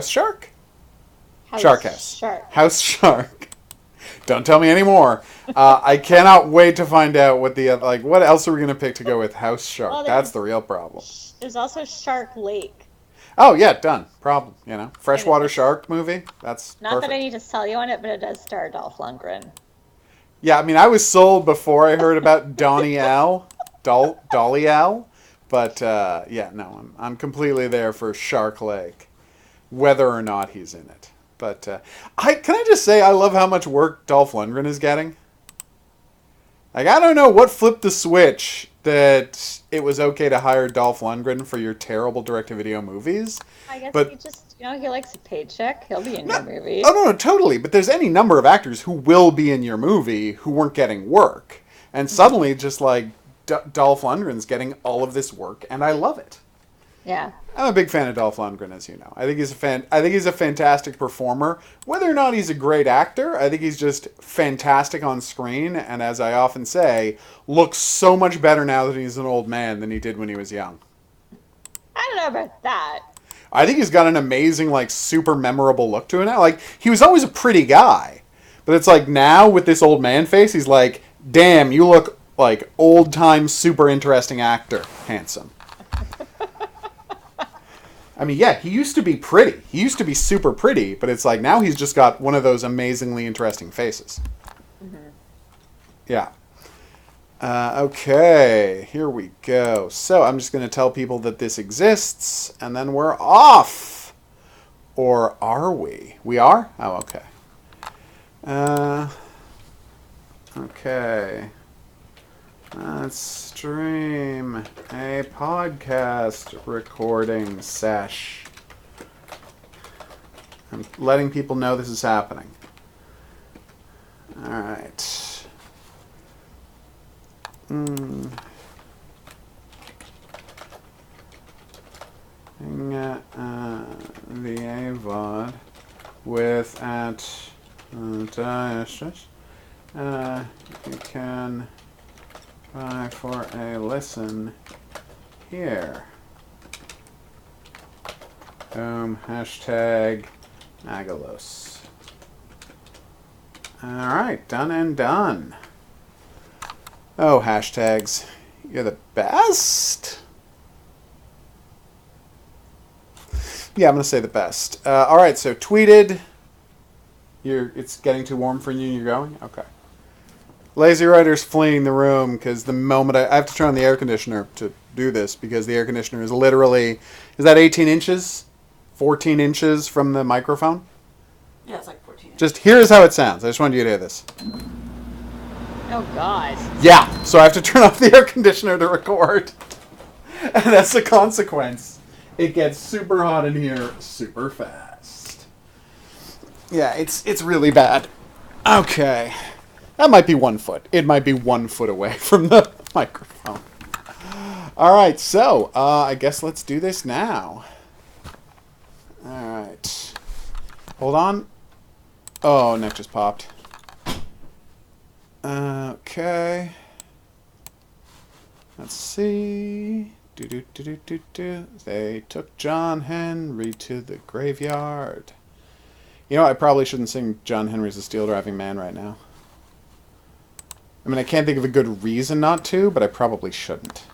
Shark? House House. Shark. House Shark. Don't tell me anymore. I cannot wait to find out what what else are we going to pick to go with House Shark? Well, That's the real problem. there's also Shark Lake. Oh, yeah, done. Problem, And Freshwater it's shark movie. That's not perfect. that I need to sell you on it, but it does star Dolph Lundgren. Yeah, I mean, I was sold before I heard about Donnie Al. Dolly Al. But, yeah, no, I'm completely there for Shark Lake. Whether or not he's in it. But, can I just say I love how much work Dolph Lundgren is getting? Like, I don't know what flipped the switch that it was okay to hire Dolph Lundgren for your terrible direct-to-video movies. I guess but he just, he likes a paycheck. He'll be in your movie. Oh, no, totally. But there's any number of actors who will be in your movie who weren't getting work. And suddenly, just like, Dolph Lundgren's getting all of this work, and I love it. Yeah. I'm a big fan of Dolph Lundgren, as you know. I think he's a fantastic performer. Whether or not he's a great actor, I think he's just fantastic on screen, and as I often say, looks so much better now that he's an old man than he did when he was young. I don't know about that. I think he's got an amazing, super memorable look to it now. Like, he was always a pretty guy. But it's like, now, with this old man face, he's like, damn, you look like old-time, super interesting actor. Handsome. I mean, yeah, he used to be pretty. He used to be super pretty, but it's like, now he's just got one of those amazingly interesting faces. Mm-hmm. Yeah. Okay, here we go. So I'm just going to tell people that this exists, and then we're off. Or are we? We are? Oh, okay. Okay. Let's stream a podcast recording sesh. I'm letting people know this is happening. All right. The AVOD with you can buy for a listen here. Hashtag Agalos. Alright, done and done. Oh, hashtags. You're the best? Yeah, I'm going to say the best. Alright, so tweeted. It's getting too warm for you and you're going? Okay. Lazy Rider's fleeing the room because the moment I have to turn on the air conditioner to do this because the air conditioner is literally, is that 18 inches? 14 inches from the microphone? Yeah, it's like 14 inches. Just here's how it sounds. I just wanted you to hear this. Oh, God. Yeah, so I have to turn off the air conditioner to record. And that's the consequence. It gets super hot in here super fast. Yeah, it's really bad. Okay. That might be 1 foot. It might be 1 foot away from the microphone. All right, so I guess let's do this now. All right. Hold on. Oh, neck just popped. Okay. Let's see. They took John Henry to the graveyard. You know, I probably shouldn't sing John Henry's a Steel Driving Man right now. I mean, I can't think of a good reason not to, but I probably shouldn't.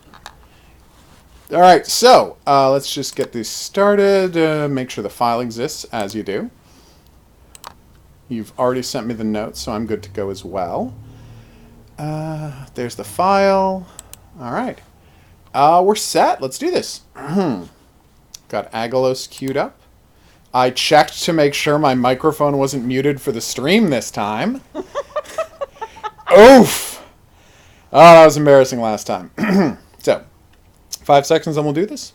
Alright, so, let's just get this started. Make sure the file exists, as you do. You've already sent me the notes, so I'm good to go as well. There's the file. Alright. We're set. Let's do this. Got Agalos queued up. I checked to make sure my microphone wasn't muted for the stream this time. Oof! Oh, that was embarrassing last time. So, 5 seconds and we'll do this.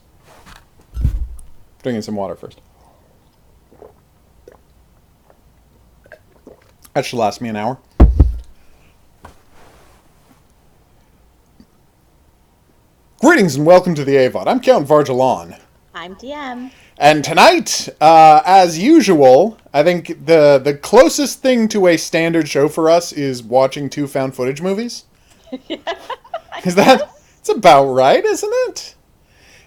Drinking some water first. That should last me an hour. Greetings and welcome to the AVOD. I'm Count Varjalon. I'm DM. And tonight, as usual, I think the closest thing to a standard show for us is watching 2 found footage movies. It's about right, isn't it?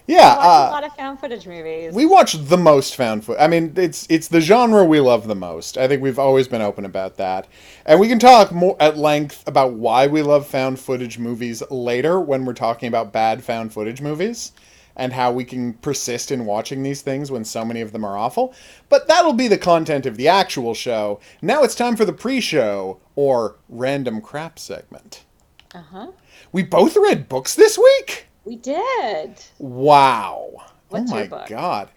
Yeah, I watch a lot of found footage movies. we watch the most found footage. I mean, it's the genre we love the most. I think we've always been open about that. And we can talk more at length about why we love found footage movies later when we're talking about bad found footage movies and how we can persist in watching these things when so many of them are awful. But that'll be the content of the actual show. Now it's time for the pre-show, or random crap segment. Uh-huh. We both read books this week? We did. Wow. What's oh your my book? God.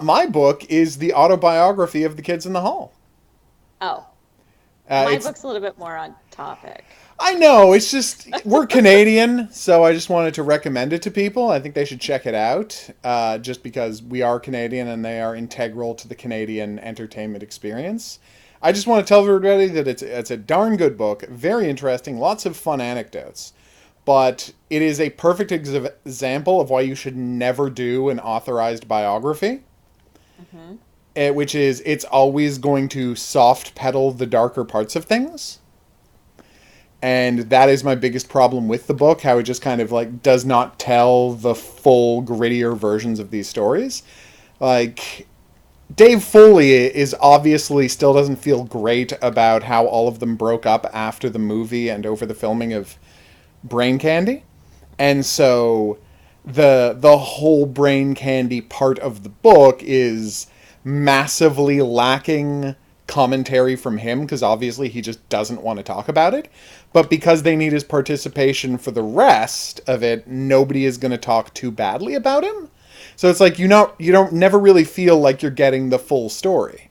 My book is the autobiography of the Kids in the Hall. Oh. My It's- book's a little bit more on topic. I know, it's just, we're Canadian, so I just wanted to recommend it to people. I think they should check it out, just because we are Canadian and they are integral to the Canadian entertainment experience. I just want to tell everybody that it's a darn good book, very interesting, lots of fun anecdotes. But it is a perfect example of why you should never do an authorized biography. Which is, it's always going to soft pedal the darker parts of things. And that is my biggest problem with the book, how it just kind of like does not tell the full, grittier versions of these stories. Like, Dave Foley is obviously still doesn't feel great about how all of them broke up after the movie and over the filming of Brain Candy. And so the whole Brain Candy part of the book is massively lacking commentary from him, because obviously he just doesn't want to talk about it. But because they need his participation for the rest of it, nobody is going to talk too badly about him. So it's like you don't never really feel like you're getting the full story.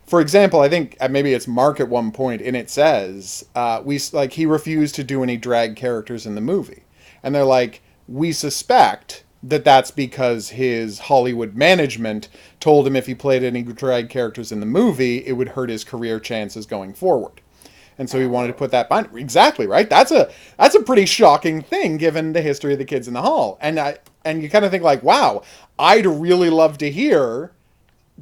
For example, I think maybe it's Mark at one point, and it says he refused to do any drag characters in the movie, and they're like, we suspect that that's because his Hollywood management told him if he played any drag characters in the movie, it would hurt his career chances going forward. And so he wanted to put that behind. Exactly, right? That's a pretty shocking thing given the history of the Kids in the Hall. And you kind of think like, wow, I'd really love to hear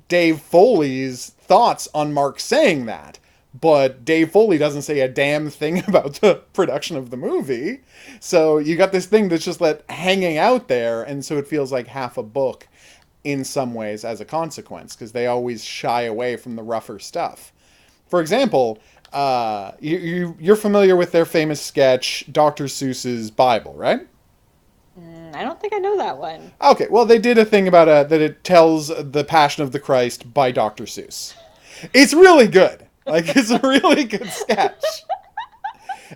Dave Foley's thoughts on Mark saying that. But Dave Foley doesn't say a damn thing about the production of the movie. So you got this thing that's just hanging out there, and so it feels like half a book in some ways as a consequence, because they always shy away from the rougher stuff. For example, you're familiar with their famous sketch, Dr. Seuss's Bible, right? I don't think I know that one. Okay, well, they did a thing about that it tells the Passion of the Christ by Dr. Seuss. It's really good. Like, it's a really good sketch.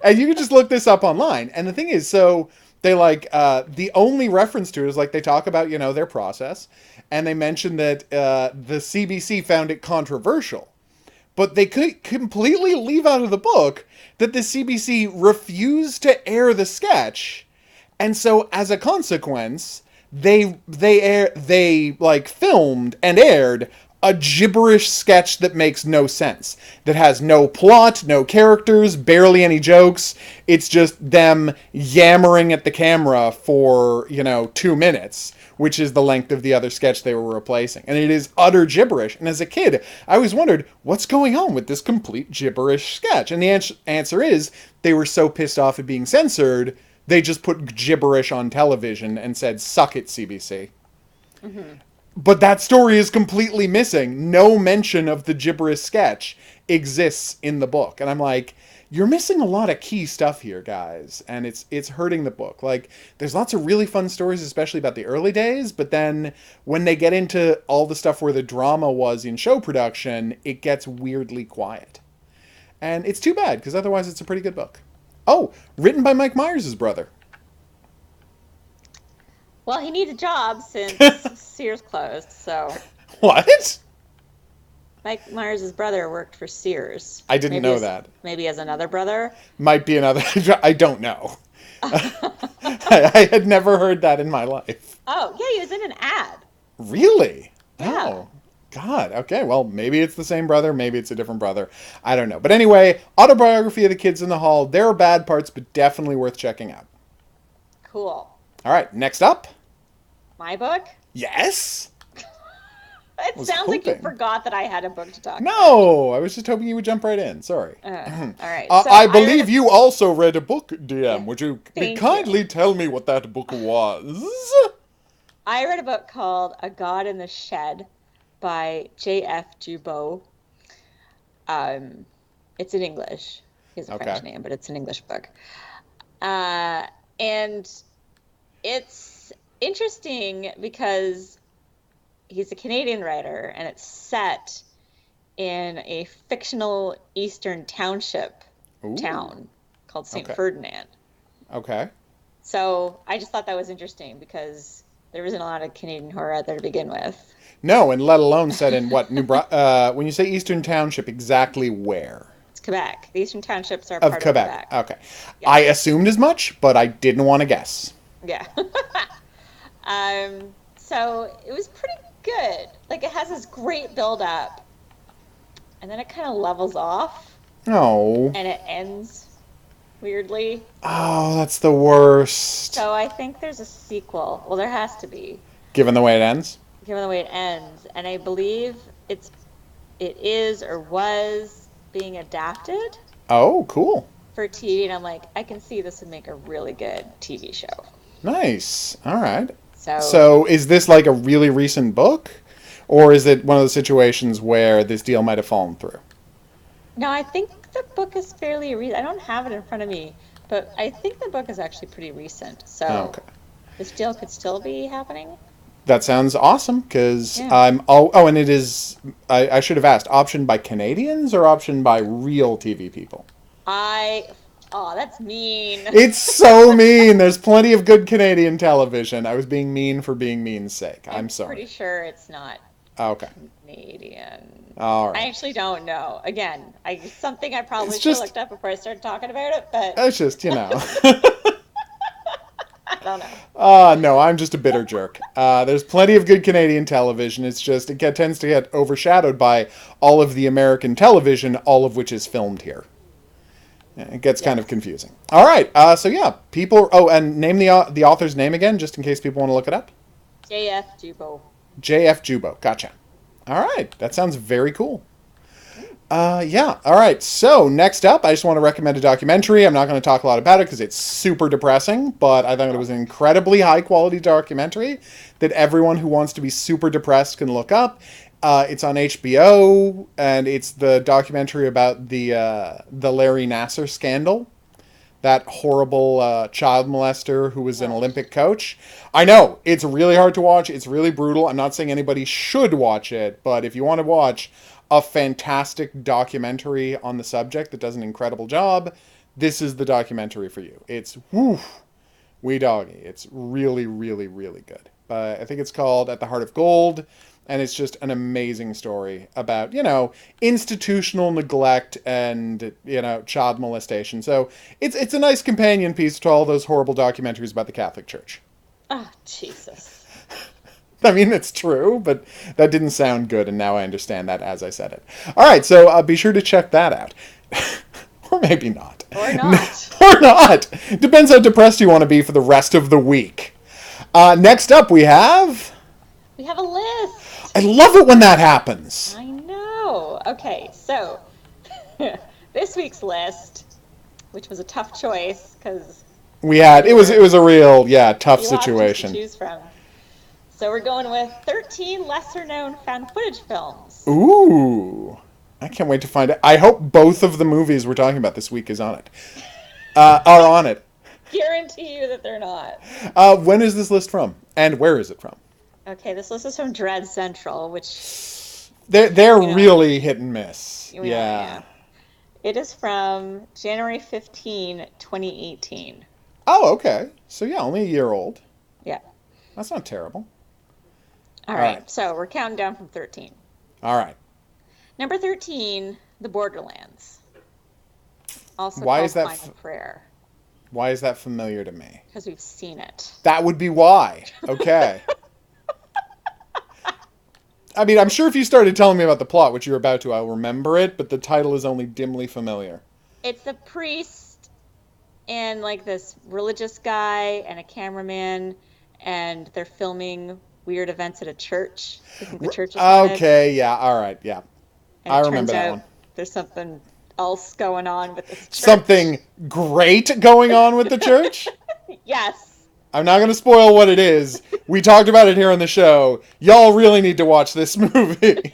And you can just look this up online. And the thing is, so they the only reference to it is they talk about, their process. And they mention that the CBC found it controversial. But they could completely leave out of the book that the CBC refused to air the sketch. And so as a consequence, they filmed and aired a gibberish sketch that makes no sense, that has no plot, no characters, barely any jokes. It's just them yammering at the camera for, 2 minutes, which is the length of the other sketch they were replacing. And it is utter gibberish. And as a kid, I always wondered, what's going on with this complete gibberish sketch? And the answer is, they were so pissed off at being censored, they just put gibberish on television and said, suck it, CBC. Mm-hmm. But that story is completely missing. No mention of the gibberish sketch exists in the book. And I'm like, you're missing a lot of key stuff here, guys. And it's hurting the book. There's lots of really fun stories, especially about the early days. But then when they get into all the stuff where the drama was in show production, it gets weirdly quiet. And it's too bad, because otherwise it's a pretty good book. Oh, written by Mike Myers' brother. Well, he needs a job since Sears closed, so... What? Mike Myers' brother worked for Sears. I didn't know that. Maybe as another brother? Might be another... I don't know. I had never heard that in my life. Oh, yeah, he was in an ad. Really? Yeah. Oh, God. Okay, well, maybe it's the same brother, maybe it's a different brother. I don't know. But anyway, autobiography of the Kids in the Hall. There are bad parts, but definitely worth checking out. Cool. All right, next up. My book? Yes? It sounds like you forgot that I had a book to talk about. No, I was just hoping you would jump right in. Sorry. All right. So I believe you also read a book, DM. Would you Thank kindly tell me what that book was? I read a book called A God in the Shed by J.F. Jubo. It's in English. He has a Okay. French name, but it's an English book. And it's interesting because he's a Canadian writer, and it's set in a fictional Eastern township Ooh. town called St. Okay. Ferdinand. Okay. So I just thought that was interesting because there isn't a lot of Canadian horror out there to begin with. No, and let alone set in what when you say Eastern Township, exactly where? It's Quebec. The Eastern townships are Of part Quebec. of Quebec. Okay. Yeah. I assumed as much, but I didn't want to guess. Yeah. So it was pretty good. Like it has this great build up, and then it kind of levels off, Oh. and it ends weirdly. Oh, that's the worst. So I think there's a sequel. Well, there has to be, Given the way it ends? given the way it ends, and I believe it is or was being adapted Oh, cool. for TV, and I'm like, I can see this would make a really good TV show. Nice. All right. So So is this like a really recent book? Or is it one of those situations where this deal might have fallen through? no, I think the book is fairly recent. I don't have it in front of me, but I think the book is actually pretty recent. So Okay. this deal could still be happening. That sounds awesome because Yeah. I'm and it is I should have asked, optioned by Canadians or optioned by real TV people? Oh, that's mean. It's so mean. There's plenty of good Canadian television. I was being mean for being mean's sake. I'm sorry. Pretty sure it's not Okay. Canadian. All I right. actually don't know. Again, something I probably It's should have just- looked up before I started talking about it, but It's just, I don't know. No, I'm just a bitter jerk. There's plenty of good Canadian television. It's just, tends to get overshadowed by all of the American television, all of which is filmed here. It gets kind of confusing. All right. So yeah, people. Oh, and name the author's name again, just in case people want to look it up. J.F. Jubo. J.F. Jubo. Gotcha. All right. That sounds very cool. Yeah. All right. So next up, I just want to recommend a documentary. I'm not going to talk a lot about it because it's super depressing, but I thought it was an incredibly high quality documentary that everyone who wants to be super depressed can look up. It's on HBO, and it's the documentary about the Larry Nassar scandal. That horrible child molester who was an Olympic coach. I know, it's really hard to watch. It's really brutal. I'm not saying anybody should watch it, but if you want to watch a fantastic documentary on the subject that does an incredible job, this is the documentary for you. It's wee doggy. It's really, really, really good. I think it's called At the Heart of Gold, and it's just an amazing story about, institutional neglect and, child molestation. So it's a nice companion piece to all those horrible documentaries about the Catholic Church. Oh, Jesus. I mean, it's true, but that didn't sound good, and now I understand that as I said it. All right, so be sure to check that out. Or maybe not. Or not. Or not. Depends how depressed you want to be for the rest of the week. Next up, we have... We have a list. I love it when that happens. I know. Okay, so this week's list, which was a tough choice because It was a real, tough few options situation. to choose from. So we're going with 13 lesser-known found footage films. Ooh. I can't wait to find it. I hope both of the movies we're talking about this week are on it. Guarantee you that they're not. When is this list from? And where is it from? Okay, this list is from Dread Central, which... They're really hit and miss. Yeah. It is from January 15, 2018. Oh, okay. So yeah, only a year old. Yeah. That's not terrible. All right, so we're counting down from 13. All right. Number 13, The Borderlands. Also Why called is that Final Prayer. Why is that familiar to me? Because we've seen it. That would be why. Okay. I mean, I'm sure if you started telling me about the plot, which you're about to, I'll remember it, but the title is only dimly familiar. It's a priest and like this religious guy and a cameraman, and they're filming weird events at a church. I think the church is haunted. Okay, yeah, all right, yeah. And I it remember turns that out one. There's something else going on with this church. Something great going on with the church? Yes. I'm not going to spoil what it is. We talked about it here on the show. Y'all really need to watch this movie.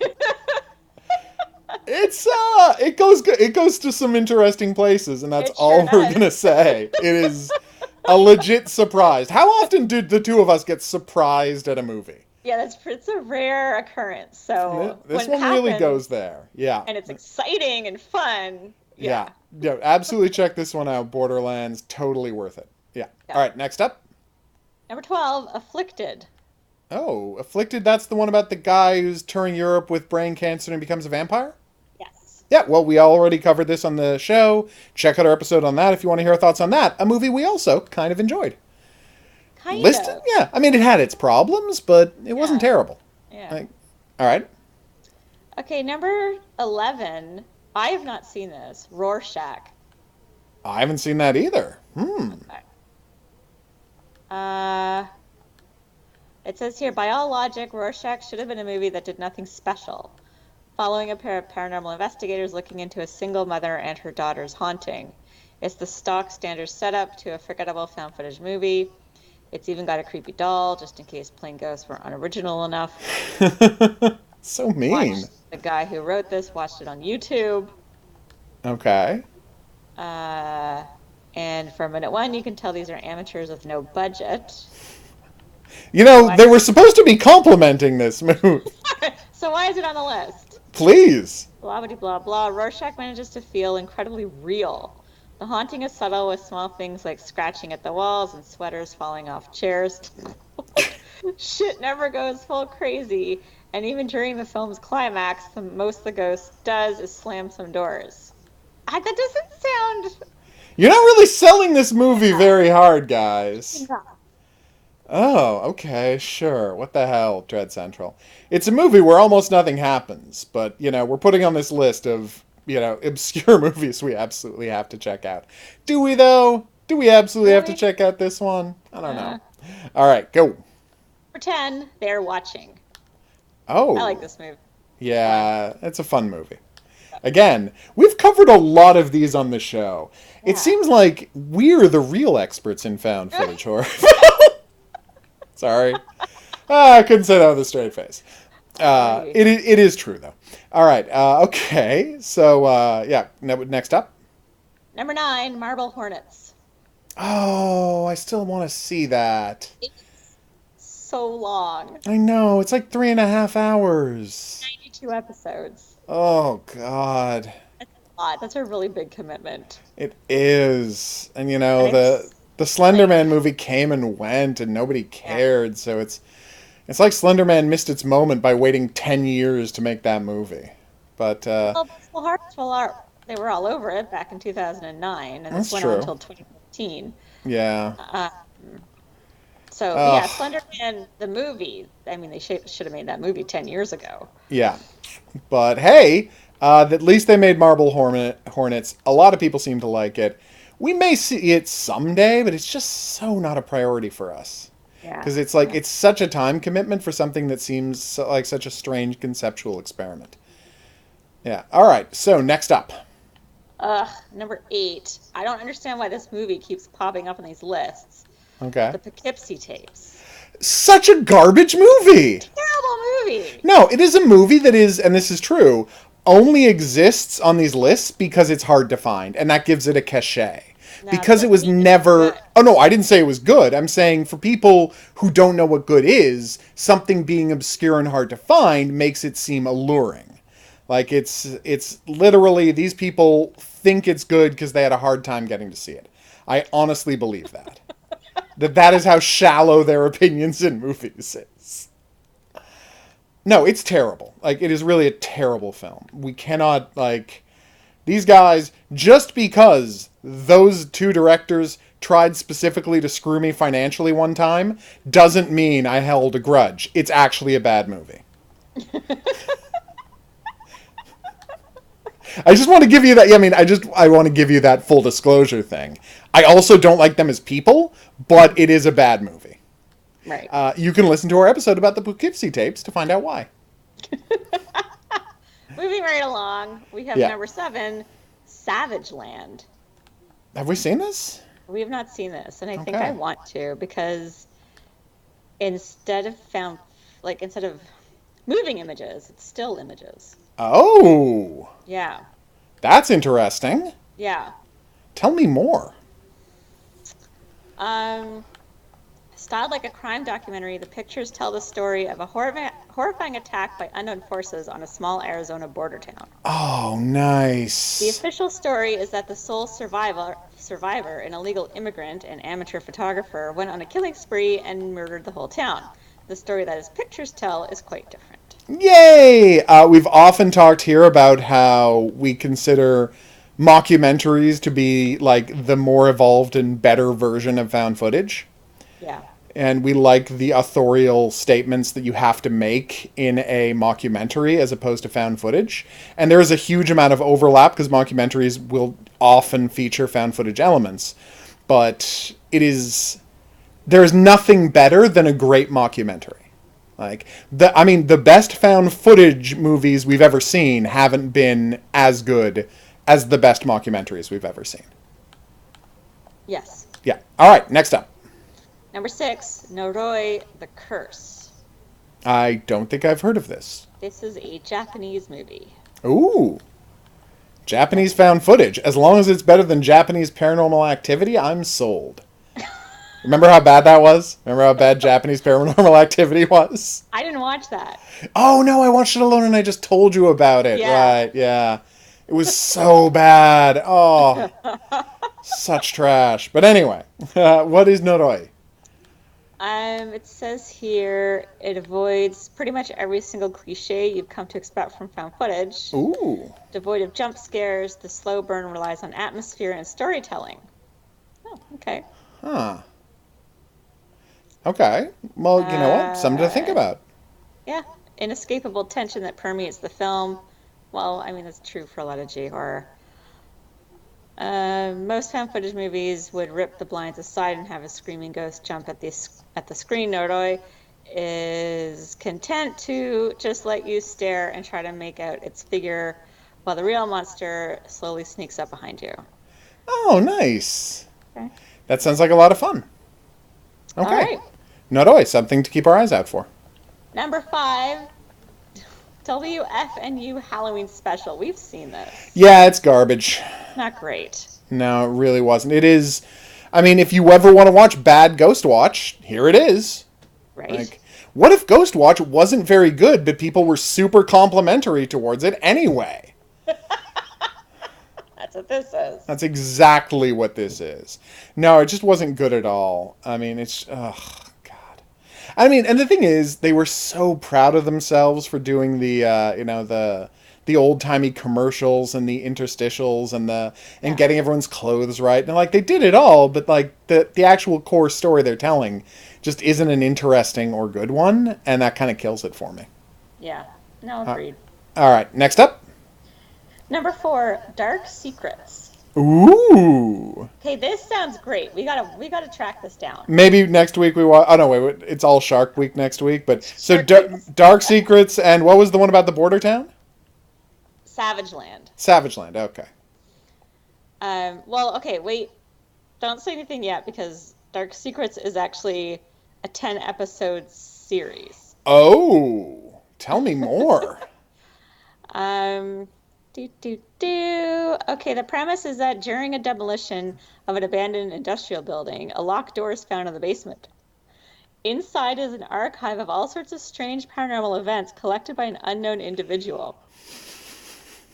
It goes to some interesting places, and that's It sure all we're does. going to say. It is a legit surprise. How often do the two of us get surprised at a movie? Yeah, it's a rare occurrence. So This when it one really happens, goes there. Yeah. and it's exciting and fun. Yeah. Yeah, absolutely check this one out. Borderlands, totally worth it. Yeah. Yeah. All right, next up. Number 12, Afflicted. Oh, Afflicted, that's the one about the guy who's touring Europe with brain cancer and becomes a vampire? Yes. Yeah, well, we already covered this on the show. Check out our episode on that if you want to hear our thoughts on that. A movie we also kind of enjoyed. Kind Listed? of. Yeah. I mean, it had its problems, but it wasn't terrible. Yeah. All right. Okay, number 11. I have not seen this. Rorschach. I haven't seen that either. Okay. It says here, by all logic, Rorschach should have been a movie that did nothing special, following a pair of paranormal investigators looking into a single mother and her daughter's haunting. It's the stock standard setup to a forgettable found footage movie. It's even got a creepy doll, just in case plain ghosts weren't unoriginal enough. So mean. The guy who wrote this watched it on YouTube. Okay. And from minute one, you can tell these are amateurs with no budget. You know, they were supposed to be complimenting this movie. So why is it on the list? Please. Blah, blah, blah, blah. Rorschach manages to feel incredibly real. The haunting is subtle with small things like scratching at the walls and sweaters falling off chairs. Shit never goes full crazy. And even during the film's climax, the most the ghost does is slam some doors. That doesn't sound... You're not really selling this movie very hard, guys. Oh, okay, sure. What the hell, Dread Central? It's a movie where almost nothing happens, but, you know, we're putting on this list of, you know, obscure movies we absolutely have to check out. Do we, though? Do we absolutely have to check out this one? I don't know. All right, go. For 10, They're Watching. Oh. I like this movie. Yeah, it's a fun movie. Again, we've covered a lot of these on the show. It seems like we're the real experts in found footage horror. Sorry. I couldn't say that with a straight face. It is true, though. All right. Okay. So, yeah. Next up. Number 9, Marble Hornets. Oh, I still want to see that. It's so long. I know. It's like 3.5 hours. 92 episodes. Oh, God. That's a lot. That's a really big commitment. It is. And, you know, the Slender Man movie came and went and nobody cared. So it's like Slender Man missed its moment by waiting 10 years to make that movie. But, well, they were all over it back in 2009, and this went on until 2015. Yeah. Yeah, Slender Man, the movie, I mean, they should have made that movie 10 years ago. Yeah. But, hey, at least they made Marble Hornets. A lot of people seem to like it. We may see it someday, but it's just so not a priority for us. Yeah. Because it's like, it's such a time commitment for something that seems like such a strange conceptual experiment. Yeah. All right. So, next up. Number 8. I don't understand why this movie keeps popping up on these lists. Okay. The Poughkeepsie Tapes. Such a garbage movie. Terrible movie. No, it is a movie that is, and this is true, only exists on these lists because it's hard to find, and that gives it a cachet. Because it was never... Oh, no, I didn't say it was good. I'm saying for people who don't know what good is, something being obscure and hard to find makes it seem alluring. Like, it's literally, these people think it's good because they had a hard time getting to see it. I honestly believe that. that is how shallow their opinions in movies is. No, it's terrible. Like, it is really a terrible film. We cannot, like... These guys, just because those two directors tried specifically to screw me financially one time, doesn't mean I held a grudge. It's actually a bad movie. I just want to give you that. Yeah, I mean, I want to give you that full disclosure thing. I also don't like them as people, but it is a bad movie. Right. You can listen to our episode about the Poughkeepsie tapes to find out why. Moving right along, we have number 7, Savage Land. Have we seen this? We have not seen this, and I think Okay. I want to, because instead of instead of moving images, it's still images. Oh, Yeah. that's interesting. Yeah. Tell me more. Um, Styled like a crime documentary, the pictures tell the story of a horrifying attack by unknown forces on a small Arizona border town. Oh, The nice. official story is that the sole survivor, an illegal immigrant and amateur photographer, went on a killing spree and murdered the whole town. The story that his pictures tell is quite different. Yay! We've often talked here about how we consider mockumentaries to be like the more evolved and better version of found footage. Yeah. And we like the authorial statements that you have to make in a mockumentary as opposed to found footage. And there is a huge amount of overlap because mockumentaries will often feature found footage elements. But there's nothing better than a great mockumentary. The best found footage movies we've ever seen haven't been as good as the best mockumentaries we've ever seen. Yes. Yeah. All right, next up. Number 6, Noroi the Curse. I don't think I've heard of this. This is a Japanese movie. Ooh. Japanese found footage. As long as it's better than Japanese Paranormal Activity, I'm sold. Remember how bad that was? Remember how bad Japanese Paranormal Activity was? I didn't watch that. Oh, no, I watched it alone and I just told you about it. Yeah. Right, yeah. It was so bad. Oh, such trash. But anyway, what is Noroi? It says here it avoids pretty much every single cliche you've come to expect from found footage. Ooh. Devoid of jump scares, the slow burn relies on atmosphere and storytelling. Oh, okay. Huh. Okay. Well, you know what? Something to think about. Yeah, inescapable tension that permeates the film. Well, I mean, that's true for a lot of J-horror. Most found footage movies would rip the blinds aside and have a screaming ghost jump at the screen. Noroi is content to just let you stare and try to make out its figure while the real monster slowly sneaks up behind you. Oh, nice. Okay. That sounds like a lot of fun. Okay. All right. Noroi, something to keep our eyes out for. Number 5, WFNU Halloween Special. We've seen this. Yeah, it's garbage. Not great. No, it really wasn't. It is. I mean, if you ever want to watch bad Ghost Watch, here it is. Right? Like, what if Ghost Watch wasn't very good, but people were super complimentary towards it anyway? That's what this is. That's exactly what this is. No, it just wasn't good at all. I mean, it's... Ugh, God. I mean, and the thing is, they were so proud of themselves for doing the old-timey commercials and the interstitials and getting everyone's clothes right. And, like, they did it all, but, like, the actual core story they're telling just isn't an interesting or good one, and that kind of kills it for me. Yeah. No, agreed. All right, next up. Number 4, Dark Secrets. Ooh. Okay, this sounds great. We gotta track this down. Maybe next week we watch... Oh, no, wait. It's all Shark Week next week. But so Shark Week. Dark Secrets, and what was the one about the border town? Savage Land. Savage Land, okay. Well, okay, wait. Don't say anything yet, because Dark Secrets is actually a 10-episode series. Oh, tell me more. Okay, the premise is that during a demolition of an abandoned industrial building, a locked door is found in the basement. Inside is an archive of all sorts of strange paranormal events collected by an unknown individual.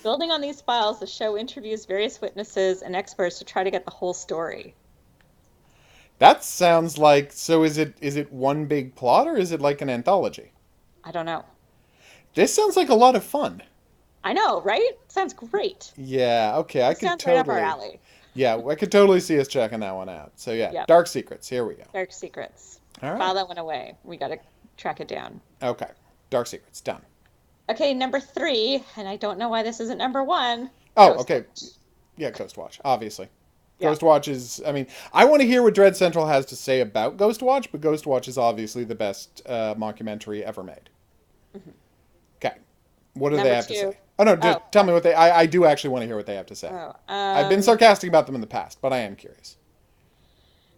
Building on these files, the show interviews various witnesses and experts to try to get the whole story. That sounds like... So is it one big plot, or is it like an anthology? I don't know. This sounds like a lot of fun. I know, right? Sounds great. Yeah, okay, I could Sounds totally... right up our alley. Yeah, I could totally see us checking that one out. So yeah, Yep. Dark Secrets, here we go. Dark Secrets. All right. File that one away. We gotta track it down. Okay, Dark Secrets, done. Okay, number 3, and I don't know why this isn't number 1. Oh, Ghost okay. Watch. Yeah, Ghost Watch, obviously. Yeah. Ghost Watch is... I mean, I want to hear what Dread Central has to say about Ghost Watch, but Ghost Watch is obviously the best mockumentary ever made. Mm-hmm. Okay. What do Number they have 2. to say? Oh, no, just tell me what I do actually want to hear what they have to say. Oh, I've been sarcastic about them in the past, but I am curious.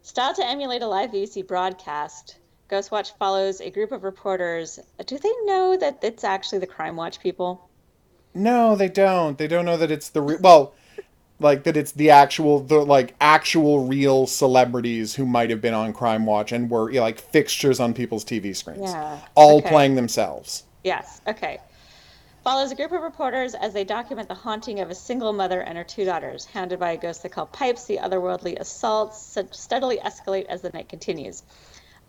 Styled to emulate a live BBC broadcast, Ghostwatch follows a group of reporters. Do they know that it's actually the Crime Watch people? No, they don't. They don't know that it's well, like that it's the actual real celebrities who might have been on Crime Watch and were like fixtures on people's TV screens, Yeah. all Okay. playing themselves. Yes. Okay. Follows a group of reporters as they document the haunting of a single mother and her two daughters. Hounded by a ghost they call Pipes, the otherworldly assaults steadily escalate as the night continues.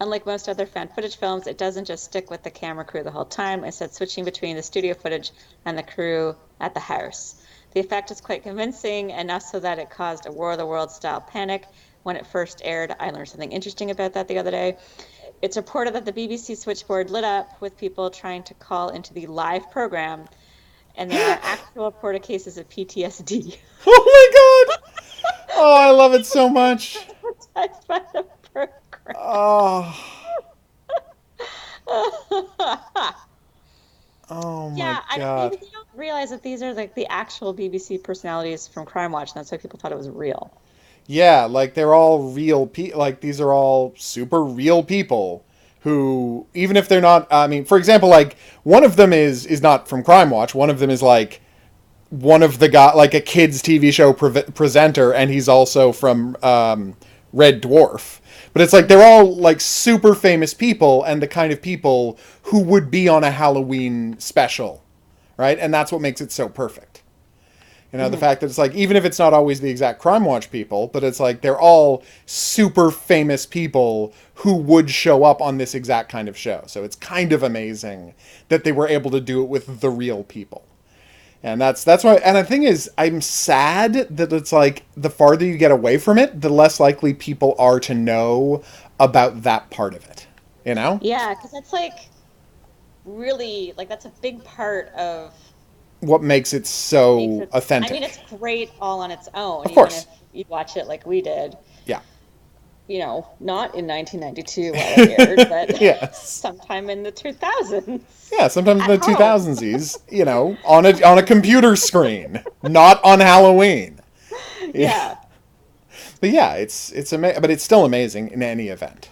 Unlike most other found footage films, it doesn't just stick with the camera crew the whole time, instead switching between the studio footage and the crew at the house. The effect is quite convincing, enough so that it caused a War of the Worlds style panic when it first aired. I learned something interesting about that the other day. It's reported that the BBC switchboard lit up with people trying to call into the live program, and there are actual reported cases of PTSD. Oh my god! Oh, I love it so much. Attacked by the program. Oh. Oh my Yeah, god. maybe they don't realize that these are like the actual BBC personalities from Crime Watch, and that's why people thought it was real. Yeah, like they're all real like these are all super real people who, even if they're not, I mean, for example, like one of them is not from Crime Watch. One of them is like one of the guy, like a kids TV show presenter, and he's also from Red Dwarf. But it's like they're all like super famous people and the kind of people who would be on a Halloween special, right? And that's what makes it so perfect. You know, the fact that it's like, even if it's not always the exact Crime Watch people, but it's like they're all super famous people who would show up on this exact kind of show. So it's kind of amazing that they were able to do it with the real people. And that's why, and the thing is, I'm sad that it's like the farther you get away from it, the less likely people are to know about that part of it. You know? Yeah, because that's like really like that's a big part of What makes it so authentic. I mean, it's great all on its own. Of course. Even if you watch it like we did. Yeah. You know, not in 1992 while it aired, but Yes. sometime in the 2000s. Yeah, sometimes in At the home. 2000s, you know, on a computer screen, not on Halloween. Yeah, But yeah, but it's still amazing in any event.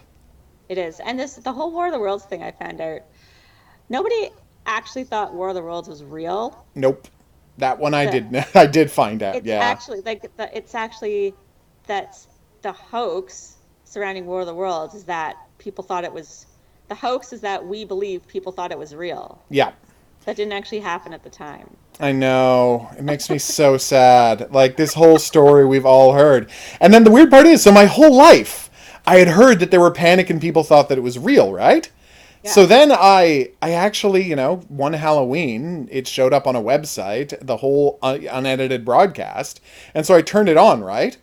it is. And the whole War of the Worlds thing I found out, nobody actually thought War of the Worlds was real. Nope. That one I The- did find out. It's Yeah. actually it's actually that's the hoax surrounding War of the Worlds is that people thought it was the hoax is that we believe people thought it was real. Yeah. That didn't actually happen at the time. I know. It makes me so sad. Like this whole story we've all heard. And then the weird part is, so my whole life I had heard that there were panic and people thought that it was real, right? Yeah. So then I actually, you know, one Halloween, it showed up on a website, the whole unedited broadcast. And so I turned it on, right?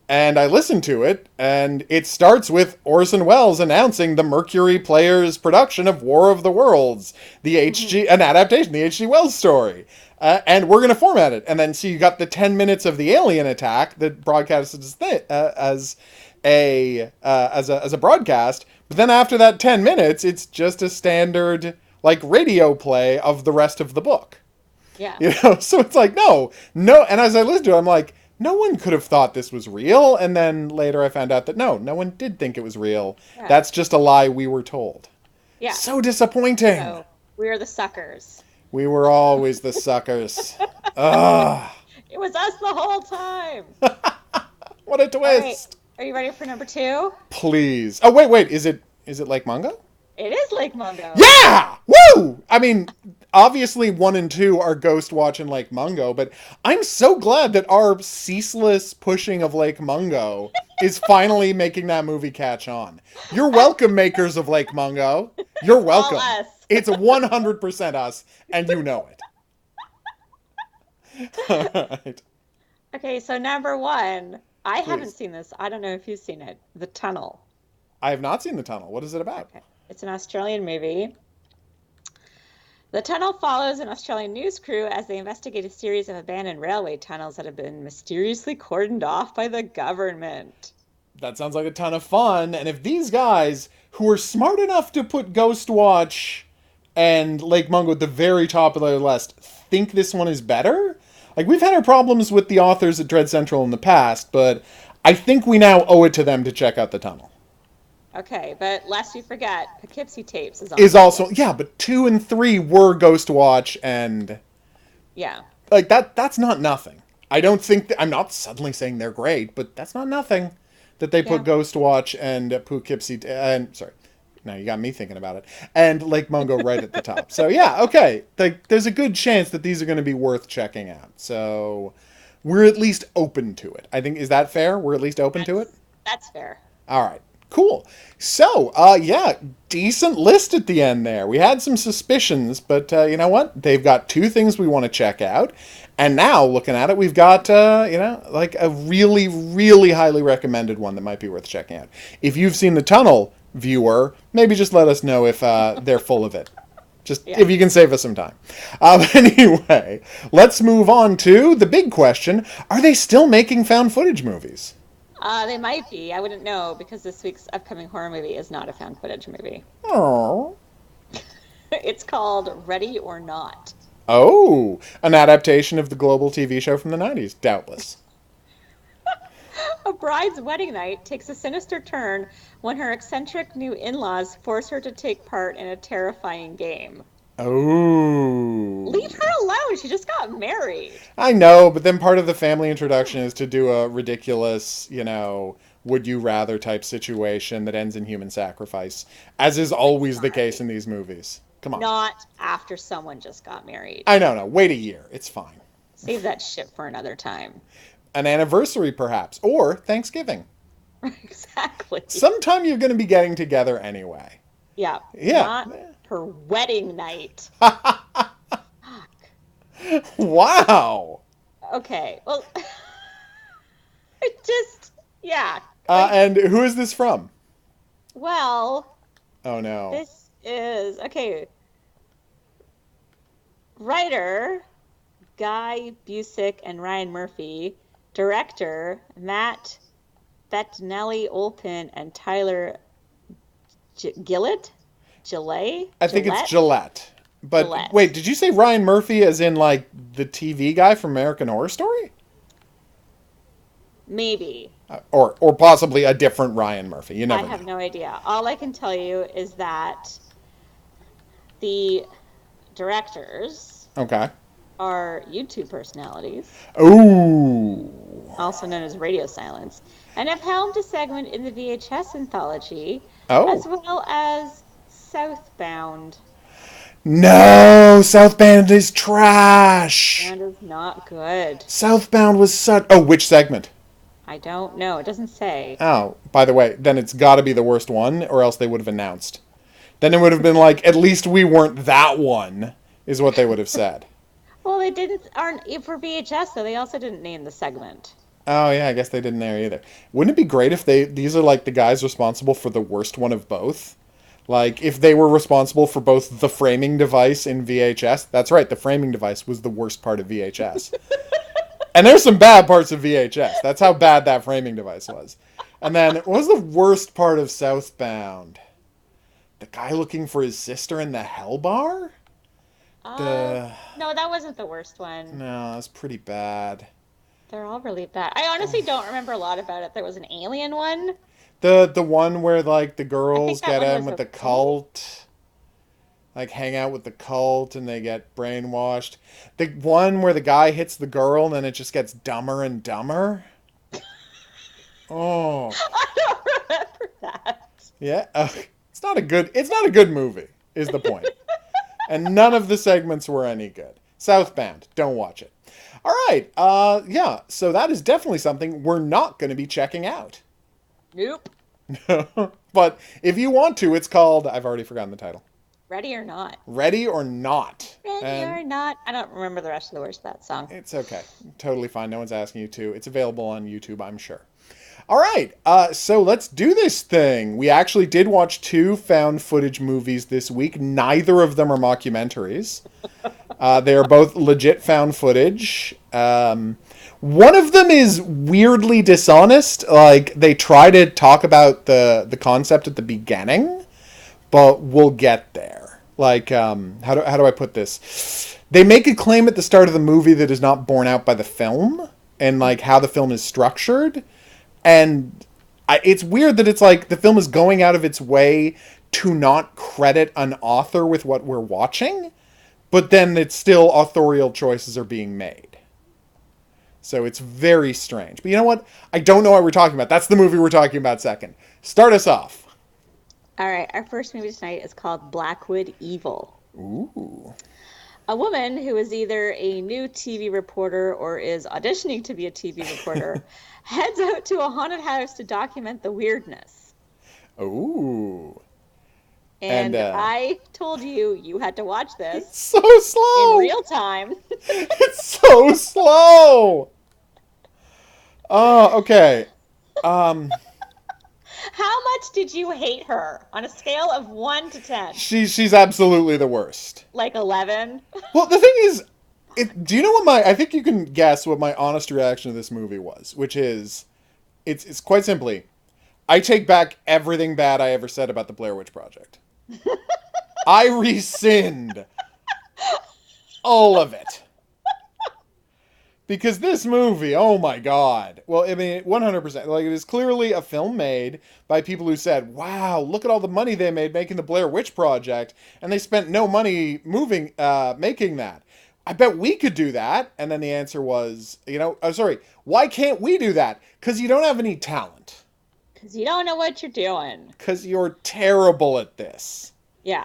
And I listened to it, and it starts with Orson Welles announcing the Mercury Players production of War of the Worlds, an adaptation, the H.G. Wells story. And we're going to format it. And then so you got the 10 minutes of the alien attack that broadcasted as a broadcast. But then after that 10 minutes, it's just a standard like radio play of the rest of the book. Yeah. You know, so it's like, no. And as I listened to it, I'm like, no one could have thought this was real. And then later I found out that no one did think it was real. Yeah. That's just a lie we were told. Yeah. So disappointing. So we're the suckers. We were always the suckers. Ugh. It was us the whole time. What a All right. twist. Are you ready for number 2? Please. Oh, wait. Is it Lake Mungo? It is Lake Mungo. Yeah! Woo! I mean, obviously 1 and 2 are Ghost Watch and Lake Mungo, but I'm so glad that our ceaseless pushing of Lake Mungo is finally making that movie catch on. You're welcome, makers of Lake Mungo. You're welcome. All us. It's 100% us, and you know it. All right. Okay, so number 1. I haven't seen this. I don't know if you've seen it. The Tunnel. I have not seen The Tunnel. What is it about? Okay. It's an Australian movie. The Tunnel follows an Australian news crew as they investigate a series of abandoned railway tunnels that have been mysteriously cordoned off by the government. That sounds like a ton of fun. And if these guys, who are smart enough to put Ghost Watch and Lake Mungo at the very top of their list, think this one is better? Like, we've had our problems with the authors at Dread Central in the past, but I think we now owe it to them to check out the tunnel. Okay, but lest you forget, Poughkeepsie Tapes is on. Is also, yeah, but 2 and 3 were Ghost Watch, and Yeah. like that's not nothing. I don't think I'm not suddenly saying they're great, but that's not nothing that they put Ghost Watch and Poughkeepsie and sorry. Now you got me thinking about it. And Lake Mungo right at the top. So yeah, okay. Like there's a good chance that these are going to be worth checking out. So we're at least open to it. I think, is that fair? We're at least open to it? That's fair. All right. Cool. So, yeah, decent list at the end there. We had some suspicions, but you know what? They've got 2 things we want to check out. And now, looking at it, we've got, like a really, really highly recommended one that might be worth checking out. If you've seen The Tunnel, viewer, maybe just let us know if they're full of it. Just if you can save us some time. Anyway, let's move on to the big question. Are they still making found footage movies? They might be. I wouldn't know because this week's upcoming horror movie is not a found footage movie. Oh. It's called Ready or Not. Oh, an adaptation of the global TV show from the 90s, doubtless. A bride's wedding night takes a sinister turn when her eccentric new in-laws force her to take part in a terrifying game. Oh. Leave her alone. She just got married. I know, but then part of the family introduction is to do a ridiculous, would you rather type situation that ends in human sacrifice, as is always the case in these movies. Come on. Not after someone just got married. I know, no. Wait a year. It's fine. Save that shit for another time. An anniversary, perhaps, or Thanksgiving. Exactly. Sometime you're going to be getting together anyway. Yeah. Yeah. Not her wedding night. Wow. Okay. Well, yeah. And who is this from? Well. Oh, no. This is, okay. Writer, Guy Busick and Ryan Murphy. Director, Matt Bettinelli-Olpin and Tyler Gillett? I think it's Gillette. But Gillette. Wait, did you say Ryan Murphy as in like the TV guy from American Horror Story? Maybe. Or possibly a different Ryan Murphy. You never know. I have no idea. All I can tell you is that the directors are YouTube personalities. Ooh. Also known as Radio Silence. And have helmed a segment in the VHS anthology. Oh. As well as Southbound. No, Southbound is trash. Southbound is not good. Southbound was such... Oh, which segment? I don't know. It doesn't say. Oh, by the way, then it's got to be the worst one, or else they would have announced. Then it would have been like, at least we weren't that one, is what they would have said. Well, they aren't for VHS, so they also didn't name the segment. Oh, yeah, I guess they didn't there either. Wouldn't it be great if these are like the guys responsible for the worst one of both? Like, if they were responsible for both the framing device in VHS. That's right, the framing device was the worst part of VHS. And there's some bad parts of VHS. That's how bad that framing device was. And then, what was the worst part of Southbound? The guy looking for his sister in the hell bar? No, that wasn't the worst one. No, that's pretty bad. They're all really bad. I honestly don't remember a lot about it. There was an alien one. The one where, like, the girls get in with the cult. Like, hang out with the cult and they get brainwashed. The one where the guy hits the girl and then it just gets dumber and dumber. Oh. I don't remember that. Yeah. It's not a good movie, is the point. And none of the segments were any good. Southbound. Don't watch it. All right. Yeah. So that is definitely something we're not going to be checking out. Nope. But if you want to, it's called... I've already forgotten the title. Ready or Not. Ready or Not. Ready or Not. I don't remember the rest of the words of that song. It's okay. Totally fine. No one's asking you to. It's available on YouTube, I'm sure. All right. So let's do this thing. We actually did watch 2 found footage movies this week. Neither of them are mockumentaries. They are both legit found footage. One of them is weirdly dishonest. Like, they try to talk about the concept at the beginning, but we'll get there. Like, how do I put this? They make a claim at the start of the movie that is not borne out by the film and, like, how the film is structured. And it's weird that it's like the film is going out of its way to not credit an author with what we're watching, but then it's still authorial choices are being made. So it's very strange. But you know what? I don't know what we're talking about. That's the movie we're talking about second. Start us off. All right, our first movie tonight is called Blackwood Evil. Ooh. A woman who is either a new TV reporter or is auditioning to be a TV reporter heads out to a haunted house to document the weirdness. Ooh. And I told you had to watch this. It's so slow. In real time. It's so slow. Oh, okay. How much did you hate her on a scale of 1 to 10? She's absolutely the worst. Like 11? Well, the thing is, do you know what I think you can guess what my honest reaction to this movie was, which is, it's quite simply, I take back everything bad I ever said about the Blair Witch Project. I rescind all of it. Because this movie, oh my god. Well, I mean, 100%. Like, it is clearly a film made by people who said, wow, look at all the money they made making the Blair Witch Project. And they spent no money making that. I bet we could do that. And then the answer was, why can't we do that? Because you don't have any talent. Because you don't know what you're doing. Because you're terrible at this. Yeah.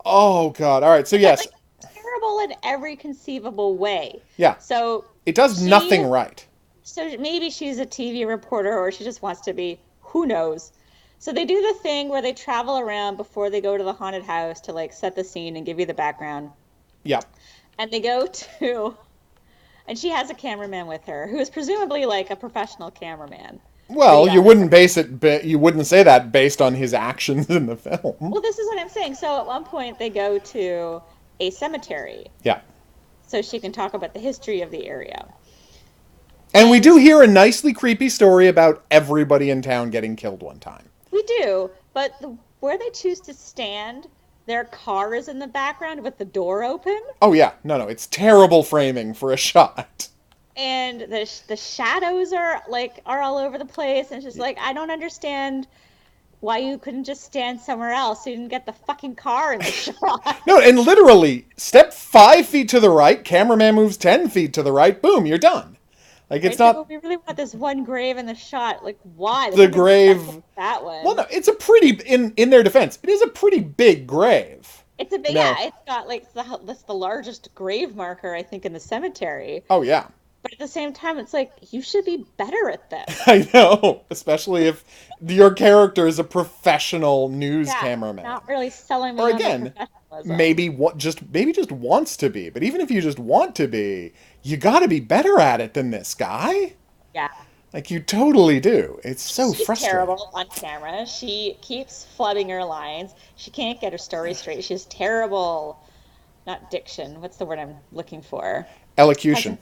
Oh, God. All right. So, yes. Like, terrible in every conceivable way. Yeah. So it does nothing right. So maybe she's a TV reporter or she just wants to be. Who knows? So they do the thing where they travel around before they go to the haunted house to like set the scene and give you the background. Yep. And they go to, and she has a cameraman with her who is presumably like a professional cameraman. Well, you wouldn't you wouldn't say that based on his actions in the film. Well, this is what I'm saying. So at one point they go to a cemetery. Yeah. So she can talk about the history of the area. And we do hear a nicely creepy story about everybody in town getting killed one time. We do, but where they choose to stand, their car is in the background with the door open. Oh yeah, no, it's terrible framing for a shot. And the shadows are all over the place, and it's just like, I don't understand why you couldn't just stand somewhere else so you didn't get the fucking car in the shot. No, and literally, step 5 feet to the right, cameraman moves 10 feet to the right, boom, you're done. Like, it's not... We really want this one grave in the shot. Like, why? The grave... That one. Well, no, it's a pretty... In their defense, it is a pretty big grave. It's a big... No. Yeah, it's got, like, that's the largest grave marker, I think, in the cemetery. Oh, yeah. But at the same time, it's like, you should be better at this. I know, especially if your character is a professional news cameraman. Not really selling me or on again, professionalism. maybe just wants to be. But even if you just want to be, you got to be better at it than this guy. Yeah. Like, you totally do. It's so She's frustrating. Terrible on camera. She keeps flubbing her lines. She can't get her story straight. She has terrible, not diction. What's the word I'm looking for? Elocution.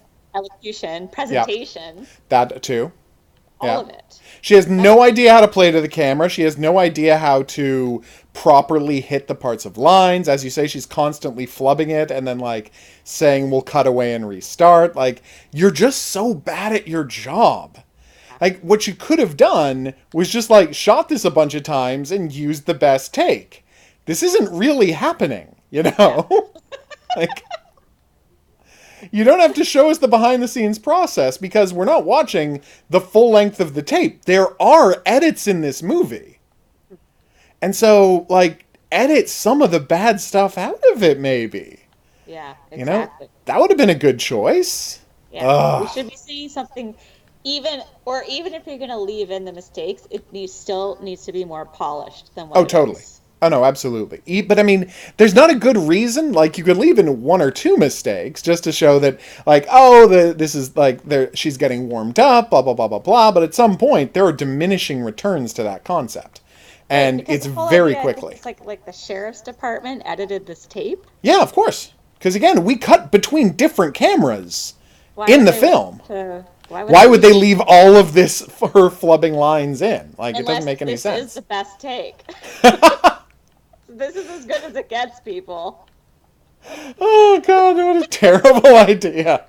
Presentation. Yep. That too. All of it. She has no idea how to play to the camera. She has no idea how to properly hit the parts of lines. As you say, she's constantly flubbing it and then like saying we'll cut away and restart. Like, you're just so bad at your job. Like, what you could have done was just like shot this a bunch of times and used the best take. This isn't really happening, you know? Like, you don't have to show us the behind-the-scenes process because we're not watching the full length of the tape. There are edits in this movie. And so, like, edit some of the bad stuff out of it, maybe. Yeah, exactly. You know, that would have been a good choice. Yeah, Ugh. We should be seeing something, even if you're going to leave in the mistakes, it still needs to be more polished than what it totally. is. Oh, no, absolutely. But, I mean, there's not a good reason. Like, you could leave in 1 or 2 mistakes just to show that, like, this is, like, she's getting warmed up, blah, blah, blah, blah, blah. But at some point, there are diminishing returns to that concept. And it's very quickly. It's like the sheriff's department edited this tape? Yeah, of course. Because, again, we cut between different cameras in the film. Why would they leave all of this for her flubbing lines in? Like, it doesn't make any sense. This is the best take. This is as good as it gets, people. Oh, God, what a terrible idea.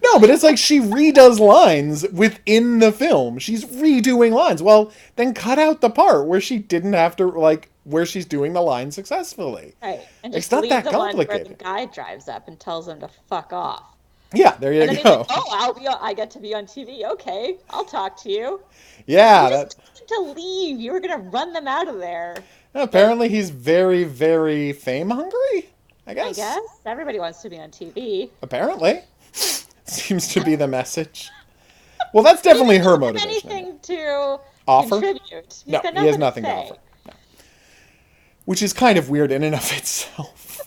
No, but it's like she redoes lines within the film. She's redoing lines. Well, then cut out the part where she didn't have to, like, where she's doing the line successfully. Right. And It's just not leave that the one where the complicated. guy drives up and tells him to fuck off. Yeah, there you And then he's go. like, oh, I get to be on TV. Okay, I'll talk to you. Yeah, You that, just told him to leave. You were going to run them out of there. apparently he's very, very fame hungry, I I guess. guess. Everybody wants to be on TV. Apparently. Seems to be the message. Well, that's definitely her He doesn't have motivation. anything to Offer? contribute. No, got he has nothing nothing to say. offer. No. Which is kind of weird in and of itself.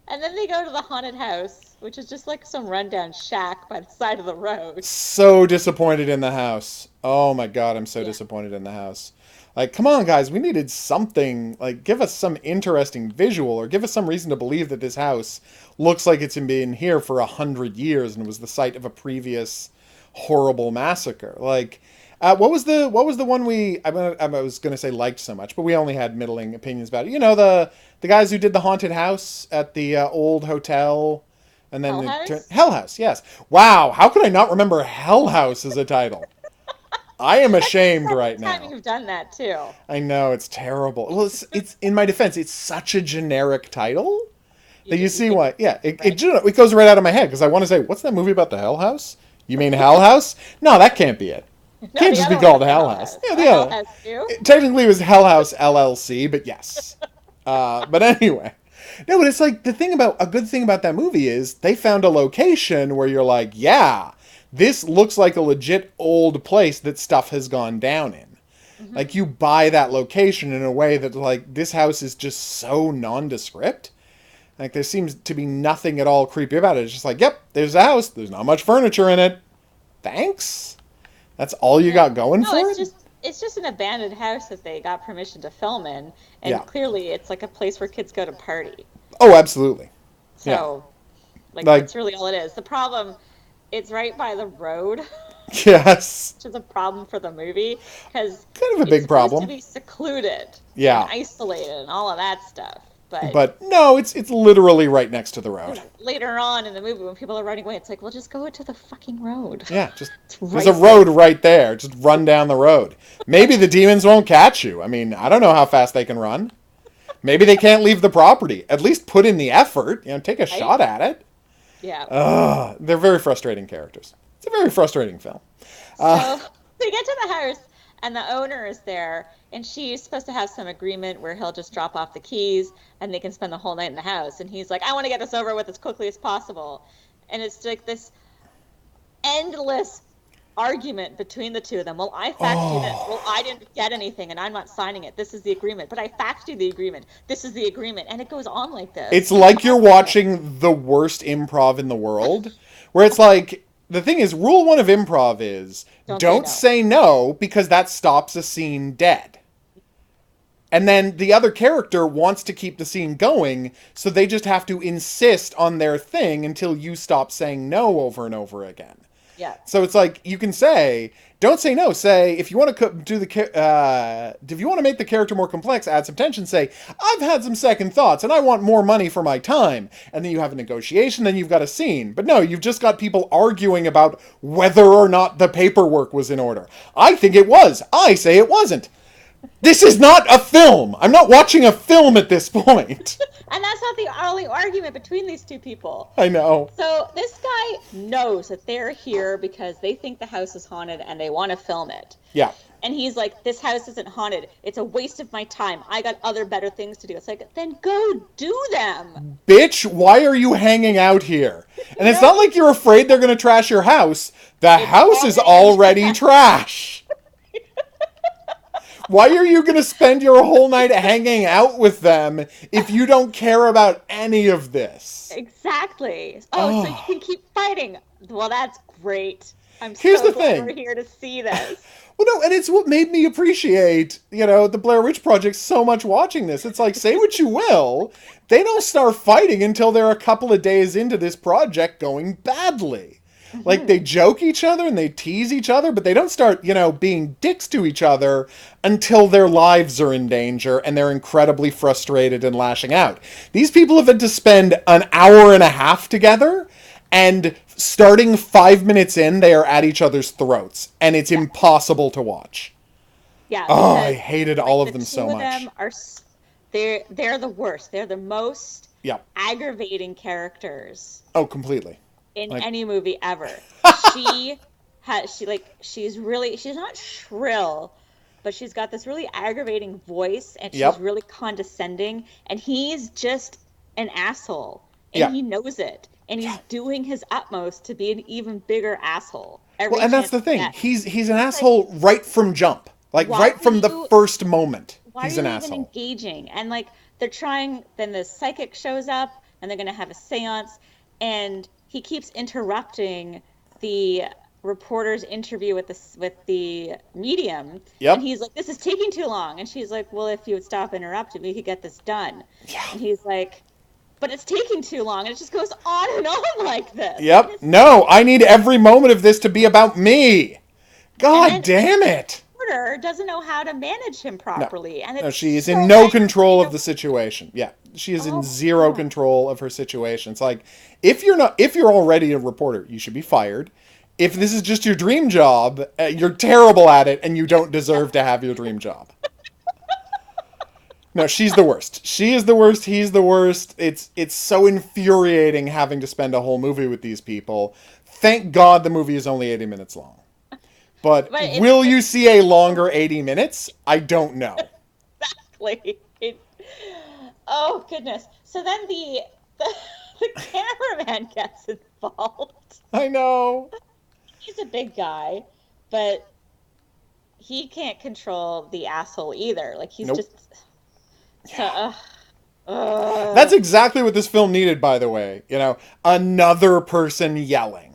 And then they go to the haunted house, which is just like some rundown shack by the side of the road. So disappointed in the house. Oh my god, I'm so disappointed in the house. Like, come on, guys, we needed something. Like, give us some interesting visual, or give us some reason to believe that this house looks like it's been here for 100 years and was the site of a previous horrible massacre. Like, what was the one I was gonna say liked so much, but we only had middling opinions about it. You know, the guys who did the haunted house at the old hotel, and then Hell House? Hell House. Yes. Wow, how could I not remember Hell House as a title? I am ashamed right now. Time you've done that too. I know, it's terrible. Well, it's in my defense, it's such a generic title that you see why. Yeah, it goes right out of my head because I want to say, what's that movie about the Hell House? You mean Hell House? No, that can't be it. It No, can't the just be other called one's Hell Hell House. House. Yeah, The the Hell other. House too? Technically, it was Hell House LLC, but yes. But anyway. No, but it's like a good thing about that movie is they found a location where you're like, yeah, this looks like a legit old place that stuff has gone down in. Mm-hmm. Like, you buy that location in a way that, like, this house is just so nondescript. Like, there seems to be nothing at all creepy about it. It's just like, yep, there's a house. There's not much furniture in it. Thanks? That's all you got going for it? It's just an abandoned house that they got permission to film in, and clearly it's like a place where kids go to party. Oh, absolutely. So, like that's really all it is. The problem, it's right by the road. Yes. Which is a problem for the movie, because kind of a big problem. It's supposed to be secluded, and isolated, and all of that stuff. But no, it's literally right next to the road. Later on in the movie, when people are running away, it's like, well, just go to the fucking road. Yeah, there's a road right there. Just run down the road. Maybe the demons won't catch you. I mean, I don't know how fast they can run. Maybe they can't leave the property. At least put in the effort. Take a shot at it. Yeah. They're very frustrating characters. It's a very frustrating film. So they get to the house, and the owner is there, and she's supposed to have some agreement where he'll just drop off the keys, and they can spend the whole night in the house. And he's like, I want to get this over with as quickly as possible. And it's like this endless argument between the two of them. Well, I faxed you this. Well, I didn't get anything, and I'm not signing it. This is the agreement. But I faxed you the agreement. This is the agreement. And it goes on like this. It's like you're watching the worst improv in the world, where it's like, the thing is, rule one of improv is don't say no, because that stops a scene dead. And then the other character wants to keep the scene going, so they just have to insist on their thing until you stop saying no over and over again. Yeah. So it's like, you can say, don't say no. Say, if you want to if you want to make the character more complex, add some tension. Say, I've had some second thoughts and I want more money for my time. And then you have a negotiation, then you've got a scene. But no, you've just got people arguing about whether or not the paperwork was in order. I think it was. I say it wasn't. This is not a film. I'm not watching a film at this point. And that's not the only argument between these two people. I know. So this guy knows that they're here because they think the house is haunted and they want to film it. Yeah. And he's like, this house isn't haunted. It's a waste of my time. I got other better things to do. It's like, then go do them. Bitch, why are you hanging out here? And it's not like you're afraid they're going to trash your house. The house is already trash. Why are you going to spend your whole night hanging out with them if you don't care about any of this? Exactly. Oh, so you can keep fighting. Well, that's great. Here's so the glad thing. we're here to see this. Well, no, and it's what made me appreciate, the Blair Witch Project so much watching this. It's like, say what you will, they don't start fighting until they're a couple of days into this project going badly. Like, they joke each other and they tease each other, but they don't start, being dicks to each other until their lives are in danger and they're incredibly frustrated and lashing out. These people have had to spend an hour and a half together, and starting 5 minutes in, they are at each other's throats, and it's impossible to watch. Yeah. Oh, Because, I hated like, all the of them two so of much. them are they're the worst. They're the most Yeah. aggravating characters Oh, completely. in Like, any movie ever. She's not shrill, but she's got this really aggravating voice and she's yep. really condescending and he's just an asshole and Yeah. he knows it and he's doing his utmost to be an even bigger asshole Well, every and that's chance the he thing. gets. He's an It's like, asshole right from jump. Like, why right are from the you first moment, why are he's you an even asshole. engaging? And like they're trying, then the psychic shows up and they're gonna have a seance, and he keeps interrupting the reporter's interview with the medium, and Yep. he's like, "This is taking too long." And she's like, "Well, if you would stop interrupting, we could get this done." Yeah. And he's like, "But it's taking too long," and it just goes on and on like this. And Yep. it's No, I need every moment of this to be about me. and God then damn it. reporter doesn't know how to manage him No. properly, and No, it's she is so in no control aggravating of to the situation. Yeah. She is in oh my zero God. control of her situation. It's like, if you're already a reporter, you should be fired. If this is just your dream job, you're terrible at it and you don't deserve to have your dream job. No, she's the worst. She is the worst. He's the worst. It's so infuriating having to spend a whole movie with these people. Thank God the movie is only 80 minutes long. But But will you it's see a longer 80 minutes? I don't know. exactly. Oh goodness. So then the, the cameraman gets involved. I know. He's a big guy, but he can't control the asshole either. Like he's Nope. just so ugh. That's exactly what this film needed, by the way. Another person yelling.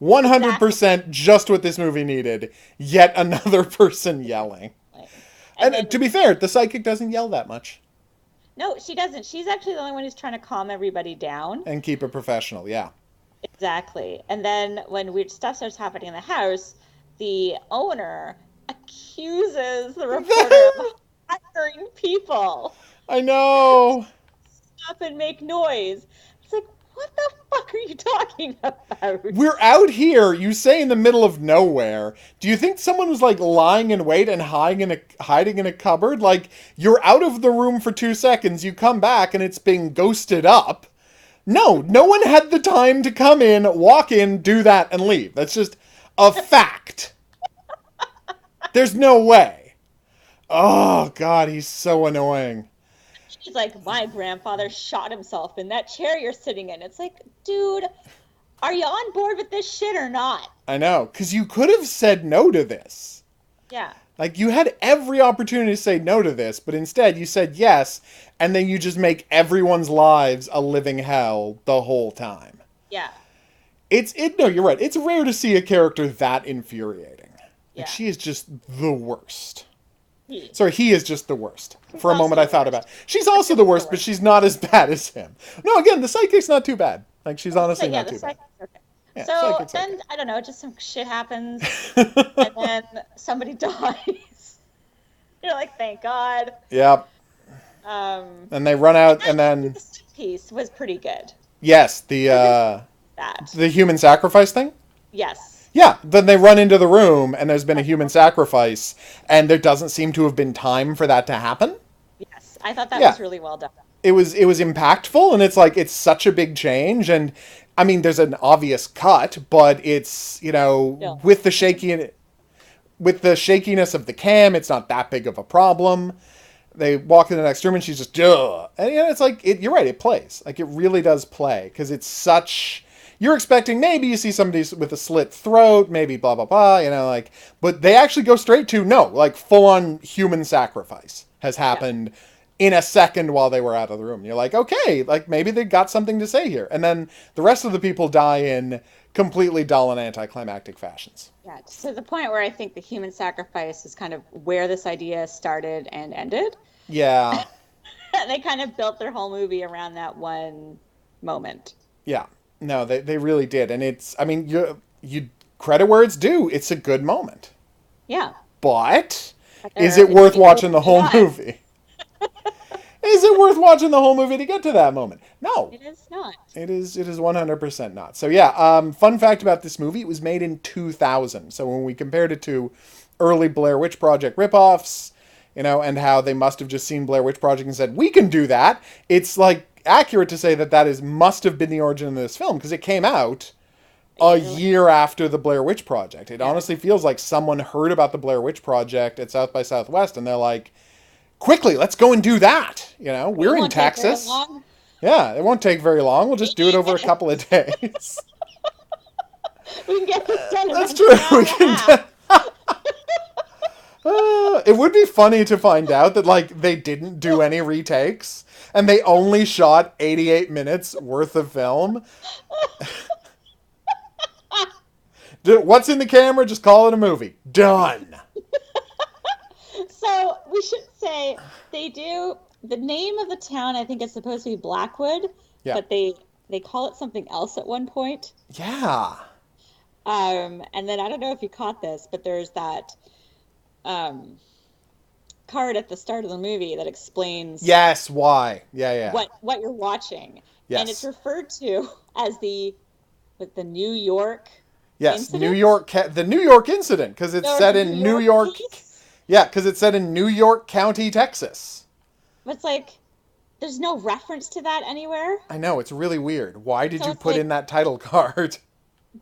Exactly. 100% just what this movie needed. Yet another person yelling. And And to then be fair, the psychic doesn't yell that much. no, she doesn't. She's actually the only one who's trying to calm everybody down. And keep it professional, yeah. Exactly. And then when weird stuff starts happening in the house, the owner accuses the reporter of hiring people I know. up and make noise. It's like, what the fuck are you talking about? We're out here, you say, in the middle of nowhere. Do you think someone was like lying in wait and hiding in a cupboard? Like, you're out of the room for 2 seconds, you come back and it's being ghosted up. No one had the time to come in, walk in, do that, and leave. That's just a fact. There's no way. Oh, God, he's so annoying. She's like, my grandfather shot himself in that chair you're sitting in. It's like, dude, are you on board with this shit or not? I know, because you could have said no to this. Yeah. Like, you had every opportunity to say no to this, but instead you said yes, and then you just make everyone's lives a living hell the whole time. Yeah. No, you're right. It's rare to see a character that infuriating. Yeah. Like, she is just the worst. He He is just the worst. For a also moment I the thought worst. about. She's also the worst, but she's not as bad as him. No, again, the psychic's not too bad. Like, she's honestly yeah, not the too bad. psychic's okay. Yeah, So psychic's then, okay. I don't know, just some shit happens, and then somebody dies. You're like, thank God. Yep. And they run out, and then The stick piece was pretty good. yes, the That. human sacrifice thing. Yes. Yeah, then they run into the room, and there's been a human sacrifice, and there doesn't seem to have been time for that to happen. Yes. I thought that Yeah. was really well done. It was impactful, and it's like, it's such a big change, and I mean, there's an obvious cut, but it's, Yeah. with the shakiness of the cam, it's not that big of a problem. They walk in the next room and she's just, duh. And it's like, you're right, it plays. Like, it really does play. Because it's such, you're expecting maybe you see somebody with a slit throat, maybe blah, blah, blah, but they actually go straight to, no, like, full-on human sacrifice has happened in a second while they were out of the room. And you're like, okay, like, maybe they got something to say here. And then the rest of the people die in completely dull and anticlimactic fashions. Yeah, to the point where I think the human sacrifice is kind of where this idea started and ended. Yeah. And they kind of built their whole movie around that one moment. Yeah. No, they really did. And it's, I mean, you credit where it's due. It's a good moment. Yeah. But But is there it are worth people watching the who whole die. movie? Is it worth watching the whole movie to get to that moment? No. It is not. It is 100% not. So yeah, fun fact about this movie, it was made in 2000. So when we compared it to early Blair Witch Project ripoffs, and how they must have just seen Blair Witch Project and said, we can do that, it's like accurate to say that must have been the origin of this film, because it came out a year after the Blair Witch Project. It honestly feels like someone heard about the Blair Witch Project at South by Southwest and they're like, quickly, let's go and do that. We're in Texas. Yeah, it won't take very long. We'll just do it over a couple of days. We can get this done. That's true. We can. It would be funny to find out that they didn't do any retakes and they only shot 88 minutes worth of film. What's in the camera? Just call it a movie. Done. So we should say they do. The name of the town, I think, is supposed to be Blackwood, but they call it something else at one point. Yeah. And then I don't know if you caught this, but there's that card at the start of the movie that explains. Yes, why? Yeah. What you're watching. Yes. And it's referred to as the New York. Yes, incident? the New York incident, because it's set in New York. Yeah, because it's set in New York County, Texas. But it's there's no reference to that anywhere. I know, it's really weird. Why did you put in that title card?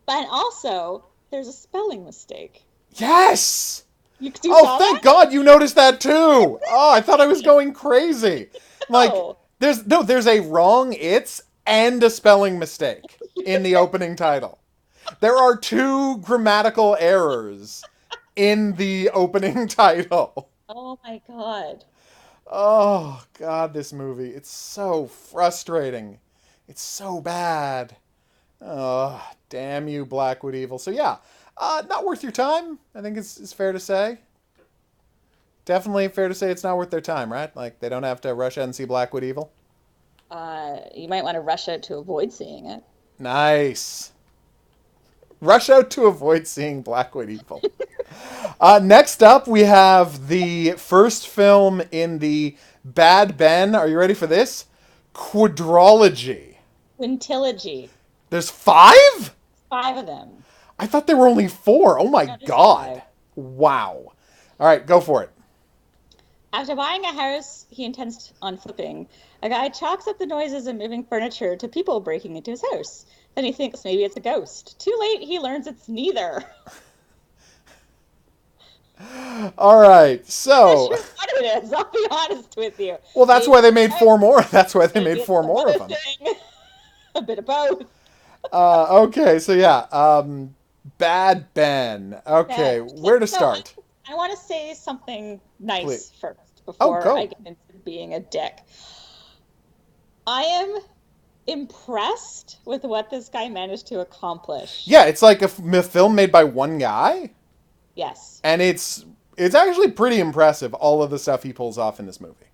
But also, there's a spelling mistake. Yes! You thank God you noticed that too! Oh, I thought I was going crazy. There's a wrong it's and a spelling mistake in the opening title. There are 2 grammatical errors in the opening title. Oh my God. Oh God, this movie. It's so frustrating. It's so bad. Oh, damn you, Blackwood Evil. So yeah, not worth your time. I think it's fair to say. Definitely fair to say it's not worth their time, right? They don't have to rush out and see Blackwood Evil. You might want to rush out to avoid seeing it. Nice. Rush out to avoid seeing Blackwood Evil. Next up, we have the first film in the Bad Ben. Are you ready for this? Quadrology. Quintilogy. There's 5? 5 of them. I thought there were only 4. Oh my God. 5. Wow. All right, go for it. After buying a house he intends on flipping, a guy chalks up the noises of moving furniture to people breaking into his house. Then he thinks maybe it's a ghost. Too late, he learns it's neither. All right, so. I'm not sure what it is, I'll be honest with you. Well, that's why they made 4 more. That's why they made 4 more of them. A bit of both. Okay, so yeah. Bad Ben. Okay, where to start? I want to say something nice first before I get into being a dick. I am impressed with what this guy managed to accomplish. Yeah, it's like a film made by one guy. Yes. And it's actually pretty impressive, all of the stuff he pulls off in this movie.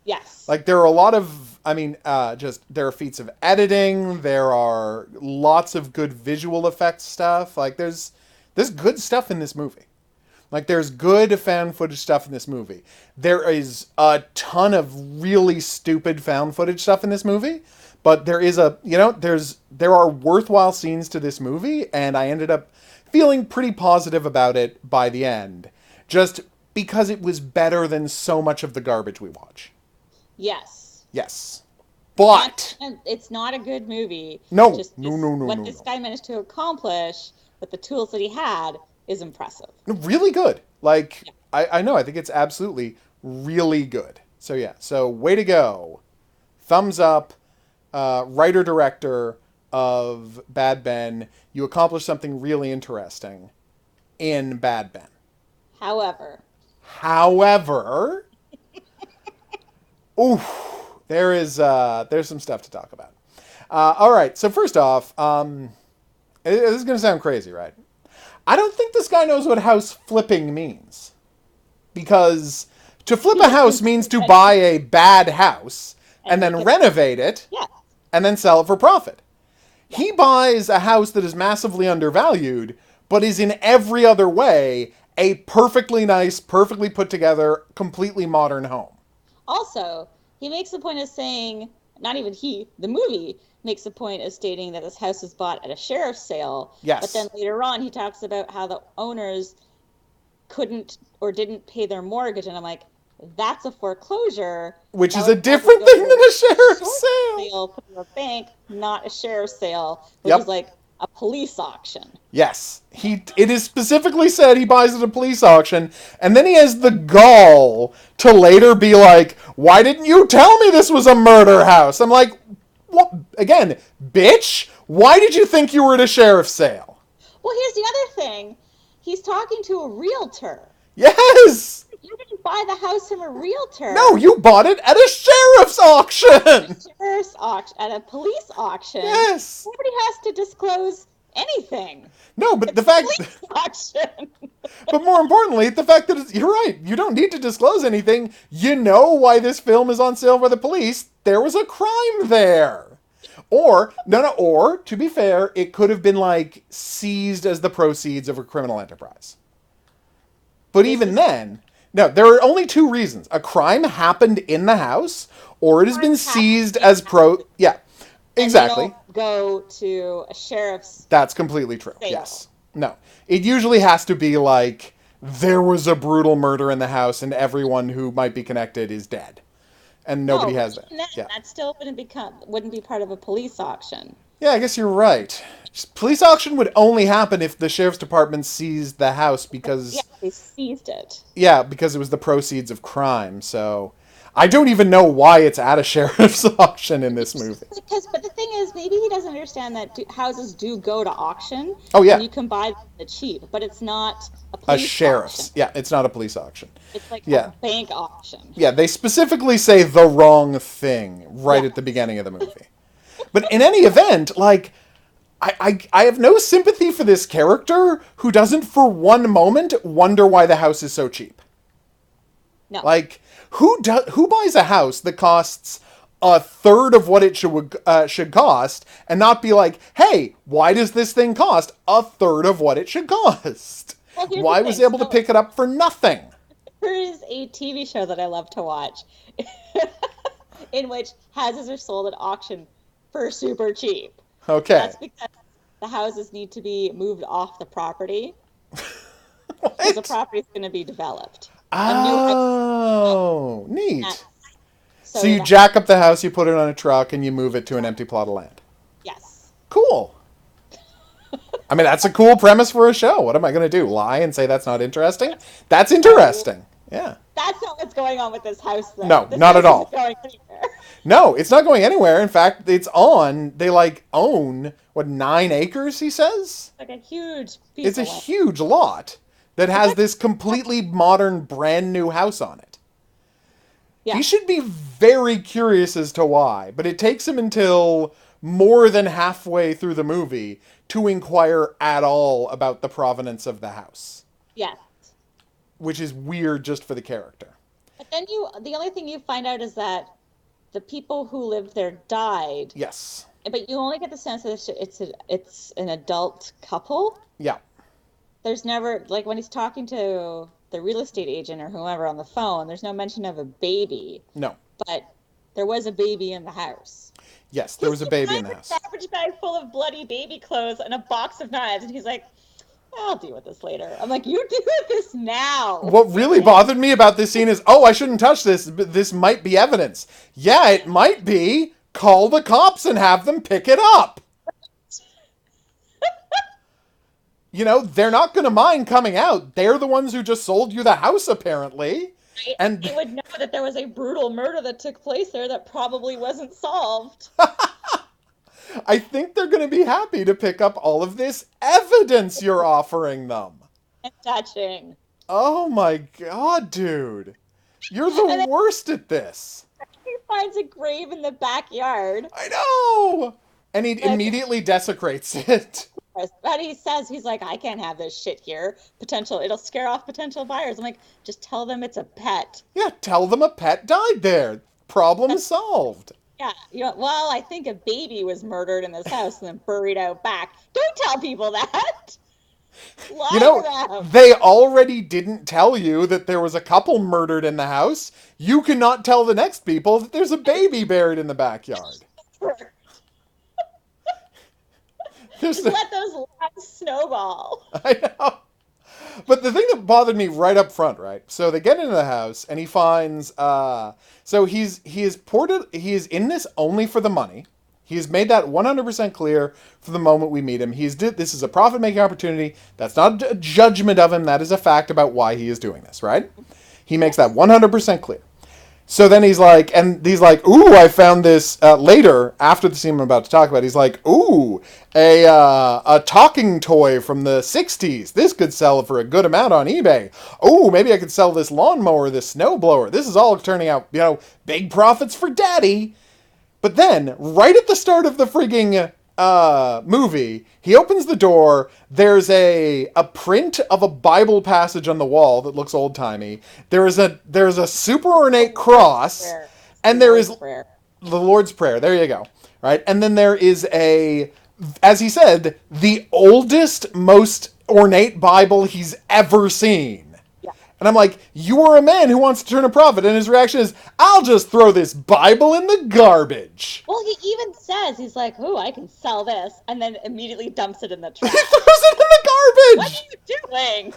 Yes. There are a lot of, there are feats of editing, there are lots of good visual effects stuff. There's good stuff in this movie. There's good found footage stuff in this movie. There is a ton of really stupid found footage stuff in this movie, but there is there are worthwhile scenes to this movie, and I ended up feeling pretty positive about it by the end, just because it was better than so much of the garbage we watch. Yes. Yes. But it's not a good movie. No. What this guy managed to accomplish with the tools that he had is impressive. Really good. I know. I think it's absolutely really good. So yeah. So way to go. Thumbs up. Writer-director of Bad Ben. You accomplished something really interesting in Bad Ben. However. Oof. There's some stuff to talk about. All right. So first off, this is going to sound crazy, right? I don't think this guy knows what house flipping means. Because to flip a house means to buy a bad house and then renovate it and then sell it for profit. He buys a house that is massively undervalued, but is in every other way a perfectly nice, perfectly put together, completely modern home. Also, he makes the point of saying, not even he, the movie makes the point of stating that this house was bought at a sheriff's sale. Yes. But then later on, he talks about how the owners couldn't or didn't pay their mortgage. And I'm like, that's a foreclosure. Which That is would a different probably thing go than a to sheriff's sale. sale through a bank, not a sheriff's sale, which Yep. is like a police auction. Yes. It is specifically said he buys at a police auction, and then he has the gall to later be like, why didn't you tell me this was a murder house? I'm like, what? Again, bitch, why did you think you were at a sheriff's sale? Well, here's the other thing. He's talking to a realtor. Yes! You didn't buy the house from a realtor. No, you bought it at a sheriff's auction! Sheriff's auction, at a police auction. Yes! Nobody has to disclose anything. No, but It's the a fact... police auction. But more importantly, the fact that you're right. You don't need to disclose anything. You know why this film is on sale by the police. There was a crime there. Or, or, to be fair, it could have been, like, seized as the proceeds of a criminal enterprise. But even then, no, there are only two reasons. A crime happened in the house, or it has been seized as Yeah, exactly. And you don't go to a sheriff's That's completely true. sale. Yes. No. It usually has to be like, there was a brutal murder in the house and everyone who might be connected is dead. And nobody has that. Yeah. That still wouldn't be part of a police auction. Yeah, I guess you're right. Police auction would only happen if the sheriff's department seized the house because... Yeah, they seized it. Yeah, because it was the proceeds of crime, so... I don't even know why it's at a sheriff's auction in this movie. But the thing is, maybe he doesn't understand that houses do go to auction. Oh, yeah. And you can buy them at cheap, but it's not a police sheriff's. auction. Yeah, it's not a police auction. It's like Yeah. a bank auction. Yeah, they specifically say the wrong thing right at the beginning of the movie. But in any event, like, I have no sympathy for this character who doesn't for one moment wonder why the house is so cheap. No. Like, who buys a house that costs a third of what it should cost and not be like, hey, why does this thing cost a third of what it should cost? Well, Why was he able to pick it up for nothing? There is a TV show that I love to watch in which houses are sold at auction for super cheap. Okay. That's because the houses need to be moved off the property. Because the property is going to be developed. Oh, neat. So you the- jack up the house, you put it on a truck, and you move it to an empty plot of land. Yes. Cool. I mean, that's a cool premise for a show. What am I going to do? Lie and say that's not interesting? That's interesting. Yeah. That's not what's going on with this house, though. No, This not at house all. isn't going anywhere. No, it's not going anywhere. In fact, they like own, 9 acres, he says? Like a huge piece It's a of land. huge lot that has this completely modern, brand new house on it. Yeah. He should be very curious as to why, but it takes him until more than halfway through the movie to inquire at all about the provenance of the house. Yes. Which is weird just for the character. But then the only thing you find out is that the people who lived there died. Yes. But you only get the sense that it's an adult couple. Yeah. There's never, like, when he's talking to the real estate agent or whoever on the phone, there's no mention of a baby. No. But there was a baby in the house. Yes, there was a baby in the house. A garbage bag full of bloody baby clothes and a box of knives, and he's like, I'll deal with this later. I'm like, you deal with this now. What really bothered me about this scene is, I shouldn't touch this, but this might be evidence. Yeah, it might be. Call the cops and have them pick it up. They're not going to mind coming out. They're the ones who just sold you the house, apparently. And they would know that there was a brutal murder that took place there that probably wasn't solved. I think they're going to be happy to pick up all of this evidence you're offering them. And touching. Oh my god, dude. You're the worst at this. He finds a grave in the backyard. I know! And he immediately desecrates it. But he says, he's like, I can't have this shit here. It'll scare off potential buyers. I'm like, just tell them it's a pet. Yeah, tell them a pet died there. Problem solved. Yeah, well, I think a baby was murdered in this house and then buried out back. Don't tell people that. Lie You know, to them. they already didn't tell you that there was a couple murdered in the house. You cannot tell the next people that there's a baby buried in the backyard. Just let those lies snowball. I know. But the thing that bothered me right up front, right? So they get into the house and he finds so he is in this only for the money. He has made that 100% clear from the moment we meet him. This is a profit-making opportunity. That's not a judgment of him. That is a fact about why he is doing this, right? He makes that 100% clear. So then he's like, ooh, I found this later, after the scene I'm about to talk about. He's like, ooh, a talking toy from the 60s. This could sell for a good amount on eBay. Ooh, maybe I could sell this lawnmower, this snowblower. This is all turning out, big profits for daddy. But then, right at the start of the frigging movie, he opens the door. There's a print of a Bible passage on the wall that looks old-timey. There's a super ornate cross, and there is the Lord's Prayer. There you go. Right? And then there is as he said, the oldest, most ornate Bible he's ever seen. And I'm like, you are a man who wants to turn a profit. And his reaction is, I'll just throw this Bible in the garbage. Well, he even says, he's like, ooh, I can sell this. And then immediately dumps it in the trash. He throws it in the garbage. What are you doing?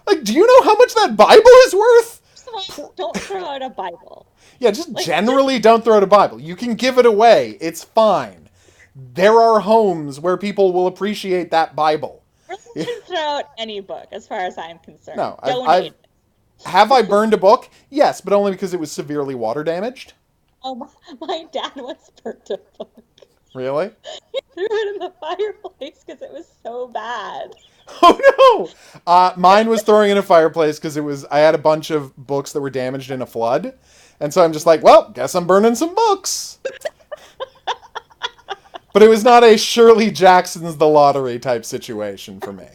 Like, do you know how much that Bible is worth? First of all, don't throw out a Bible. Yeah, just generally don't throw out a Bible. You can give it away. It's fine. There are homes where people will appreciate that Bible. You can throw out any book, as far as I'm concerned. No, have I burned a book? Yes, but only because it was severely water damaged. Oh, my dad once burnt a book. Really? He threw it in the fireplace because it was so bad. Oh no! Mine was throwing in a fireplace because I had a bunch of books that were damaged in a flood, and so I'm just like, well, guess I'm burning some books. But it was not a Shirley Jackson's The Lottery type situation for me.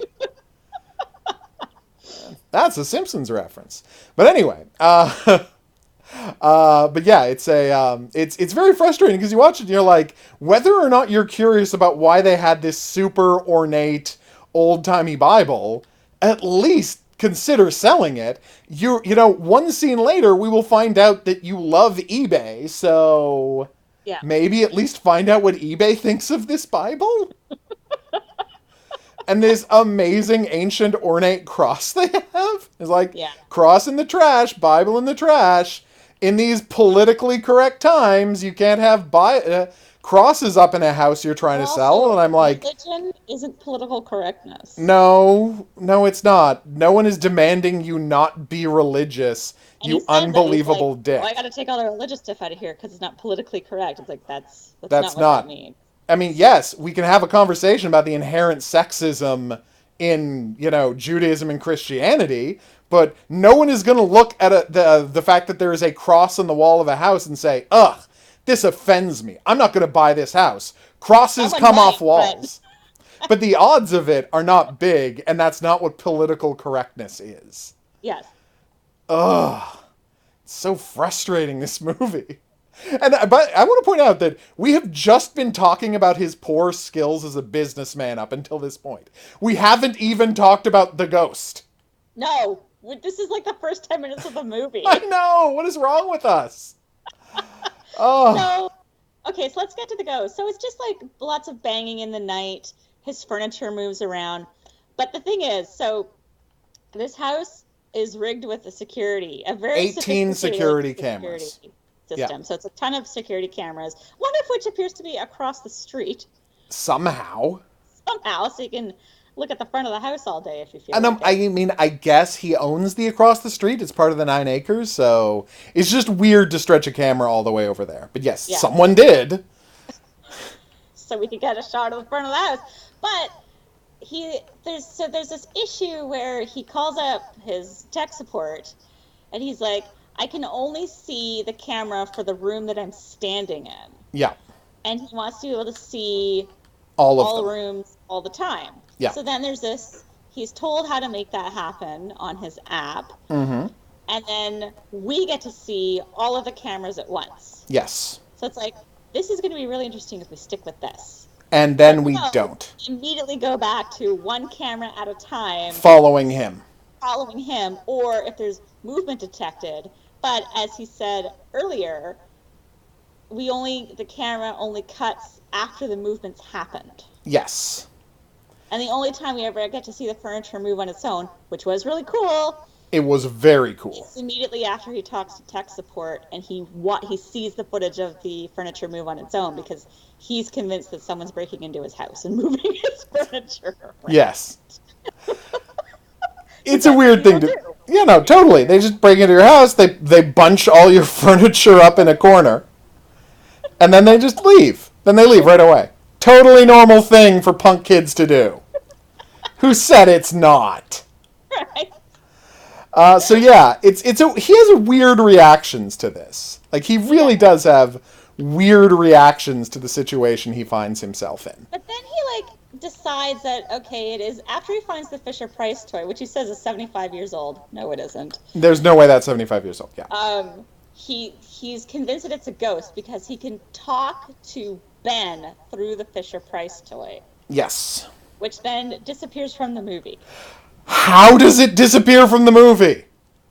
That's a Simpsons reference. But anyway, but yeah, it's very frustrating because you watch it and you're like, whether or not you're curious about why they had this super ornate old-timey Bible, at least consider selling it. One scene later, we will find out that you love eBay, so maybe at least find out what eBay thinks of this Bible. And this amazing ancient ornate cross they have is like, cross in the trash, Bible in the trash. In these politically correct times, you can't have crosses up in a house you're trying to sell. And I'm like, religion isn't political correctness. No, it's not. No one is demanding you not be religious, you unbelievable dick. I got to take all the religious stuff out of here because it's not politically correct. It's like, that's not what that means. I mean, yes, we can have a conversation about the inherent sexism in, Judaism and Christianity, but no one is going to look at the fact that there is a cross on the wall of a house and say, ugh, this offends me. I'm not going to buy this house. Crosses come off walls. But the odds of it are not big, and that's not what political correctness is. Yes. Ugh. It's so frustrating, this movie. But I want to point out that we have just been talking about his poor skills as a businessman up until this point. We haven't even talked about the ghost. No, this is like the first 10 minutes of the movie. I know. What is wrong with us? Oh. Okay, so let's get to the ghost. So it's just like lots of banging in the night. His furniture moves around. But the thing is, so this house is rigged with a very 18 security cameras. System. Yeah. So it's a ton of security cameras, one of which appears to be across the street. Somehow, so you can look at the front of the house all day if you feel like it. I mean, I guess he owns the across the street. It's part of the 9 acres, so it's just weird to stretch a camera all the way over there. But yes, someone did. So we could get a shot of the front of the house. But there's this issue where he calls up his tech support, and he's like, I can only see the camera for the room that I'm standing in. Yeah. And he wants to be able to see all rooms all the time. Yeah. So then there's this, he's told how to make that happen on his app. Mm-hmm. And then we get to see all of the cameras at once. Yes. So it's like, this is going to be really interesting if we stick with this. And then But we no, don't. immediately go back to one camera at a time Following him. following him, or if there's movement detected. But as he said earlier, the camera only cuts after the movement's happened. Yes. And the only time we ever get to see the furniture move on its own, which was really cool, It was very cool. is immediately after he talks to tech support and he sees the footage of the furniture move on its own because he's convinced that someone's breaking into his house and moving his furniture around. Yes. It's a weird thing to... Yeah, no, totally. They just break into your house, they bunch all your furniture up in a corner, and then they just leave. Then they leave right away. Totally normal thing for punk kids to do. Who said it's not? Right. So yeah, he has weird reactions to this. Like, he really does have weird reactions to the situation he finds himself in. But then he, decides that, okay, it is, after he finds the Fisher-Price toy, which he says is 75 years old. No, it isn't. There's no way that's 75 years old, yeah. He's convinced that it's a ghost because he can talk to Ben through the Fisher-Price toy. Yes. Which then disappears from the movie. How does it disappear from the movie?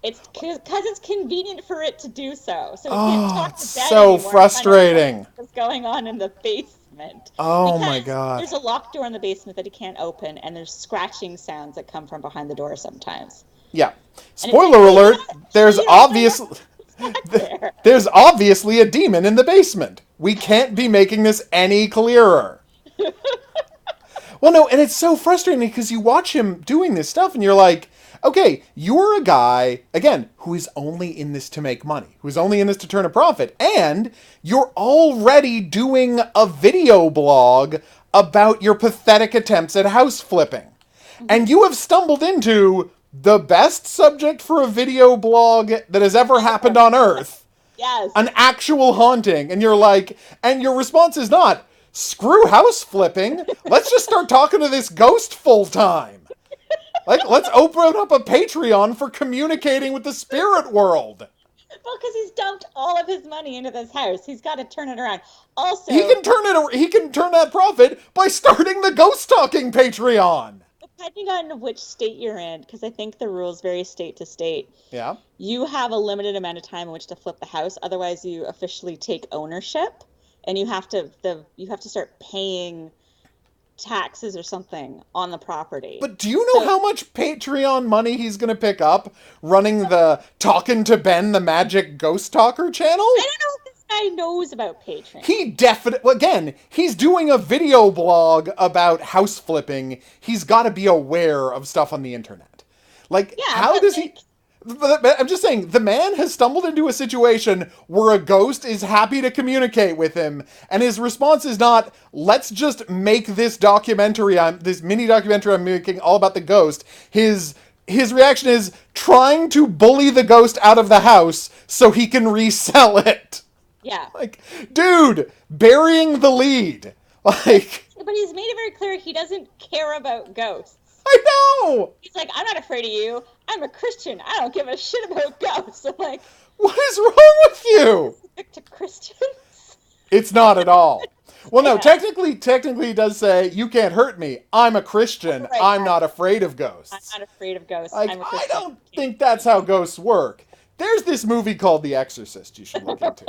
It's because it's convenient for it to do so. So he can't talk to Ben so anymore. Frustrating. What's going on in the basement? Oh my god. There's a locked door in the basement that he can't open, and there's scratching sounds that come from behind the door sometimes. Yeah. Spoiler alert, there's obviously a demon in the basement. We can't be making this any clearer. Well, no, and it's so frustrating because you watch him doing this stuff and you're like, okay, you're a guy, again, who is only in this to make money, who's only in this to turn a profit, and you're already doing a video blog about your pathetic attempts at house flipping. And you have stumbled into the best subject for a video blog that has ever happened on Earth. Yes. An actual haunting. And you're like, and your response is not, screw house flipping. Let's just start talking to this ghost full time. Let's open up a Patreon for communicating with the spirit world. Well, because he's dumped all of his money into this house. He's got to turn it around. Also, he can turn that profit by starting the ghost talking Patreon. Depending on which state you're in, because I think the rules vary state to state. Yeah. You have a limited amount of time in which to flip the house. Otherwise, you officially take ownership. And you have to start paying taxes or something on the property. But do you know how much Patreon money he's going to pick up running the Talking to Ben, the Magic Ghost Talker channel? I don't know if this guy knows about Patreon. He definitely, again, he's doing a video blog about house flipping. He's got to be aware of stuff on the internet. How does he... But I'm just saying, the man has stumbled into a situation where a ghost is happy to communicate with him, and his response is not, let's just make this mini documentary I'm making all about the ghost. His reaction is trying to bully the ghost out of the house so he can resell it. Yeah. Dude, burying the lead. But he's made it very clear he doesn't care about ghosts. I know! He's like, I'm not afraid of you. I'm a Christian. I don't give a shit about ghosts. I'm like, what is wrong with you? Specific to Christians? It's not at all. Well, no, technically he does say, you can't hurt me. I'm a Christian. Right, I'm not afraid of ghosts. I'm not afraid of ghosts. I'm a Christian. I don't think that's how ghosts work. There's this movie called The Exorcist you should look into.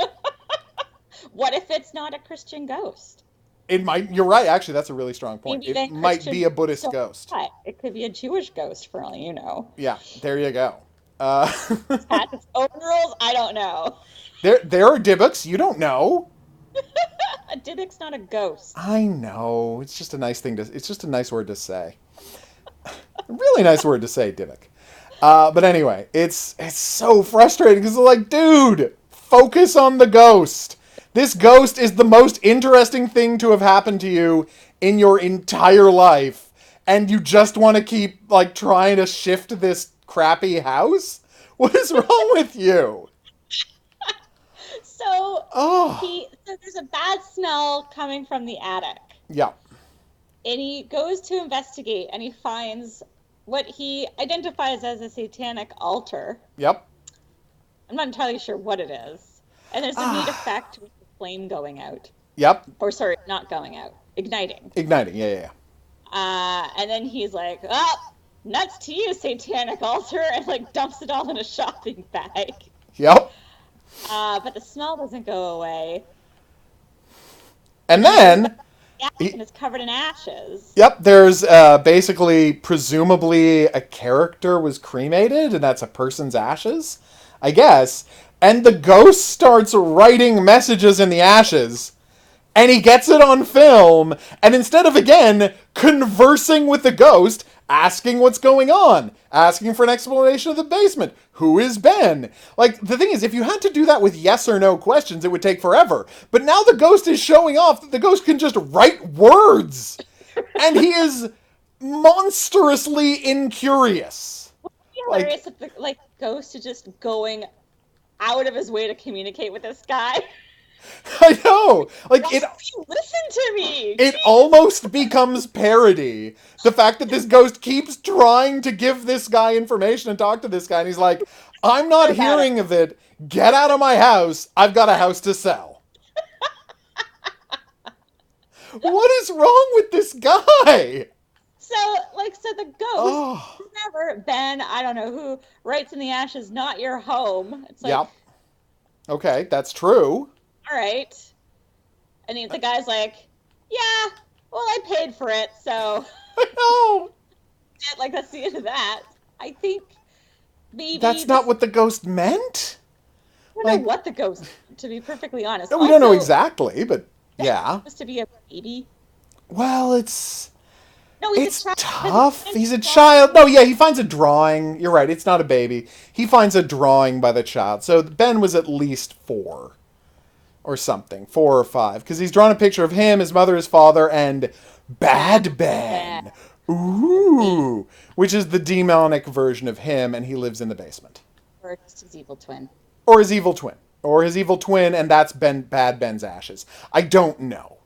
What if it's not a Christian ghost? It might. You're right. Actually, that's a really strong point. It might be a Buddhist ghost. It could be a Jewish ghost, for all you know. Yeah, there you go. It has its own rules. I don't know. There are Dybbuk's. You don't know. A Dybbuk's not a ghost. I know. It's just a nice thing to. It's just a nice word to say. A really nice word to say, Dybbuk. But anyway, it's so frustrating because it's dude, focus on the ghost. This ghost is the most interesting thing to have happened to you in your entire life, and you just want to keep, trying to shift this crappy house? What is wrong with you? So there's a bad smell coming from the attic. Yeah. And he goes to investigate, and he finds what he identifies as a satanic altar. Yep. I'm not entirely sure what it is. And there's a neat effect with the flame going out. Yep. Or sorry, not going out. igniting. Igniting, yeah. And then he's like, oh, nuts to you, satanic altar, and like dumps it all in a shopping bag. Yep. But the smell doesn't go away. And then... and it's covered in ashes. Yep, there's basically, presumably, a character was cremated, and that's a person's ashes, I guess. And the ghost starts writing messages in the ashes, and he gets it on film, and instead of, again, conversing with the ghost, asking what's going on, asking for an explanation of the basement, who is Ben? Like, the thing is, if you had to do that with yes or no questions, it would take forever. But now the ghost is showing off that the ghost can just write words, and he is monstrously incurious. Hilarious if the ghost is just going out of his way to communicate with this guy. I know. Like, listen to me. It almost becomes parody. The fact that this ghost keeps trying to give this guy information and talk to this guy, and he's like, I'm not hearing of it. Get out of my house. I've got a house to sell. What is wrong with this guy? So the ghost never, Ben, I don't know who, writes in the ashes, not your home. It's like, yep. Okay, that's true. All right. And the guy's like, yeah, well, I paid for it, so. I know. Like, that's the end of that. I think maybe. That's not what the ghost meant? I don't know what the ghost, to be perfectly honest. No, we don't know exactly, but yeah. Supposed to be a baby? Well, it's tough. He's a child. No, yeah, he finds a drawing. You're right, it's not a baby. He finds a drawing by the child. So Ben was at least 4. Or something, 4 or 5, because he's drawn a picture of him, his mother, his father, and Bad Ben. Ooh, which is the demonic version of him, and he lives in the basement. Or it's his evil twin. Or his evil twin, and that's Bad Ben's ashes. I don't know.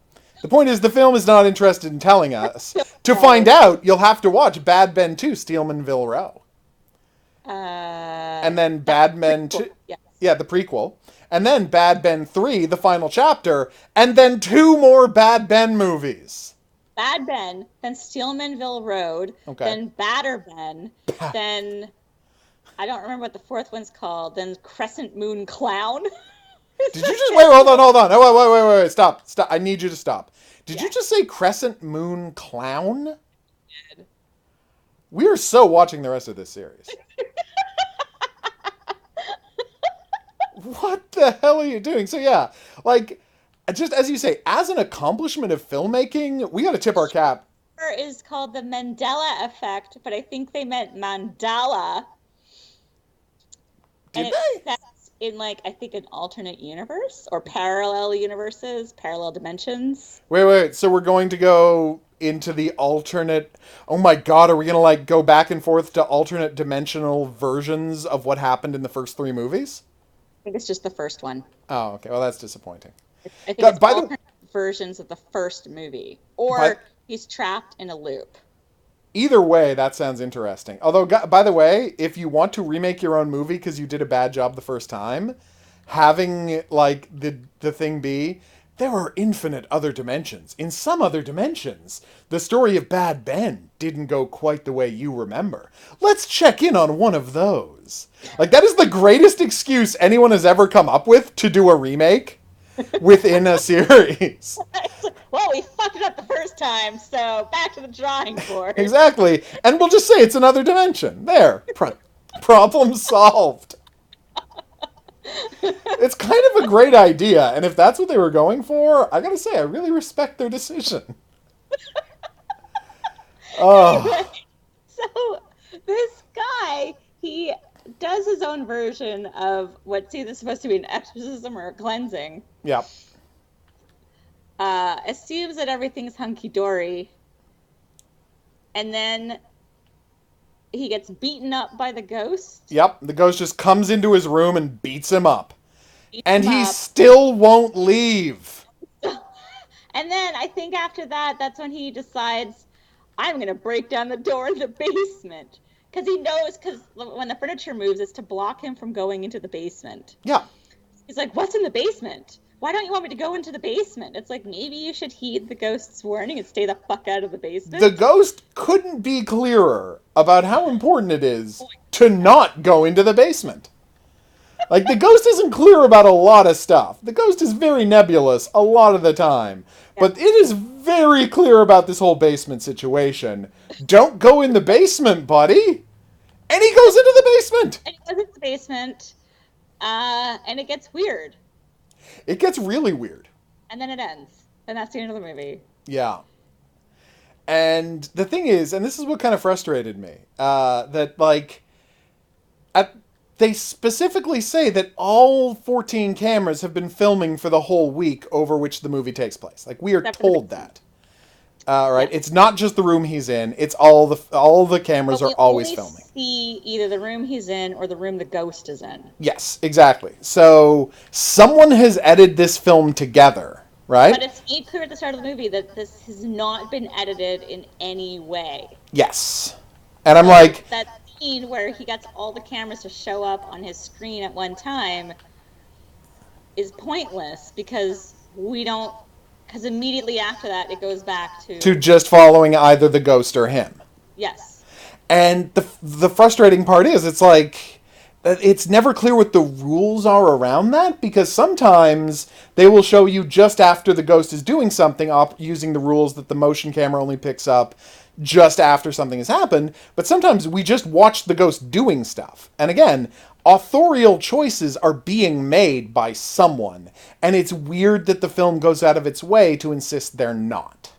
The point is, the film is not interested in telling us. To find out, you'll have to watch Bad Ben 2, Steelmanville Row. And then Bad Ben 2, yeah, the prequel. And then Bad Ben 3, the final chapter, and then 2 more Bad Ben movies. Bad Ben, then Steelmanville Road, then Badder Ben, then I don't remember what the 4th one's called, then Crescent Moon Clown. Did you just wait? Hold on. Oh, wait! Stop! I need you to stop. Did you just say Crescent Moon Clown? I did. We are so watching the rest of this series. What the hell are you doing? So yeah, like, just as you say, as an accomplishment of filmmaking, we got to tip our cap. Is called the Mandela effect, but I think they meant mandala. Did they? That's in I think an alternate universe or parallel universes, parallel dimensions. Wait. So we're going to go into the alternate. Oh my God, are we going to go back and forth to alternate dimensional versions of what happened in the first 3 movies? I think it's just the first one. Oh, okay. Well, that's disappointing. I think it's alternate versions of the first movie. Or he's trapped in a loop. Either way, that sounds interesting. Although, by the way, if you want to remake your own movie because you did a bad job the first time, having, the thing be, there are infinite other dimensions. In some other dimensions, the story of Bad Ben didn't go quite the way you remember. Let's check in on one of those. That is the greatest excuse anyone has ever come up with to do a remake within a series. Well, we fucked it up the first time, so back to the drawing board. Exactly. And we'll just say it's another dimension. There. Problem solved. It's kind of a great idea, and if that's what they were going for, I gotta say, I really respect their decision. Anyway, so this guy, he does his own version of what's either supposed to be an exorcism or a cleansing. Yep. Assumes that everything's hunky-dory, and then he gets beaten up by the ghost. Yep, the ghost just comes into his room and beats him up. He still won't leave. And then I think after that, that's when he decides, I'm going to break down the door in the basement. Because he knows, when the furniture moves, it's to block him from going into the basement. Yeah. He's like, what's in the basement? why don't you want me to go into the basement? It's like, maybe you should heed the ghost's warning and stay the fuck out of the basement. The ghost couldn't be clearer about how important it is to not go into the basement. Like, the ghost isn't clear about a lot of stuff. The ghost is very nebulous a lot of the time. But it is very clear about this whole basement situation. Don't go in the basement, buddy! And he goes into the basement! And he goes into the basement, and it gets weird. It gets really weird. And then it ends. And that's the end of the movie. Yeah. And the thing is, and this is what kind of frustrated me, that, like, they specifically say that all 14 cameras have been filming for the whole week over which the movie takes place. Like, we are told that. Right? Yeah. It's not just the room he's in. It's all the cameras are always filming. See either the room he's in or the room the ghost is in. Yes, exactly. So someone has edited this film together, right? But it's made clear at the start of the movie that this has not been edited in any way. Yes. And I'm like... That scene where he gets all the cameras to show up on his screen at one time is pointless because because immediately after that it goes back to just following either the ghost or him. Yes. And the frustrating part is, it's like, it's never clear what the rules are around that, because sometimes they will show you just after the ghost is doing something, using the rules that the motion camera only picks up just after something has happened, but sometimes we just watch the ghost doing stuff. And again, authorial choices are being made by someone, and it's weird that the film goes out of its way to insist they're not.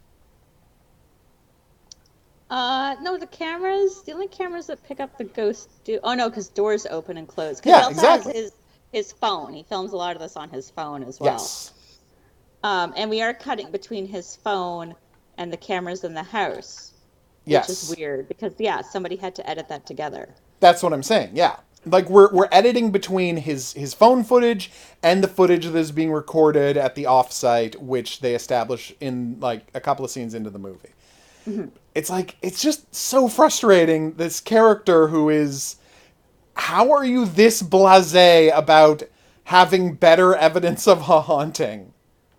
No, the only cameras that pick up the ghost do... Oh, no, because doors open and close. Yeah, he also exactly. has his phone. He films a lot of this on his phone as well. Yes. And we are cutting between his phone and the cameras in the house. Yes. Which is weird, because, somebody had to edit that together. That's what I'm saying, yeah. Like, we're editing between his phone footage and the footage that is being recorded at the offsite, which they establish in, like, a couple of scenes into the movie. Mm-hmm. It's like, it's just so frustrating, this character who is... How are you this blasé about having better evidence of a haunting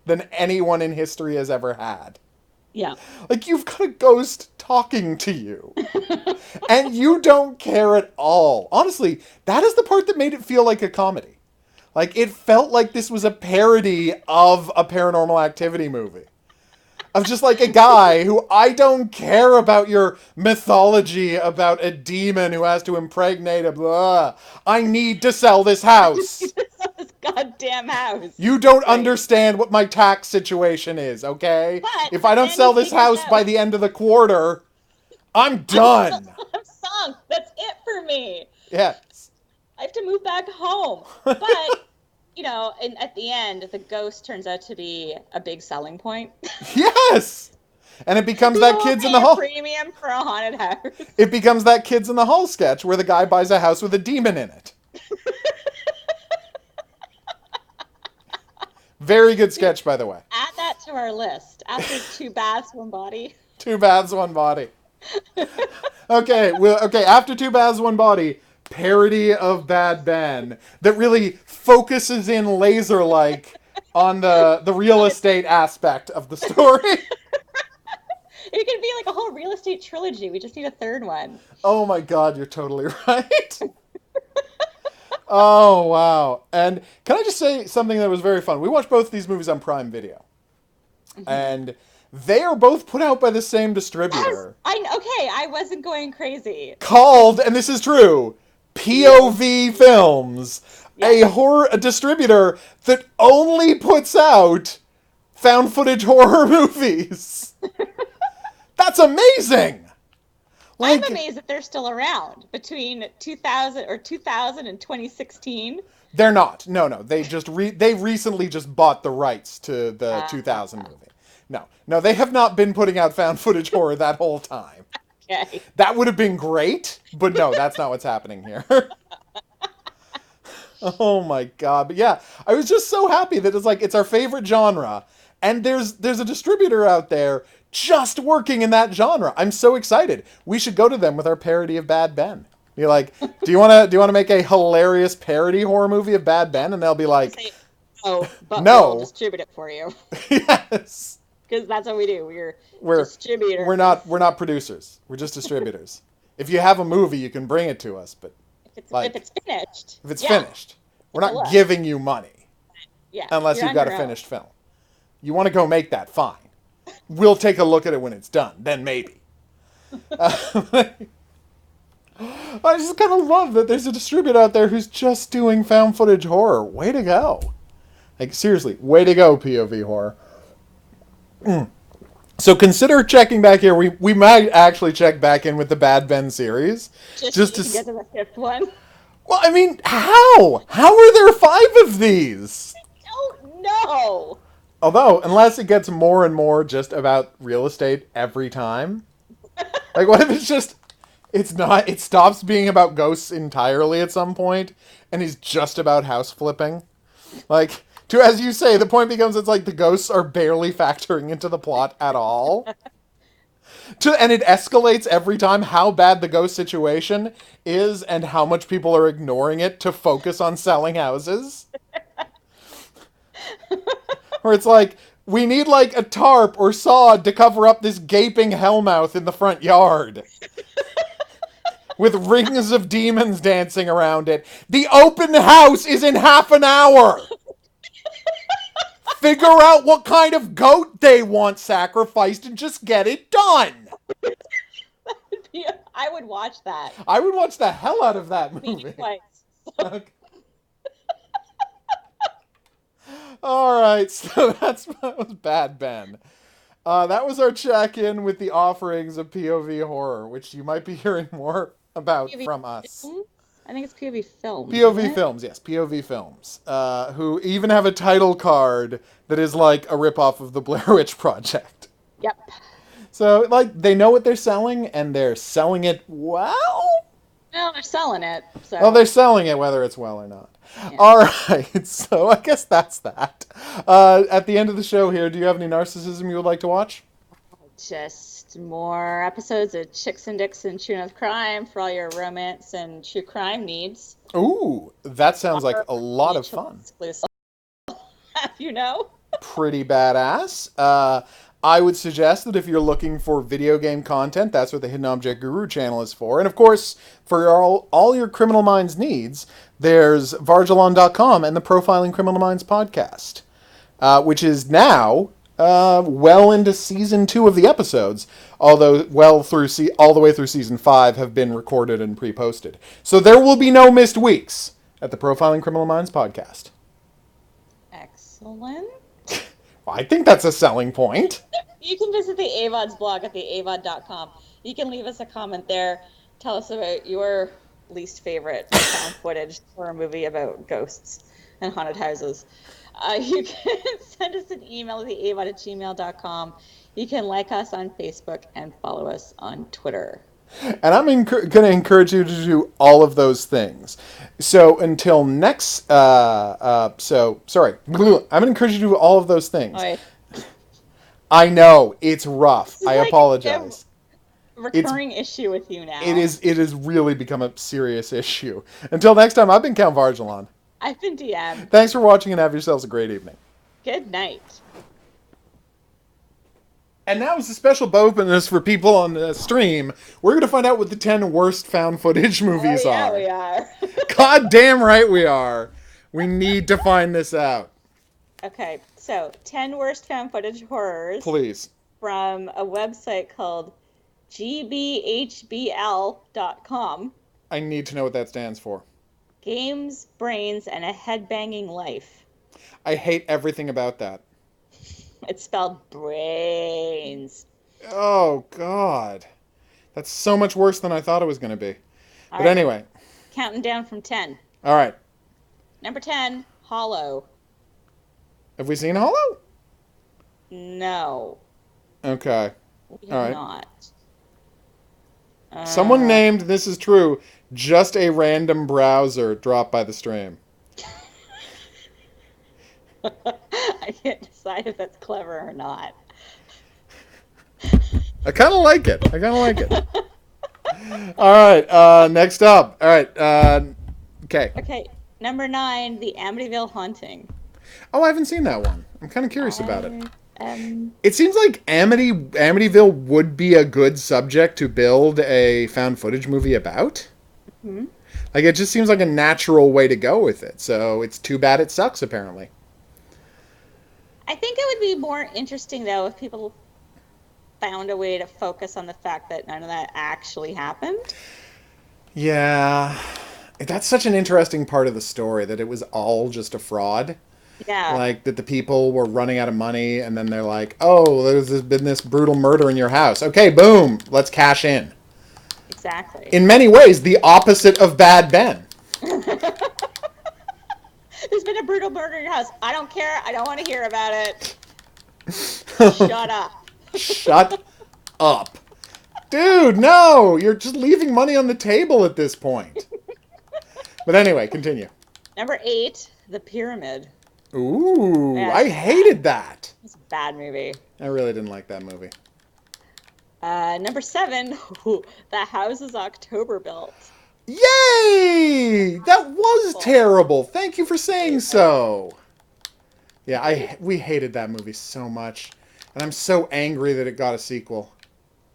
than anyone in history has ever had? Yeah. Like, you've got a ghost talking to you. And you don't care at all. Honestly, that is the part that made it feel like a comedy. Like, it felt like this was a parody of a Paranormal Activity movie. Of just like a guy who, I don't care about your mythology about a demon who has to impregnate a blah. I need to sell this house. This goddamn house. You don't understand what my tax situation is, okay? But if I don't sell this house by the end of the quarter, I'm done. I'm sunk. That's it for me. Yes. I have to move back home. But, and at the end, the ghost turns out to be a big selling point. Yes! And it becomes that Kids in the Hall. Premium for a haunted house. It becomes that Kids in the Hall sketch where the guy buys a house with a demon in it. Very good sketch, by the way. Add that to our list. After 2 baths, 1 body. 2 baths, 1 body. Okay, after 2 baths, 1 body, parody of Bad Ben that really focuses in laser-like on the real estate aspect of the story. It could be like a whole real estate trilogy. We just need a 3rd one. Oh my god, you're totally right. Oh, wow. And can I just say something that was very fun? We watched both of these movies on Prime Video. Mm-hmm. And they are both put out by the same distributor. I wasn't going crazy. Called, and this is true, POV Films. Yes. A distributor that only puts out found footage horror movies. That's amazing! I'm amazed that they're still around between 2000 and 2016. They're not. No. They recently just bought the rights to the 2000 movie. No, they have not been putting out found footage horror that whole time. Okay. That would have been great, but no, that's not what's happening here. Oh my god. But yeah, I was just so happy that it's our favorite genre, and there's a distributor out there just working in that genre. I'm so excited. We should go to them with our parody of Bad Ben. Be like, do you want to make a hilarious parody horror movie of Bad Ben? And they'll be like, No, but No. we'll distribute it for you. Yes. Because that's what we do. We're distributors. We're not producers. We're just distributors. If you have a movie, you can bring it to us, but if it's finished. If it's yeah. finished, we're not giving you money. Yeah. Unless you've got a finished film. You want to go make that, fine. We'll take a look at it when it's done. Then maybe. I just kind of love that there's a distributor out there who's just doing found footage horror. Way to go. Like, seriously, way to go, POV horror. So consider checking back here. We might actually check back in with the Bad Ben series. Just to get to the 5th one. Well, I mean, how? How are there 5 of these? I don't know. Although, unless it gets more and more just about real estate every time. Like, what if it's just... It stops being about ghosts entirely at some point, and is just about house flipping? Like, as you say, the point becomes it's like the ghosts are barely factoring into the plot at all. And it escalates every time how bad the ghost situation is and how much people are ignoring it to focus on selling houses. Where it's like, we need like a tarp or sod to cover up this gaping hellmouth in the front yard. With rings of demons dancing around it. The open house is in half an hour! Figure out what kind of goat they want sacrificed and just get it done! I would watch that. I would watch the hell out of that movie. Okay. Alright, so that was Bad Ben. That was our check-in with the offerings of POV horror, which you might be hearing more about POV from us. Films? I think it's POV Films. POV Films, yes, POV Films. Who even have a title card that is like a ripoff of the Blair Witch Project. Yep. So, like, they know what they're selling, and they're selling it well? No, they're selling it. So. Well, they're selling it whether it's well or not. Yeah. All right, so I guess that's that. At the end of the show here, do you have any narcissism you would like to watch? Just more episodes of Chicks and Dicks and True North Crime for all your romance and true crime needs. Ooh, that sounds like a lot of fun. Exclusive. You know? Pretty badass. I would suggest that if you're looking for video game content, that's what the Hidden Object Guru channel is for. And of course, for all your Criminal Minds needs, there's Varjalon.com and the Profiling Criminal Minds podcast, which is now well into season 2 of the episodes, although all the way through season 5 have been recorded and pre-posted. So there will be no missed weeks at the Profiling Criminal Minds podcast. Excellent. I think that's a selling point. You can visit the AVOD's blog at theavod.com. You can leave us a comment there. Tell us about your least favorite found footage horror movie about ghosts and haunted houses. You can send us an email at theavod@gmail.com. You can like us on Facebook and follow us on Twitter. And I'm going to encourage you to do all of those things. So until next, I'm going to encourage you to do all of those things. Right. I know, it's rough. I apologize. Recurring issue with you now. It has really become a serious issue. Until next time, I've been Count Varjalon. I've been DM. Thanks for watching and have yourselves a great evening. Good night. And now, as a special bonus for people on the stream, we're going to find out what the 10 worst found footage movies are. We are. God damn right we are. We need to find this out. Okay, so 10 worst found footage horrors. Please. From a website called gbhbl.com. I need to know what that stands for. Games, Brains, and a Headbanging Life. I hate everything about that. It's spelled brains. Oh, God. That's so much worse than I thought it was going to be. All but right. Anyway. Counting down from 10. All right. Number 10, Hollow. Have we seen Hollow? No. Okay. We All have right. not. Someone named, this is true, just a random browser dropped by the stream. I can't decide if that's clever or not. I kind of like it. All right. Next up. All right. Okay. Okay. Number 9, The Amityville Haunting. Oh, I haven't seen that one. I'm kind of curious about it. Um, It seems like Amityville would be a good subject to build a found footage movie about. hmm. Like, it just seems like a natural way to go with it. So it's too bad it sucks, apparently. I think it would be more interesting, though, if people found a way to focus on the fact that none of that actually happened. Yeah. That's such an interesting part of the story, that it was all just a fraud. Yeah, Like, that the people were running out of money, and then they're like, oh, been this brutal murder in your house. Okay, boom, let's cash in. exactly. In many ways, the opposite of Bad Ben. There's been a brutal murder in your house. I don't care. I don't want to hear about it. Shut up. Shut up. Dude, no! You're just leaving money on the table at this point. But anyway, continue. Number 8, The Pyramid. Ooh, Yeah, I hated that. It's a bad movie. I really didn't like that movie. Number 7, The Houses October Built. Yay! That was terrible. Thank you for saying so. Yeah, we hated that movie so much. And I'm so angry that it got a sequel.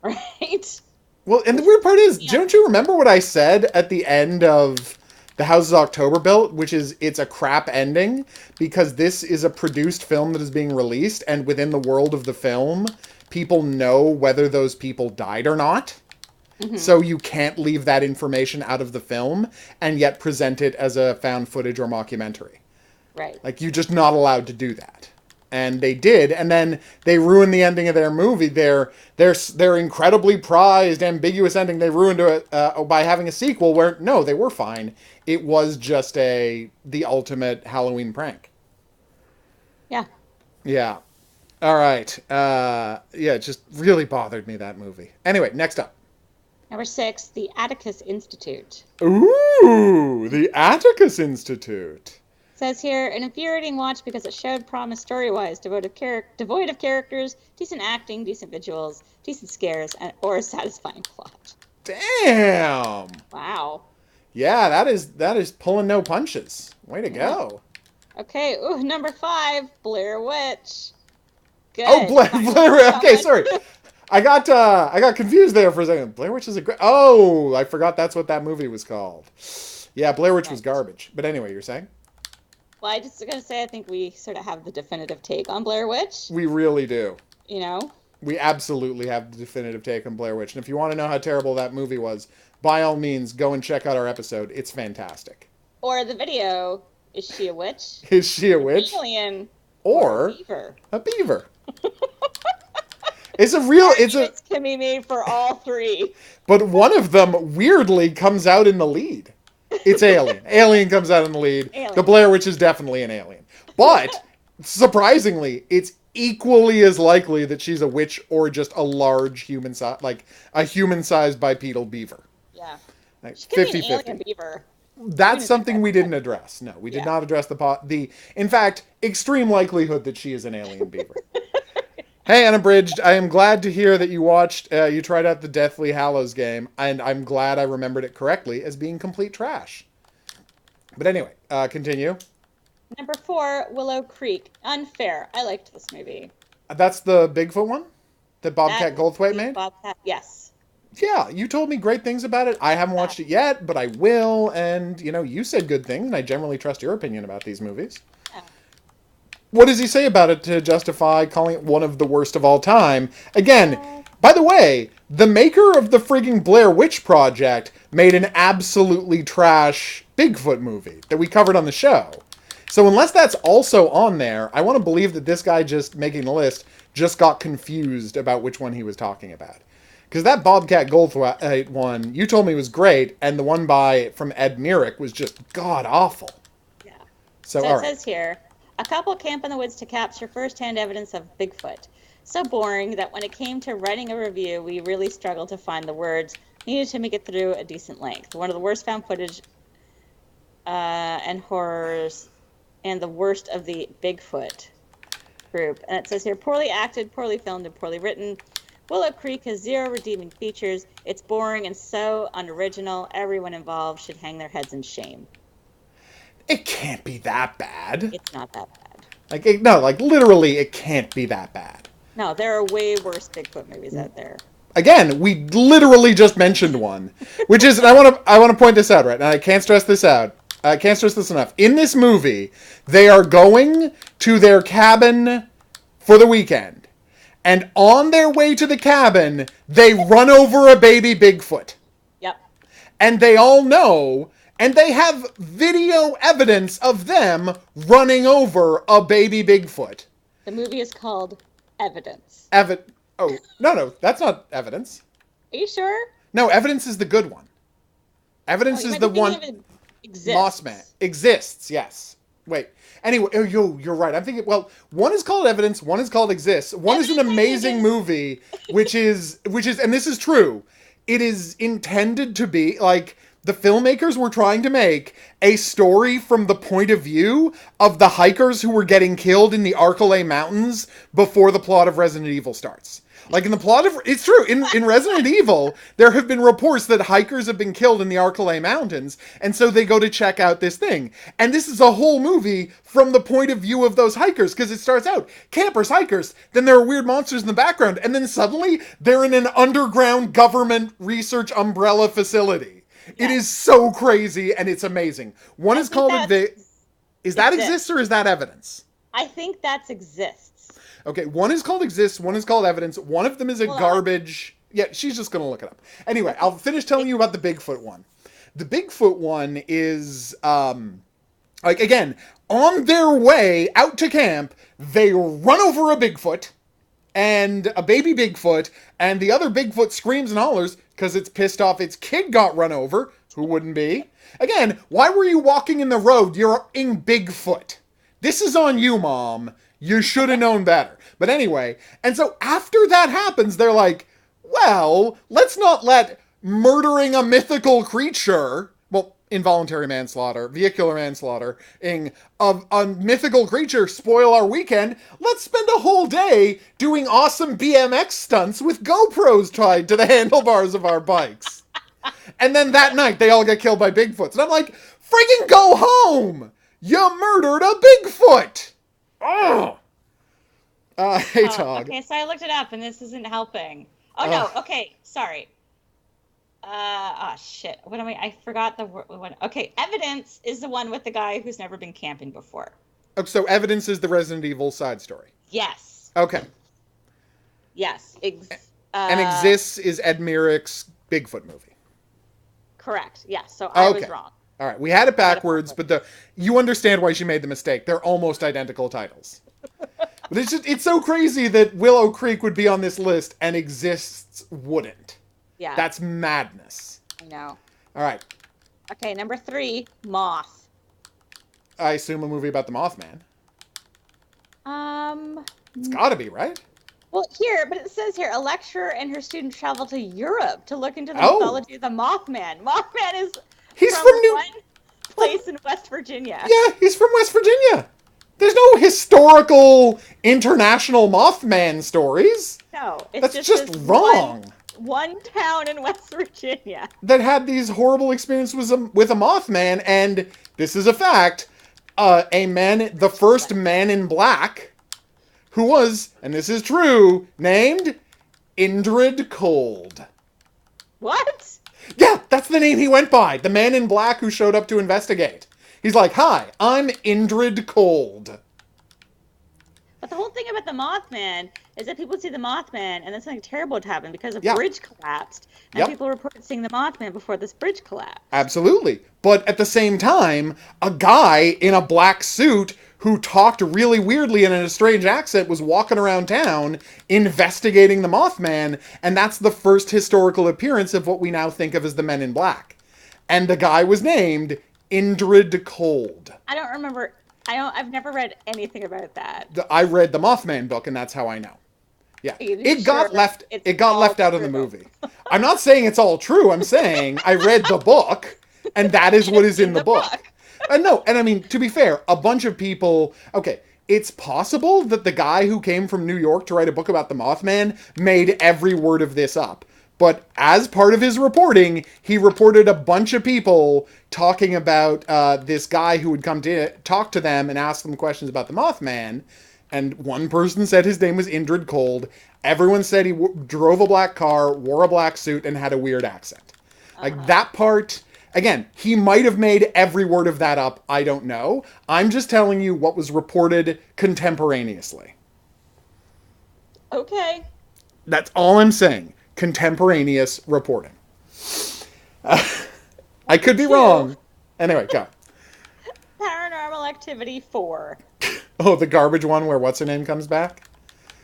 Right? Well, and the weird part is, don't you remember what I said at the end of The Houses October Built, which is it's a crap ending because this is a produced film that is being released, and within the world of the film, people know whether those people died or not. Mm-hmm. So you can't leave that information out of the film and yet present it as a found footage or mockumentary. Right. Like, you're just not allowed to do that. And they did, and then they ruined the ending of their movie. Their incredibly prized, ambiguous ending, they ruined it by having a sequel where, no, they were fine. It was just the ultimate Halloween prank. Yeah. Yeah. All right. Yeah, it just really bothered me, that movie. Anyway, next up. Number 6, The Atticus Institute. Ooh, the Atticus Institute. Says here, an infuriating watch because it showed promise story-wise, devoid of characters, decent acting, decent visuals, decent scares, or a satisfying plot. Damn. Wow. Yeah, that is pulling no punches. Way to go. Okay, number 5, Blair Witch. Good. Oh, Blair. Okay, sorry. I got confused there for a second. Blair Witch is a great. Oh, I forgot that's what that movie was called. Yeah, Blair Witch was garbage. But anyway, you're saying? Well, I just gonna say I think we sort of have the definitive take on Blair Witch. We really do. You know? We absolutely have the definitive take on Blair Witch. And if you want to know how terrible that movie was, by all means, go and check out our episode. It's fantastic. Or the video, Is She a Witch? Is she a witch? An alien. Or a beaver. A beaver. It's can be made for all three. But one of them weirdly comes out in the lead. It's Alien. Alien comes out in the lead. Alien. The Blair Witch is definitely an alien. But surprisingly, it's equally as likely that she's a witch or just a large human size, like a human-sized bipedal beaver. Yeah. Like She could 50-50. be an alien beaver. That's something we didn't address. No, we did not address in fact, extreme likelihood that she is an alien beaver. Hey, Unabridged, I am glad to hear that you tried out the Deathly Hallows game, and I'm glad I remembered it correctly as being complete trash. But anyway, continue. Number 4, Willow Creek. Unfair. I liked this movie. That's the Bigfoot one that Bobcat Goldthwait made? Bobcat, yes. Yeah, you told me great things about it. I haven't watched it yet, but I will, and, you said good things, and I generally trust your opinion about these movies. Yeah. What does he say about it to justify calling it one of the worst of all time? Again, by the way, the maker of the frigging Blair Witch Project made an absolutely trash Bigfoot movie that we covered on the show. So unless that's also on there, I want to believe that this guy just making the list just got confused about which one he was talking about. Because that Bobcat Goldthwait one, you told me was great, and the one from Ed Myrick was just god-awful. Yeah. So it all right. says here, a couple camp in the woods to capture first-hand evidence of Bigfoot. So boring that when it came to writing a review, we really struggled to find the words needed to make it through a decent length. One of the worst found footage and horrors, and the worst of the Bigfoot group. And it says here, poorly acted, poorly filmed, and poorly written. Willow Creek has 0 redeeming features. It's boring and so unoriginal. Everyone involved should hang their heads in shame. It can't be that bad. It's not that bad. Like literally, it can't be that bad. No, there are way worse Bigfoot movies out there. Again, we literally just mentioned one, which is, and I want to point this out, right? And I can't stress this out. I can't stress this enough. In this movie, they are going to their cabin for the weekend, and on their way to the cabin, they run over a baby Bigfoot. Yep. And they all know, and they have video evidence of them running over a baby Bigfoot. The movie is called Evidence. Oh, no, that's not Evidence. Are you sure? No, Evidence is the good one. Evidence is the one... Mossman. Exists, yes. Wait. Anyway, you're right. I'm thinking, well, one is called Evidence, one is called Exists. One is an amazing movie, which is, and this is true, it is intended to be, like, the filmmakers were trying to make a story from the point of view of the hikers who were getting killed in the Arklay Mountains before the plot of Resident Evil starts. Like, in the plot of... It's true. In Resident Evil, there have been reports that hikers have been killed in the Arklay Mountains, and so they go to check out this thing. And this is a whole movie from the point of view of those hikers, because it starts out, campers, hikers, then there are weird monsters in the background, and then suddenly they're in an underground government research umbrella facility. Yes. It is so crazy, and it's amazing. One is called... Is that Exists, or is that Evidence? I think that's Exists. Okay, one is called Exists, one is called Evidence, one of them is a garbage... Yeah, she's just going to look it up. Anyway, I'll finish telling you about the Bigfoot one. The Bigfoot one is, like, again, on their way out to camp, they run over a Bigfoot, and a baby Bigfoot, and the other Bigfoot screams and hollers because it's pissed off its kid got run over. Who wouldn't be? Again, why were you walking in the road? You're in Bigfoot. This is on you, Mom. You should have known better. But anyway, and so after that happens, they're like, well, let's not let murdering a mythical creature, well, involuntary manslaughter, vehicular manslaughter, a mythical creature spoil our weekend. Let's spend a whole day doing awesome BMX stunts with GoPros tied to the handlebars of our bikes. And then that night, they all get killed by Bigfoots. And I'm like, friggin' go home! You murdered a Bigfoot! Ugh! Hey, Tog. Okay, so I looked it up, and this isn't helping. Oh, no, okay, sorry. Shit. What am I forgot the one. Okay, Evidence is the one with the guy who's never been camping before. Oh, so Evidence is the Resident Evil side story? Yes. Okay. Yes. And Exists is Ed Merrick's Bigfoot movie. Correct, yes, so I was wrong. All right, we had it backwards, but you understand why she made the mistake. They're almost identical titles. But it's so crazy that Willow Creek would be on this list and Exists wouldn't. Yeah. That's madness. I know. All right. Okay, number 3, Moth. I assume a movie about the Mothman. It's gotta be, right? Well, but it says here, a lecturer and her student travel to Europe to look into the mythology of the Mothman. Mothman is from one place in West Virginia. Yeah, he's from West Virginia. There's no historical international Mothman stories. No, it's That's just wrong. One town in West Virginia that had these horrible experiences with a Mothman, and this is a fact, the first man in black, who was, and this is true, named Indrid Cold. What? Yeah, that's the name he went by. The man in black who showed up to investigate. He's like, hi, I'm Indrid Cold. But the whole thing about the Mothman is that people see the Mothman and then something terrible would happen because a bridge collapsed. And people reported seeing the Mothman before this bridge collapsed. Absolutely. But at the same time, a guy in a black suit who talked really weirdly and in a strange accent was walking around town investigating the Mothman, and that's the first historical appearance of what we now think of as the Men in Black. And the guy was named Indrid Cold. I don't remember. I've never read anything about that. I read the Mothman book, and that's how I know. Yeah, it got left out of the movie. I'm not saying it's all true. I'm saying I read the book, and that is what is in the book. No, and I mean, to be fair, a bunch of people... Okay, it's possible that the guy who came from New York to write a book about the Mothman made every word of this up. But as part of his reporting, he reported a bunch of people talking about this guy who would come to talk to them and ask them questions about the Mothman. And one person said his name was Indrid Cold. Everyone said he drove a black car, wore a black suit, and had a weird accent. Like, that part... Again, he might have made every word of that up. I don't know. I'm just telling you what was reported contemporaneously. Okay. That's all I'm saying. Contemporaneous reporting. I could be wrong. Anyway, go. Paranormal Activity 4. Oh, the garbage one where what's-her-name comes back?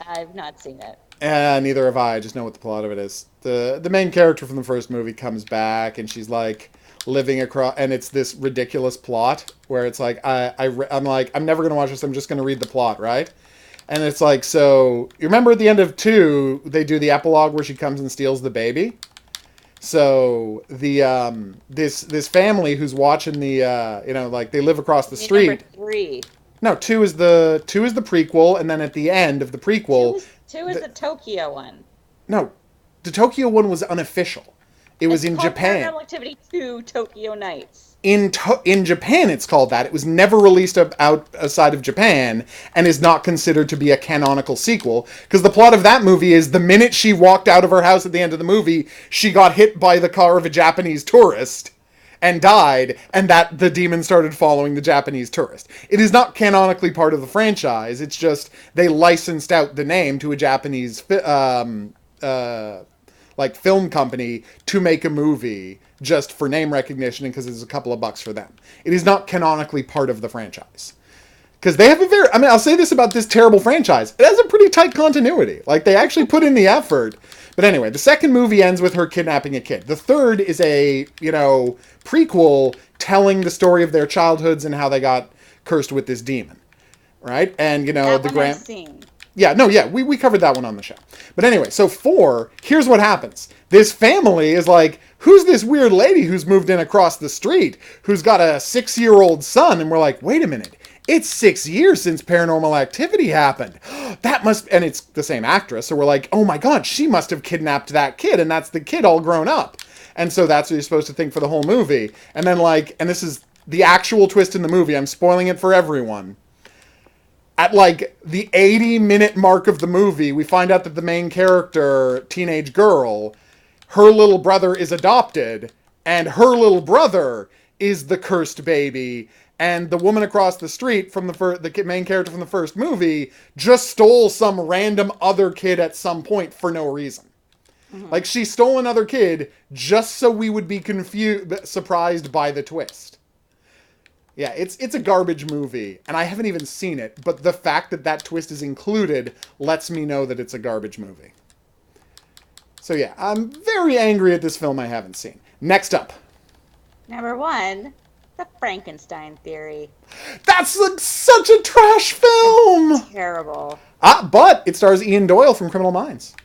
I've not seen it. Neither have I. I just know what the plot of it is. The main character from the first movie comes back, and she's like living across, and it's this ridiculous plot where it's like I'm like, I'm never gonna watch this. I'm just gonna read the plot, right? And it's like, so you remember at the end of 2, they do the epilogue where she comes and steals the baby. So the this family who's watching the like they live across the street. Number 3. No, 2 is the prequel, and then at the end of the prequel, 2 is the Tokyo one. No, the Tokyo one was unofficial. It was in called Japan. Paranormal Activity 2 Tokyo Nights. In Japan, it's called that. It was never released outside of Japan and is not considered to be a canonical sequel. Because the plot of that movie is the minute she walked out of her house at the end of the movie, she got hit by the car of a Japanese tourist and died, and that the demon started following the Japanese tourist. It is not canonically part of the franchise. It's just they licensed out the name to a Japanese film company to make a movie just for name recognition and because it's a couple of bucks for them. It is not canonically part of the franchise. Because they have I'll say this about this terrible franchise. It has a pretty tight continuity. Like, they actually put in the effort. But anyway, the second movie ends with her kidnapping a kid. The third is a, prequel telling the story of their childhoods and how they got cursed with this demon. Right? And, that one I've seen. Yeah, no, yeah, we covered that one on the show. But anyway, so 4, here's what happens. This family is like, who's this weird lady who's moved in across the street, who's got a 6-year-old son? And we're like, wait a minute. It's 6 years since Paranormal Activity happened. And it's the same actress. So we're like, oh my God, she must have kidnapped that kid. And that's the kid all grown up. And so that's what you're supposed to think for the whole movie. And then and this is the actual twist in the movie. I'm spoiling it for everyone. At the 80-minute mark of the movie, we find out that the main character, teenage girl, her little brother is adopted, and her little brother is the cursed baby. And the woman across the street from the main character from the first movie just stole some random other kid at some point for no reason. Mm-hmm. Like, she stole another kid just so we would be surprised by the twist. Yeah, it's a garbage movie, and I haven't even seen it, but the fact that twist is included lets me know that it's a garbage movie. So yeah, I'm very angry at this film I haven't seen. Next up. Number 1, The Frankenstein Theory. That's such a trash film! It's terrible. But it stars Ian Doyle from Criminal Minds.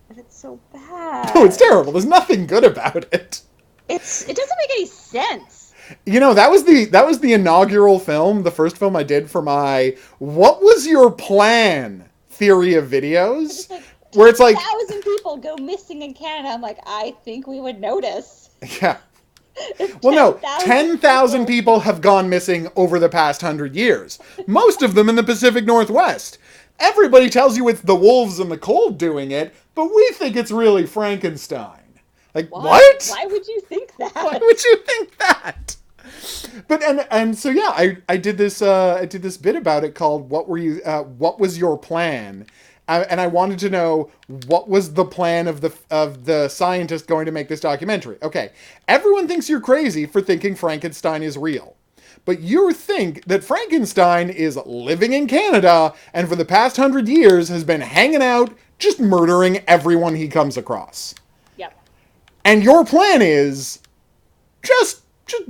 But it's so bad. No, it's terrible. There's nothing good about it. It doesn't make any sense. That was the inaugural film, the first film I did for my "What was your plan?" theory of videos, where it's like 1,000 people go missing in Canada. I'm like, I think we would notice. Yeah. Well, no, 10,000 people have gone missing over the past 100 years. Most of them in the Pacific Northwest. Everybody tells you it's the wolves and the cold doing it, but we think it's really Frankenstein. Like, what? Why would you think that? Why would you think that? But and so yeah, I did this bit about it called what was your plan? And I wanted to know what was the plan of the scientist going to make this documentary. Okay, everyone thinks you're crazy for thinking Frankenstein is real. But you think that Frankenstein is living in Canada and for the past 100 years has been hanging out just murdering everyone he comes across. Yep. And your plan is just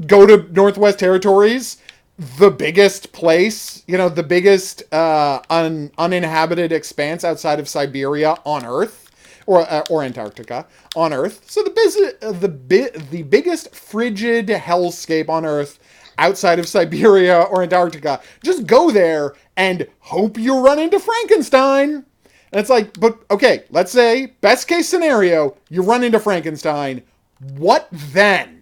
go to Northwest Territories, the biggest place, the biggest uninhabited expanse outside of Siberia on Earth, or Antarctica on Earth. So the biggest frigid hellscape on Earth outside of Siberia or Antarctica. Just go there and hope you run into Frankenstein. And it's like, but okay, let's say, best case scenario, you run into Frankenstein. What then?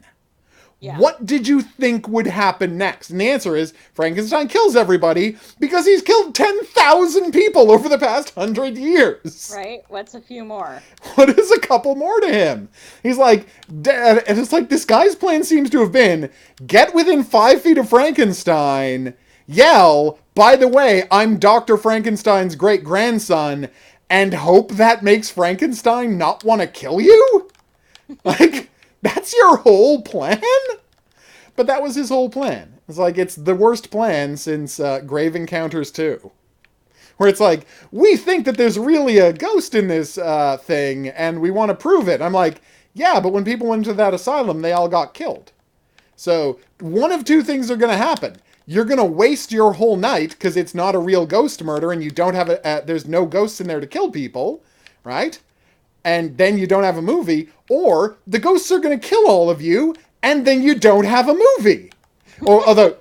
Yeah. What did you think would happen next? And the answer is Frankenstein kills everybody because he's killed 10,000 people over the past 100 years. Right? What's a few more? What is a couple more to him? He's like, and it's like this guy's plan seems to have been, get within 5 feet of Frankenstein, yell, by the way, I'm Dr. Frankenstein's great-grandson, and hope that makes Frankenstein not want to kill you? Like, that's your whole plan? But that was his whole plan. It's like, it's the worst plan since Grave Encounters 2. Where it's like, we think that there's really a ghost in this thing, and we want to prove it. I'm like, yeah, but when people went into that asylum, they all got killed. So, one of two things are going to happen. You're going to waste your whole night, because it's not a real ghost murder, and you don't have there's no ghosts in there to kill people, right? And then you don't have a movie, or the ghosts are going to kill all of you, and then you don't have a movie. Or, although,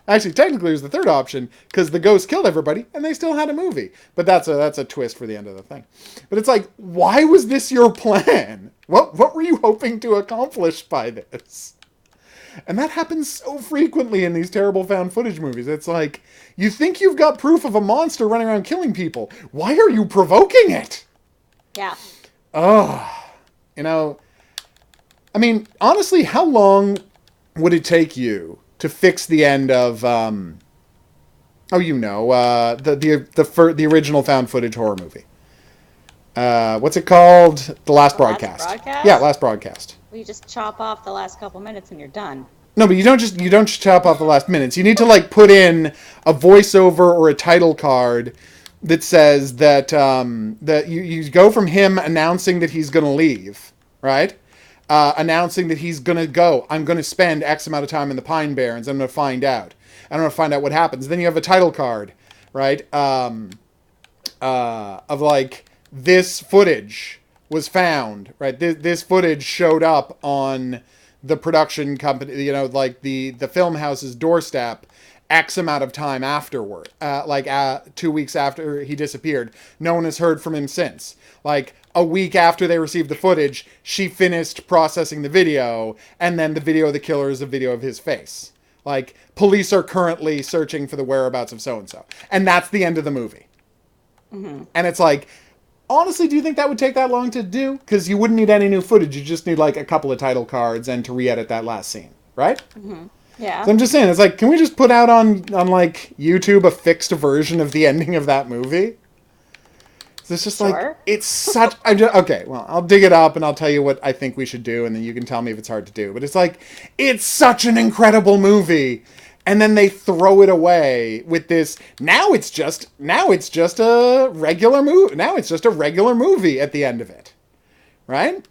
actually, technically, there's the third option, because the ghost killed everybody, and they still had a movie. But that's a twist for the end of the thing. But it's like, why was this your plan? What were you hoping to accomplish by this? And that happens so frequently in these terrible found footage movies. It's like, you think you've got proof of a monster running around killing people. Why are you provoking it? Yeah. Oh, you know, I mean, honestly, how long would it take you to fix the end of, the original found footage horror movie? What's it called? The Last Broadcast. Last Broadcast? Yeah, Last Broadcast. Well, you just chop off the last couple minutes and you're done. No, but you don't just chop off the last minutes. You need to like put in a voiceover or a title card that says that that you go from him announcing that he's going to leave, right? Announcing that he's going to go. I'm going to spend X amount of time in the Pine Barrens. I'm going to find out. I'm going to find out what happens. Then you have a title card, right? Of like, this footage was found, right? This footage showed up on the production company, you know, like the film house's doorstep X amount of time afterward, 2 weeks after he disappeared. No one has heard from him since. Like, a week after they received the footage, she finished processing the video, and then the video of the killer is a video of his face. Like, police are currently searching for the whereabouts of so-and-so. And that's the end of the movie. Mm-hmm. And it's like, honestly, do you think that would take that long to do? Because you wouldn't need any new footage. You just need, like, a couple of title cards and to re-edit that last scene, right? Mm-hmm. Yeah. So I'm just saying, it's like, can we just put out on like, YouTube a fixed version of the ending of that movie? It's just Sure. like, it's such... okay, well, I'll dig it up and I'll tell you what I think we should do, and then you can tell me if it's hard to do. But it's like, it's such an incredible movie, and then they throw it away with this, now it's just a regular movie. Now it's just a regular movie at the end of it. Right?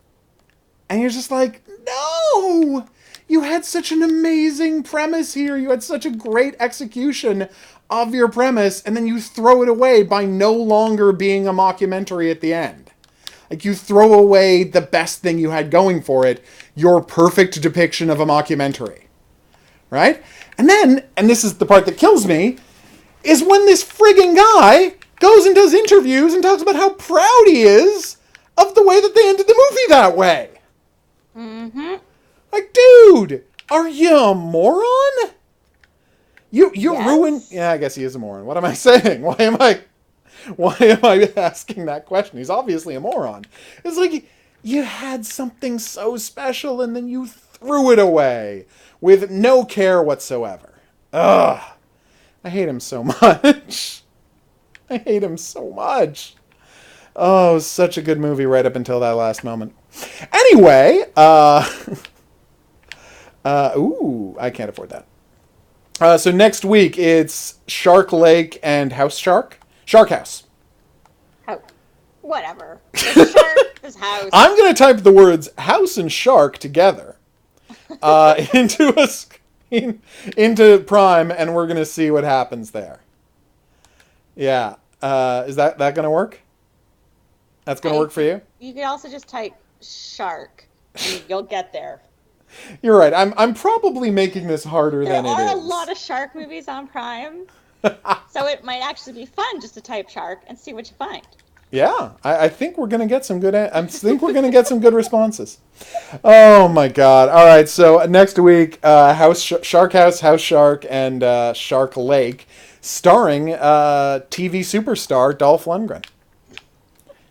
And you're just like, no! You had such an amazing premise here. You had such a great execution of your premise, and then you throw it away by no longer being a mockumentary at the end. Like, you throw away the best thing you had going for it, your perfect depiction of a mockumentary. Right? And then, and this is the part that kills me, is when this frigging guy goes and does interviews and talks about how proud he is of the way that they ended the movie that way. Mm-hmm. Like, dude, are you a moron? You Yes. ruined... Yeah, I guess he is a moron. What am I saying? Why am I asking that question? He's obviously a moron. It's like, you had something so special and then you threw it away with no care whatsoever. Ugh. I hate him so much. I hate him so much. Oh, it was such a good movie right up until that last moment. Anyway, I can't afford that. So next week, it's Shark Lake and Shark House. Oh, whatever. There's shark, there's house. I'm going to type the words house and shark together into Prime, and we're going to see what happens there. Yeah. Is that going to work? That's going to work for you? You could also just type shark, and you'll get there. You're right. I'm probably making this harder than it is. There are a lot of shark movies on Prime, so it might actually be fun just to type shark and see what you find. Yeah, I think we're gonna get some good. I think we're gonna get some good responses. Oh my god! All right, so next week, Shark House, House Shark, and Shark Lake, starring TV superstar Dolph Lundgren.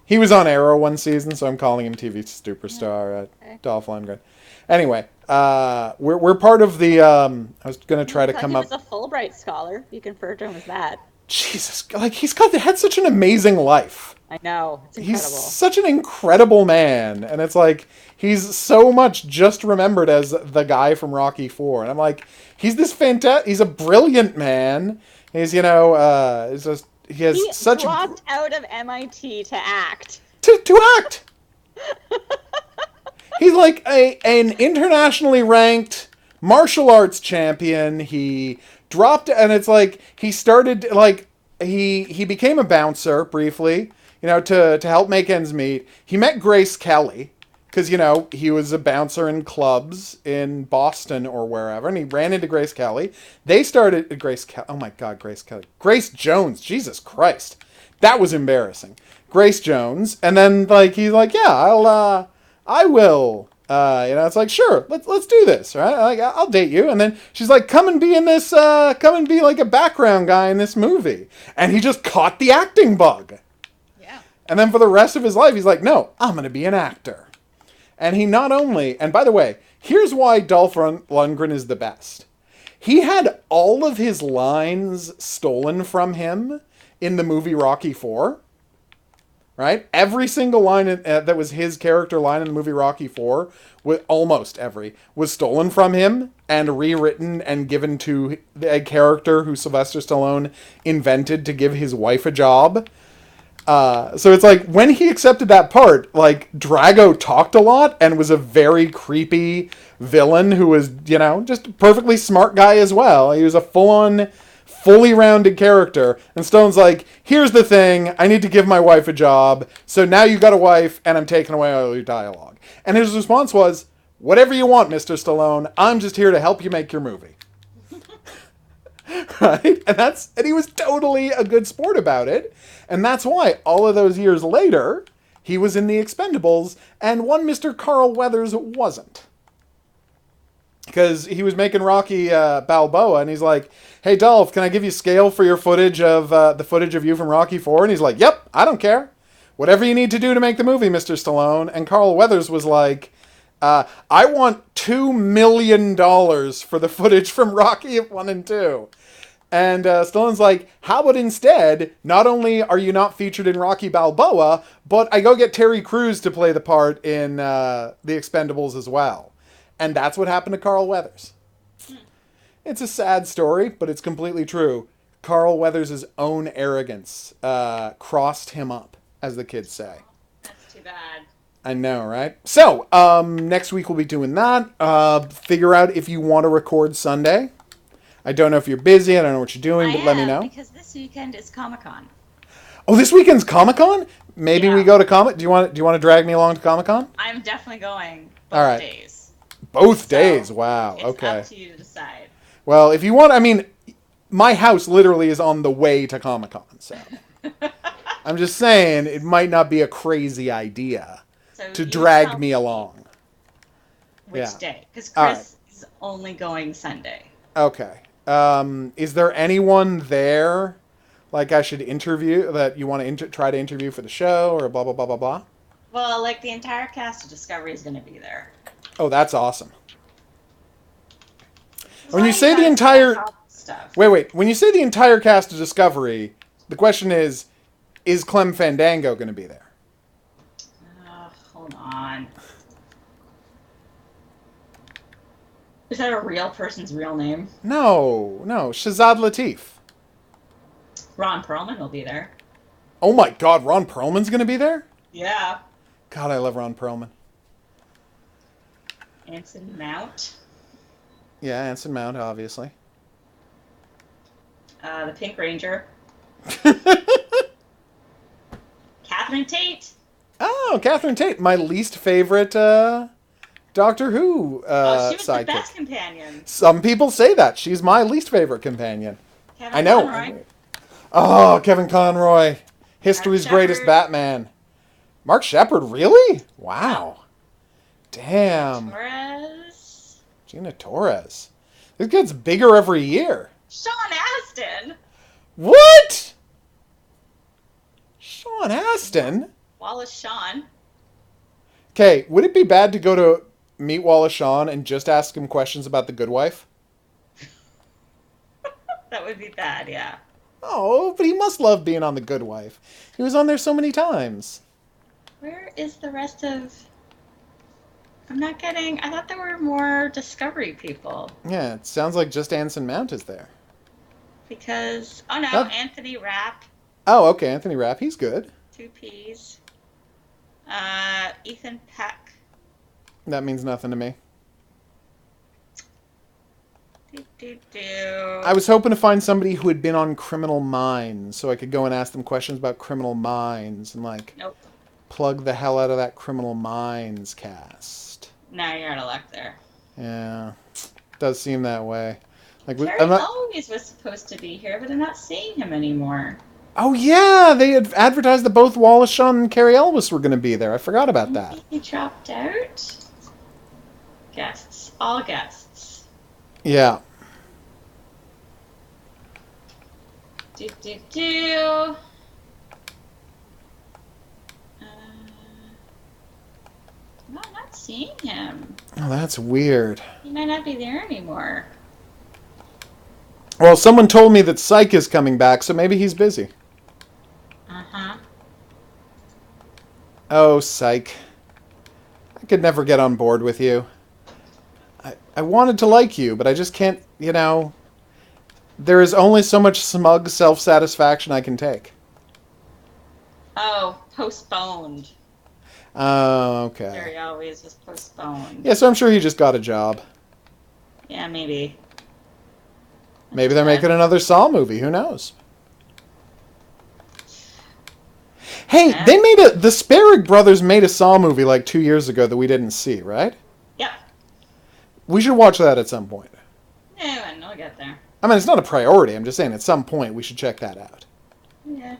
He was on Arrow one season, so I'm calling him TV superstar Dolph Lundgren. Anyway, we're part of the. I was gonna try to come up. He was a Fulbright scholar. You conferred him as that. Jesus, like he's had such an amazing life. I know. It's incredible. He's such an incredible man, and it's like he's so much just remembered as the guy from Rocky IV, and I'm like, he's this fantastic. He's a brilliant man. He's he dropped out of MIT to act. To act. He's like an internationally ranked martial arts champion. He dropped, and it's like he started like he became a bouncer briefly, to help make ends meet. He met Grace Kelly because he was a bouncer in clubs in Boston or wherever, and he ran into Grace Kelly. They started Grace Kelly. Oh my God, Grace Kelly. Grace Jones. Jesus Christ, that was embarrassing. Grace Jones, and then he's like, yeah, I will. It's like, sure, let's do this, right? Like, I'll date you. And then she's like, come and be like a background guy in this movie. And he just caught the acting bug. Yeah. And then for the rest of his life, he's like, no, I'm going to be an actor. And he not only, and by the way, here's why Dolph Lundgren is the best. He had all of his lines stolen from him in the movie Rocky IV. Right? Every single line that was his character line in the movie Rocky IV, almost every, was stolen from him and rewritten and given to a character who Sylvester Stallone invented to give his wife a job. So it's like, when he accepted that part, Drago talked a lot and was a very creepy villain who was, just a perfectly smart guy as well. He was a full-on, fully rounded character, and Stone's like, here's the thing, I need to give my wife a job, so now you got a wife, and I'm taking away all your dialogue. And his response was, whatever you want, Mr. Stallone, I'm just here to help you make your movie. Right? And he was totally a good sport about it, and that's why all of those years later, he was in The Expendables, and one Mr. Carl Weathers wasn't. Because he was making Rocky Balboa, and he's like, hey, Dolph, can I give you scale for your footage of the footage of you from Rocky IV? And he's like, yep, I don't care. Whatever you need to do to make the movie, Mr. Stallone. And Carl Weathers was like, I want $2 million for the footage from Rocky 1 and 2. And Stallone's like, how about instead, not only are you not featured in Rocky Balboa, but I go get Terry Crews to play the part in The Expendables as well. And that's what happened to Carl Weathers. It's a sad story, but it's completely true. Carl Weathers' own arrogance crossed him up, as the kids say. That's too bad. I know, right? So, next week we'll be doing that. Figure out if you want to record Sunday. I don't know if you're busy. I don't know what you're doing, but let me know. Because this weekend is Comic-Con. Oh, this weekend's Comic-Con? Maybe we go to Comic. Do you want to drag me along to Comic-Con? I'm definitely going both days. Both days? Wow. It's okay. up to you to decide. Well, if you want, my house literally is on the way to Comic-Con, so I'm just saying it might not be a crazy idea to drag me along. Which day? Because Chris is only going Sunday. Okay. Is there anyone there, I should interview, that you want to try to interview for the show, or blah, blah, blah, blah, blah? Well, the entire cast of Discovery is going to be there. Oh, that's awesome. When you say the entire... Wait. When you say the entire cast of Discovery, the question is Clem Fandango going to be there? Hold on. Is that a real person's real name? No. Shazad Latif. Ron Perlman will be there. Oh my God, Ron Perlman's going to be there? Yeah. God, I love Ron Perlman. Anson Mount. Yeah, Anson Mount, obviously. The Pink Ranger. Catherine Tate. Oh, Catherine Tate, my least favorite Doctor Who she was sidekick. the best companion. Some people say that. She's my least favorite companion. Kevin I know. Conroy. Oh, Kevin Conroy. History's Mark greatest Sheppard. Batman. Mark Sheppard, really? Wow. Damn. Torres. Gina Torres. This gets bigger every year. Sean Astin. What? Sean Astin? Wallace Shawn. Okay, would it be bad to go to meet Wallace Shawn and just ask him questions about The Good Wife? That would be bad, yeah. Oh, but he must love being on The Good Wife. He was on there so many times. Where is the rest of... I'm not getting... I thought there were more Discovery people. Yeah, it sounds like just Anson Mount is there. Because... Oh no, That- Anthony Rapp. Oh, okay, Anthony Rapp, he's good. 2 Ps. Ethan Peck. That means nothing to me. Do. I was hoping to find somebody who had been on Criminal Minds so I could go and ask them questions about Criminal Minds and, like, Nope. plug the hell out of that Criminal Minds cast. Now you're out of luck there. Yeah, does seem that way. Like, Terry I'm not... Eloise was supposed to be here, but I'm not seeing him anymore. Oh yeah, they had advertised that both Wallace Shawn and Carrie Elwes were going to be there. I forgot about that. Maybe he dropped out. Guests. All guests. Yeah. Do. No, I'm not seeing him. Oh, that's weird. He might not be there anymore. Well, someone told me that Psych is coming back, so maybe he's busy. Uh-huh. Oh, Psych. I could never get on board with you. I wanted to like you, but I just can't, you know... There is only so much smug self-satisfaction I can take. Oh, postponed. Oh, okay. Terry always was postponed. Yeah, so I'm sure he just got a job. Yeah, maybe. Maybe they're making another Saw movie. Who knows? Hey, Yeah. the Sparrow Brothers made a Saw movie like 2 years ago that we didn't see, right? Yep. We should watch that at some point. Yeah, and we'll get there. I mean, it's not a priority. I'm just saying at some point we should check that out. Yeah.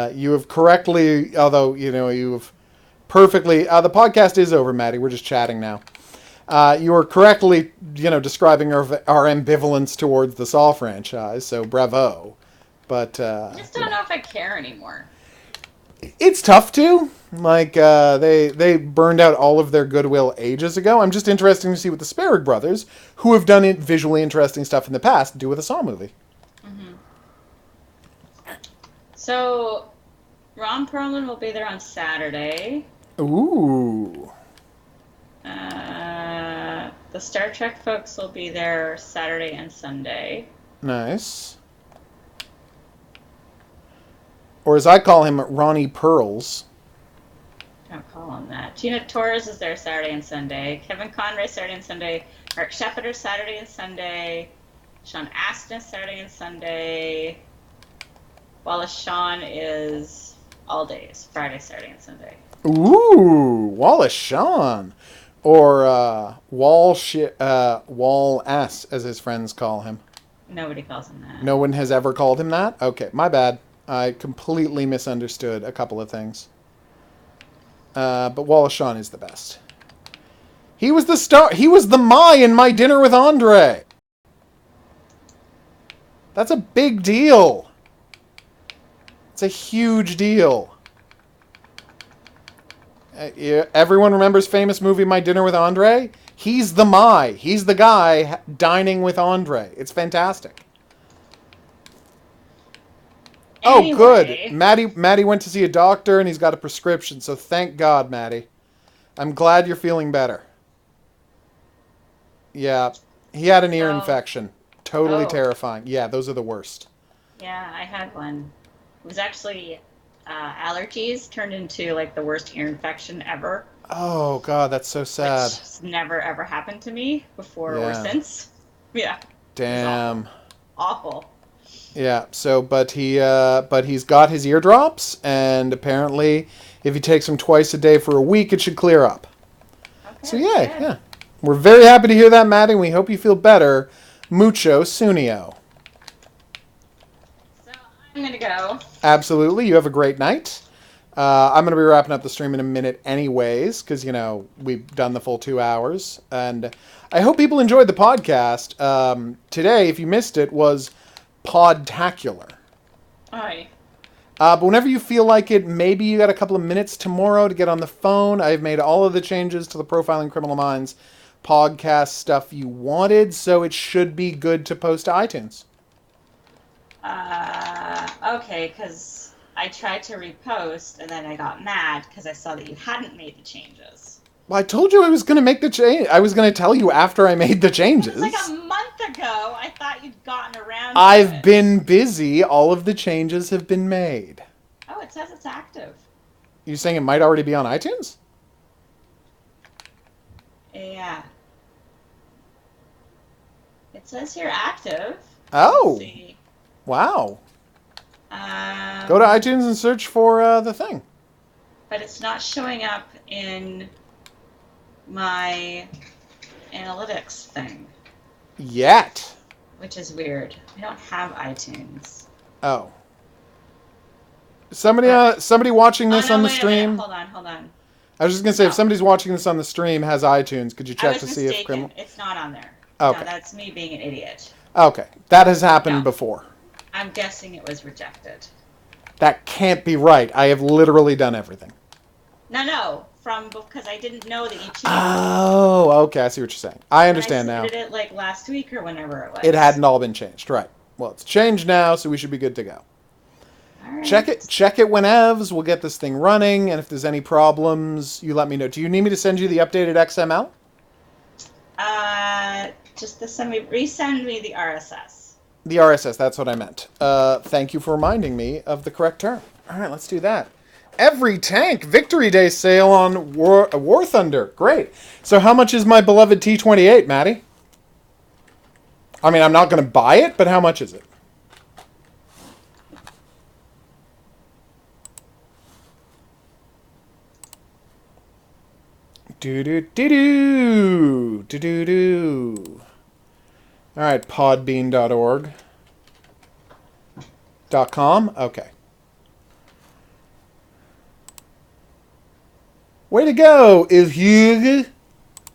You have correctly, although, you know, you have perfectly... the podcast is over, Maddie. We're just chatting now. You are correctly, you know, describing our ambivalence towards the Saw franchise, so bravo. But... I just don't know if I care anymore. It's tough to. Like, they burned out all of their goodwill ages ago. I'm just interested to see what the Sparrow Brothers, who have done visually interesting stuff in the past, do with a Saw movie. Mm-hmm. So, Ron Perlman will be there on Saturday. Ooh. The Star Trek folks will be there Saturday and Sunday. Nice. Or as I call him, Ronnie Pearls. Don't call him that. Gina Torres is there Saturday and Sunday. Kevin Conroy Saturday and Sunday. Mark Sheppard Saturday and Sunday. Sean Astin Saturday and Sunday. Wallace Shawn is all days. Friday, Saturday, and Sunday. Ooh, Wallace Shawn. Or Wall Ass, as his friends call him. Nobody calls him that. No one has ever called him that? Okay, my bad. I completely misunderstood a couple of things. But Wallace Shawn is the best. He was the star. He was the Mai in My Dinner with Andre. That's a big deal. It's a huge deal. Everyone remembers famous movie My Dinner with Andre? He's the Mai. He's the guy dining with Andre. It's fantastic. Anyway. Oh, good. Maddie went to see a doctor and he's got a prescription, so thank God, Maddie. I'm glad you're feeling better. Yeah, he had an ear infection. Totally terrifying. Yeah, those are the worst. Yeah, I had one. It was actually allergies turned into like the worst ear infection ever. Oh, God, that's so sad. Which has never ever happened to me before or since. Yeah. Damn. Awful. Yeah, so, but he's got his eardrops, and apparently if he takes them twice a day for a week, it should clear up. Okay, So, yeah. We're very happy to hear that, Maddie, and we hope you feel better. Mucho Sunio. So going to go. Absolutely. You have a great night. I'm going to be wrapping up the stream in a minute anyways, because, we've done the full 2 hours. And I hope people enjoyed the podcast. Today, if you missed it, was Podtacular. Aye. But whenever you feel like it, maybe you got a couple of minutes tomorrow to get on the phone. I've made all of the changes to the Profiling Criminal Minds podcast stuff you wanted, so it should be good to post to iTunes. Okay, because I tried to repost, and then I got mad because I saw that you hadn't made the changes. Well, I told you I was going to make the change. I was going to tell you after I made the changes. It was like a month ago. I thought you'd gotten around to I've it. been busy. All of the changes have been made. Oh, it says it's active. You saying it might already be on iTunes? Yeah. It says here active. Oh. Let's see. Wow. Go to iTunes and search for the thing. But it's not showing up in my analytics thing. Yet. Which is weird. I don't have iTunes. Oh. Somebody watching this on the stream. Hold on. I was just going to say, if somebody's watching this on the stream has iTunes, could you check to see if criminal... It's not on there. Okay. No, that's me being an idiot. Okay. That has happened before. I'm guessing it was rejected. That can't be right. I have literally done everything. No. Because I didn't know that you changed. Oh, okay. I see what you're saying. I understand now. I submitted it last week or whenever it was. It hadn't all been changed. Right. Well, it's changed now, so we should be good to go. All right. Check it whenevs. We'll get this thing running, and if there's any problems, you let me know. Do you need me to send you the updated XML? Just resend me the RSS. The RSS, that's what I meant. Thank you for reminding me of the correct term. All right, let's do that. Every tank Victory Day sale on War Thunder. Great. So how much is my beloved T-28, Maddie? I mean, I'm not going to buy it, but how much is it? Do-do-do-do. Do-do-do. All right, podbean.org. .com? Okay. Way to go, HOGuru.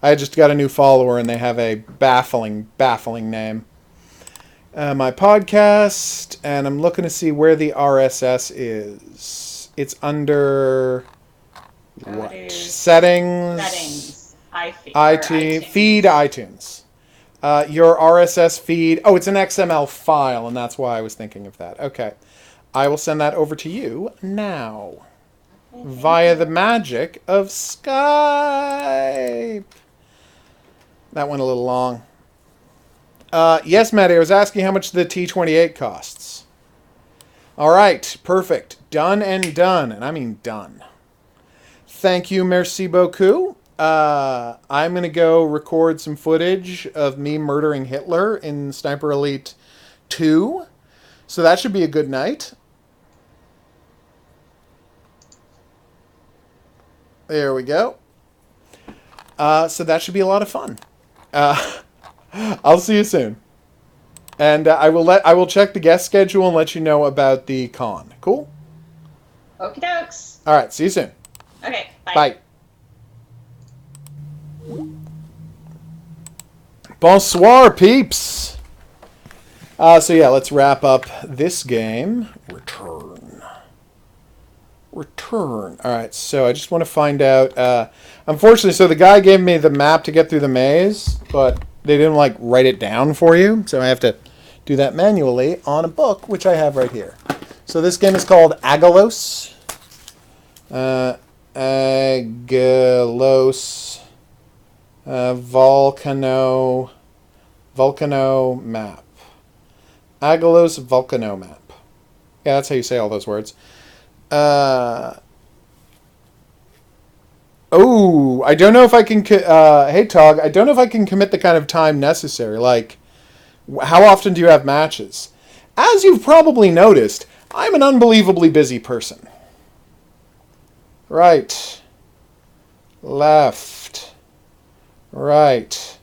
I just got a new follower and they have a baffling name. My podcast, and I'm looking to see where the RSS is. It's under what? Settings. iTunes. Feed iTunes. Your RSS feed. Oh, it's an XML file, and that's why I was thinking of that. Okay. I will send that over to you now. Via the magic of Skype. That went a little long. Yes, Maddie, I was asking how much the T-28 costs. All right, perfect. Done and done, and I mean done. Thank you, merci beaucoup. I'm going to go record some footage of me murdering Hitler in Sniper Elite 2. So that should be a good night. There we go. So that should be a lot of fun. I'll see you soon. And I will check the guest schedule and let you know about the con. Cool? Okie dokes. All right, see you soon. Okay, bye. Bye. Bonsoir, peeps. So yeah, let's wrap up this game. Return. All right, so I just want to find out. Unfortunately, so the guy gave me the map to get through the maze, but they didn't write it down for you, so I have to do that manually on a book, which I have right here. So this game is called Agalos. Agalos. Volcano map. Agalos Volcano map. Yeah, that's how you say all those words. I don't know if I can... hey, Tog, I don't know if I can commit the kind of time necessary. How often do you have matches? As you've probably noticed, I'm an unbelievably busy person. Right. Left. Right.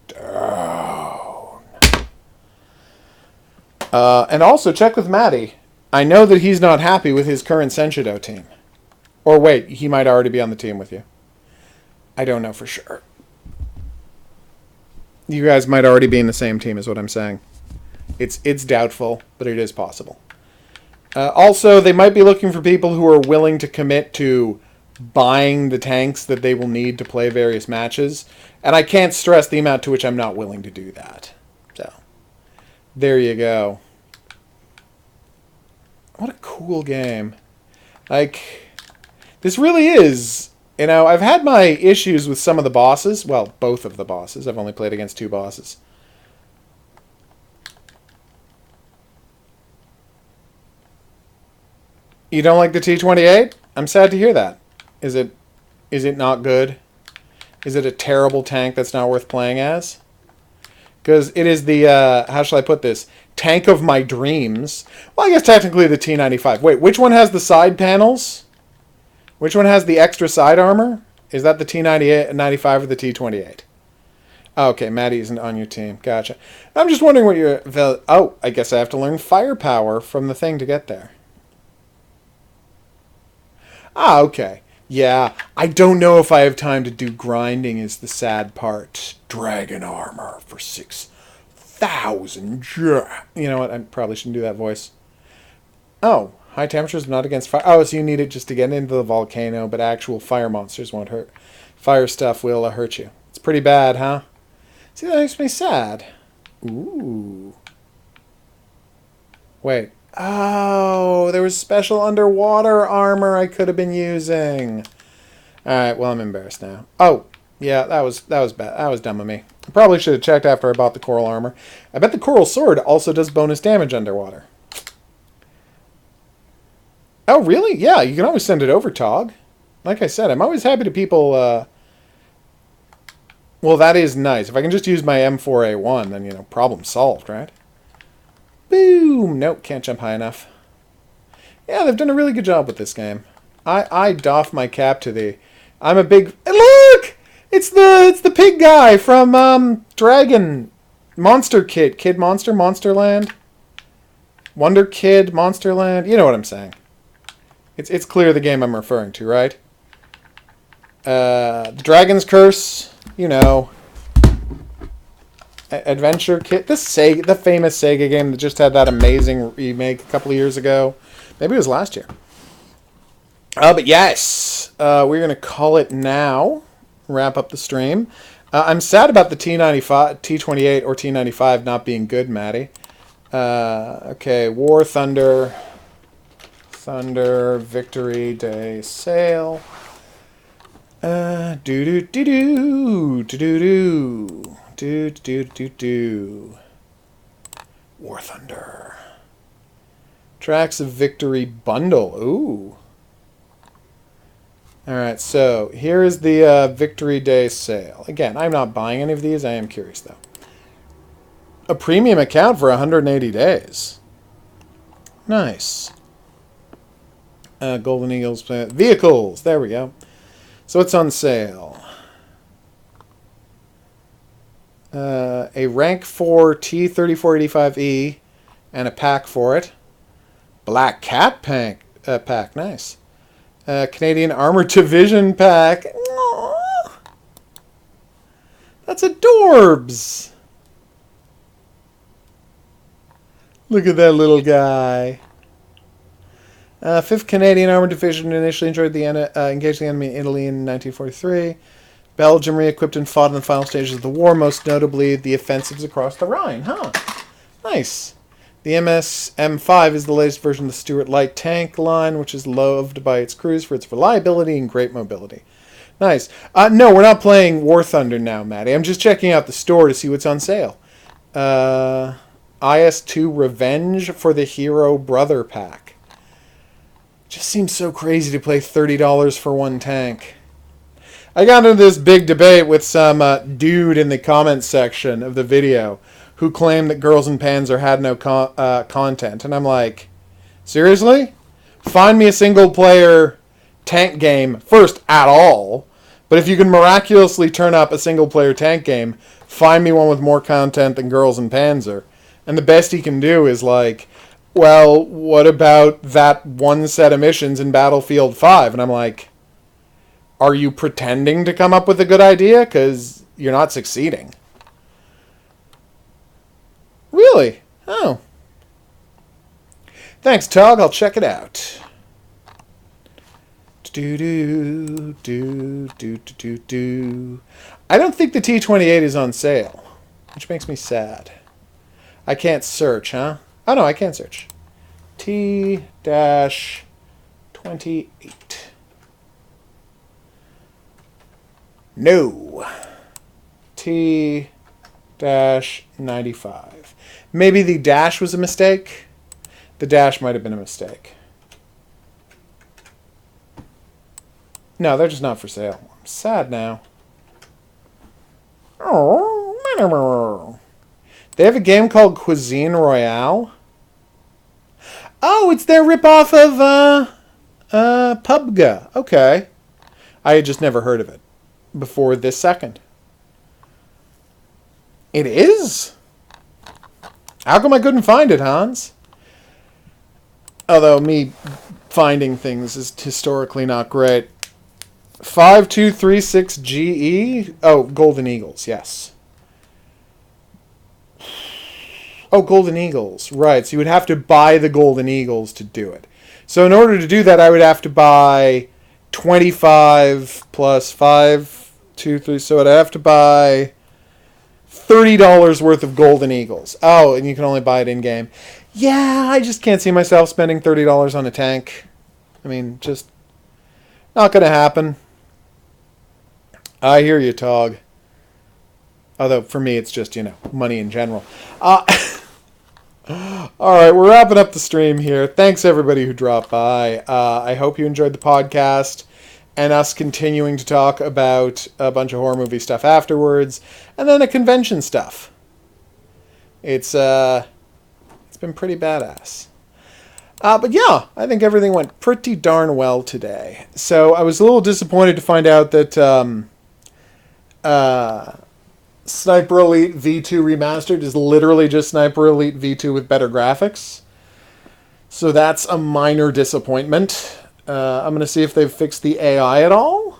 Down. And also, check with Matty. I know that he's not happy with his current Senshido team. Or wait, he might already be on the team with you. I don't know for sure. You guys might already be in the same team is what I'm saying. It's doubtful, but it is possible. Also, they might be looking for people who are willing to commit to buying the tanks that they will need to play various matches. And I can't stress the amount to which I'm not willing to do that. So, there you go. What a cool game. Like, this really is... You know, I've had my issues with some of the bosses. Well, both of the bosses. I've only played against 2 bosses. You don't like the T-28? I'm sad to hear that. Is it not good? Is it a terrible tank that's not worth playing as? Because it is the, how shall I put this? Tank of my dreams. Well, I guess technically the T-95. Wait, which one has the side panels? Which one has the extra side armor? Is that the T-95 or the T-28? Okay, Maddie isn't on your team. Gotcha. I'm just wondering what your... Oh, I guess I have to learn firepower from the thing to get there. Ah, okay. Yeah, I don't know if I have time to do grinding is the sad part. Dragon armor for 6,000. You know what? I probably shouldn't do that voice. Oh, high temperatures not against fire. Oh, so you need it just to get into the volcano, but actual fire monsters won't hurt. Fire stuff will hurt you. It's pretty bad, huh? See, that makes me sad. Ooh. Wait. Oh, there was special underwater armor I could have been using. Alright, well, I'm embarrassed now. Oh, yeah, that was bad. That was dumb of me. I probably should have checked after I bought the coral armor. I bet the coral sword also does bonus damage underwater. Oh, really? Yeah, you can always send it over, Tog. Like I said, I'm always happy to people... Well, that is nice. If I can just use my M4A1, then, you know, problem solved, right? Boom! Nope, can't jump high enough. Yeah, they've done a really good job with this game. I doff my cap to the... I'm a big... Look! It's the pig guy from Dragon Monster Kid Monster Monsterland. Wonder Kid Monsterland. You know what I'm saying. It's clear the game I'm referring to, right? The Dragon's Curse, you know. Adventure Kit, the famous Sega game that just had that amazing remake a couple of years ago. Maybe it was last year. But yes, we're going to call it now. Wrap up the stream. I'm sad about the T-95, T-28 or T-95 not being good, Maddie. Okay, War Thunder, Victory Day Sale. War Thunder. Tracks of Victory bundle. Ooh. Alright, so here is the Victory Day sale. Again, I'm not buying any of these. I am curious, though. A premium account for 180 days. Nice. Golden Eagles. Vehicles. There we go. So it's on sale. A rank 4 T-3485E and a pack for it. Black Cat pack. Nice. Canadian Armored Division pack. Aww. That's adorbs. Look at that little guy. 5th Canadian Armored Division initially engaged the enemy in Italy in 1943. Belgium re-equipped and fought in the final stages of the war, most notably the offensives across the Rhine. Huh. Nice. The MS M5 is the latest version of the Stuart Light tank line, which is loved by its crews for its reliability and great mobility. Nice. No, we're not playing War Thunder now, Maddie. I'm just checking out the store to see what's on sale. IS-2 Revenge for the Hero Brother pack. Just seems so crazy to play $30 for one tank. I got into this big debate with some dude in the comments section of the video who claimed that Girls and Panzer had no content. And I'm like, seriously? Find me a single-player tank game, first, at all. But if you can miraculously turn up a single-player tank game, find me one with more content than Girls and Panzer. And the best he can do is like, well, what about that one set of missions in Battlefield 5? And I'm like, are you pretending to come up with a good idea? Because you're not succeeding. Really? Oh. Thanks, Tog. I'll check it out. I don't think the T28 is on sale, which makes me sad. I can't search, huh? Oh, no, I can search. T-28. No. T-95. Maybe the dash was a mistake. The dash might have been a mistake. No, they're just not for sale. I'm sad now. Oh. They have a game called Cuisine Royale. Oh, it's their ripoff of PUBG. Okay. I had just never heard of it before this second. It is? How come I couldn't find it, Hans? Although me finding things is historically not great. 5236GE? Oh, Golden Eagles, yes. Oh, Golden Eagles. Right, so you would have to buy the Golden Eagles to do it. So in order to do that, I would have to buy 25 plus 5, 2, 3. So I'd have to buy $30 worth of Golden Eagles. Oh, and you can only buy it in-game. Yeah, I just can't see myself spending $30 on a tank. I mean, just not going to happen. I hear you, Tog. Although, for me, it's just, money in general. All right, we're wrapping up the stream here. Thanks, everybody who dropped by. I hope you enjoyed the podcast and us continuing to talk about a bunch of horror movie stuff afterwards, and then a convention stuff. It's been pretty badass. But yeah, I think everything went pretty darn well today. So I was a little disappointed to find out that Sniper Elite V2 Remastered is literally just Sniper Elite V2 with better graphics. So that's a minor disappointment. I'm going to see if they've fixed the AI at all.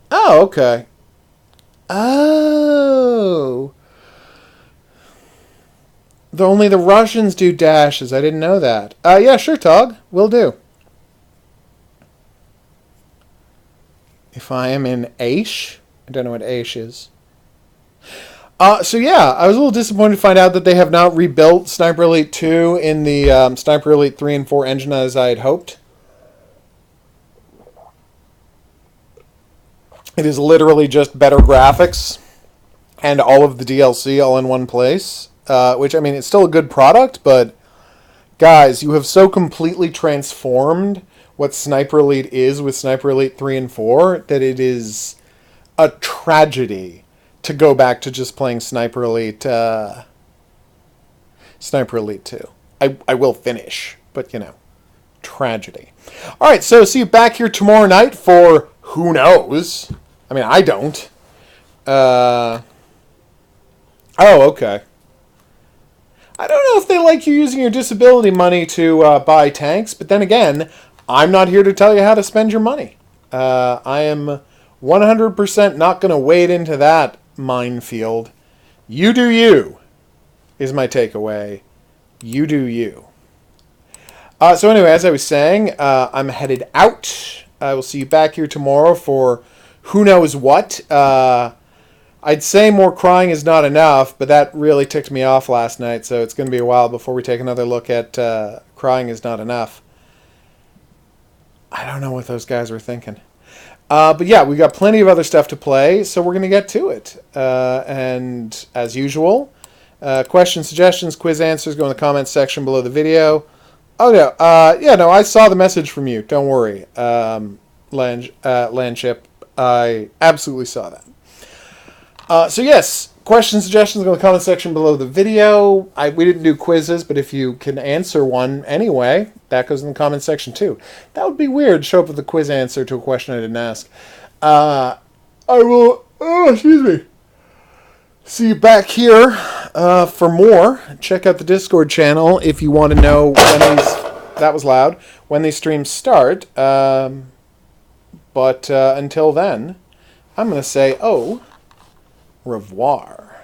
Oh, okay. Oh. Only the Russians do dashes. I didn't know that. Yeah, sure, Tog. Will do. If I am in Aish? I don't know what Aish is. So yeah, I was a little disappointed to find out that they have not rebuilt Sniper Elite 2 in the Sniper Elite 3 and 4 engine as I had hoped. It is literally just better graphics and all of the DLC all in one place. Which, I mean, it's still a good product, but guys, you have so completely transformed what Sniper Elite is with Sniper Elite 3 and 4 that it is a tragedy to go back to just playing Sniper Elite 2. I will finish, but, tragedy. All right, so see you back here tomorrow night for who knows? I mean, I don't. Oh, okay. I don't know if they like you using your disability money to buy tanks, but then again, I'm not here to tell you how to spend your money. I am 100% not going to wade into that minefield. You do you, is my takeaway. You do you. So anyway, as I was saying, I'm headed out. I will see you back here tomorrow for who knows what. I'd say more crying is not enough, but that really ticked me off last night, so it's going to be a while before we take another look at Crying is Not Enough. I don't know what those guys were thinking. But yeah, we got plenty of other stuff to play, so we're going to get to it. And as usual, questions, suggestions, quiz answers, go in the comments section below the video. Oh, no. I saw the message from you. Don't worry, Landship. I absolutely saw that. So yes, questions, suggestions, go in the comment section below the video. We didn't do quizzes, but if you can answer one anyway, that goes in the comment section too. That would be weird, show up with a quiz answer to a question I didn't ask. I will, excuse me, see you back here For more, check out the Discord channel if you want to know when these... That was loud. When these streams start. But until then, I'm going to say, au revoir.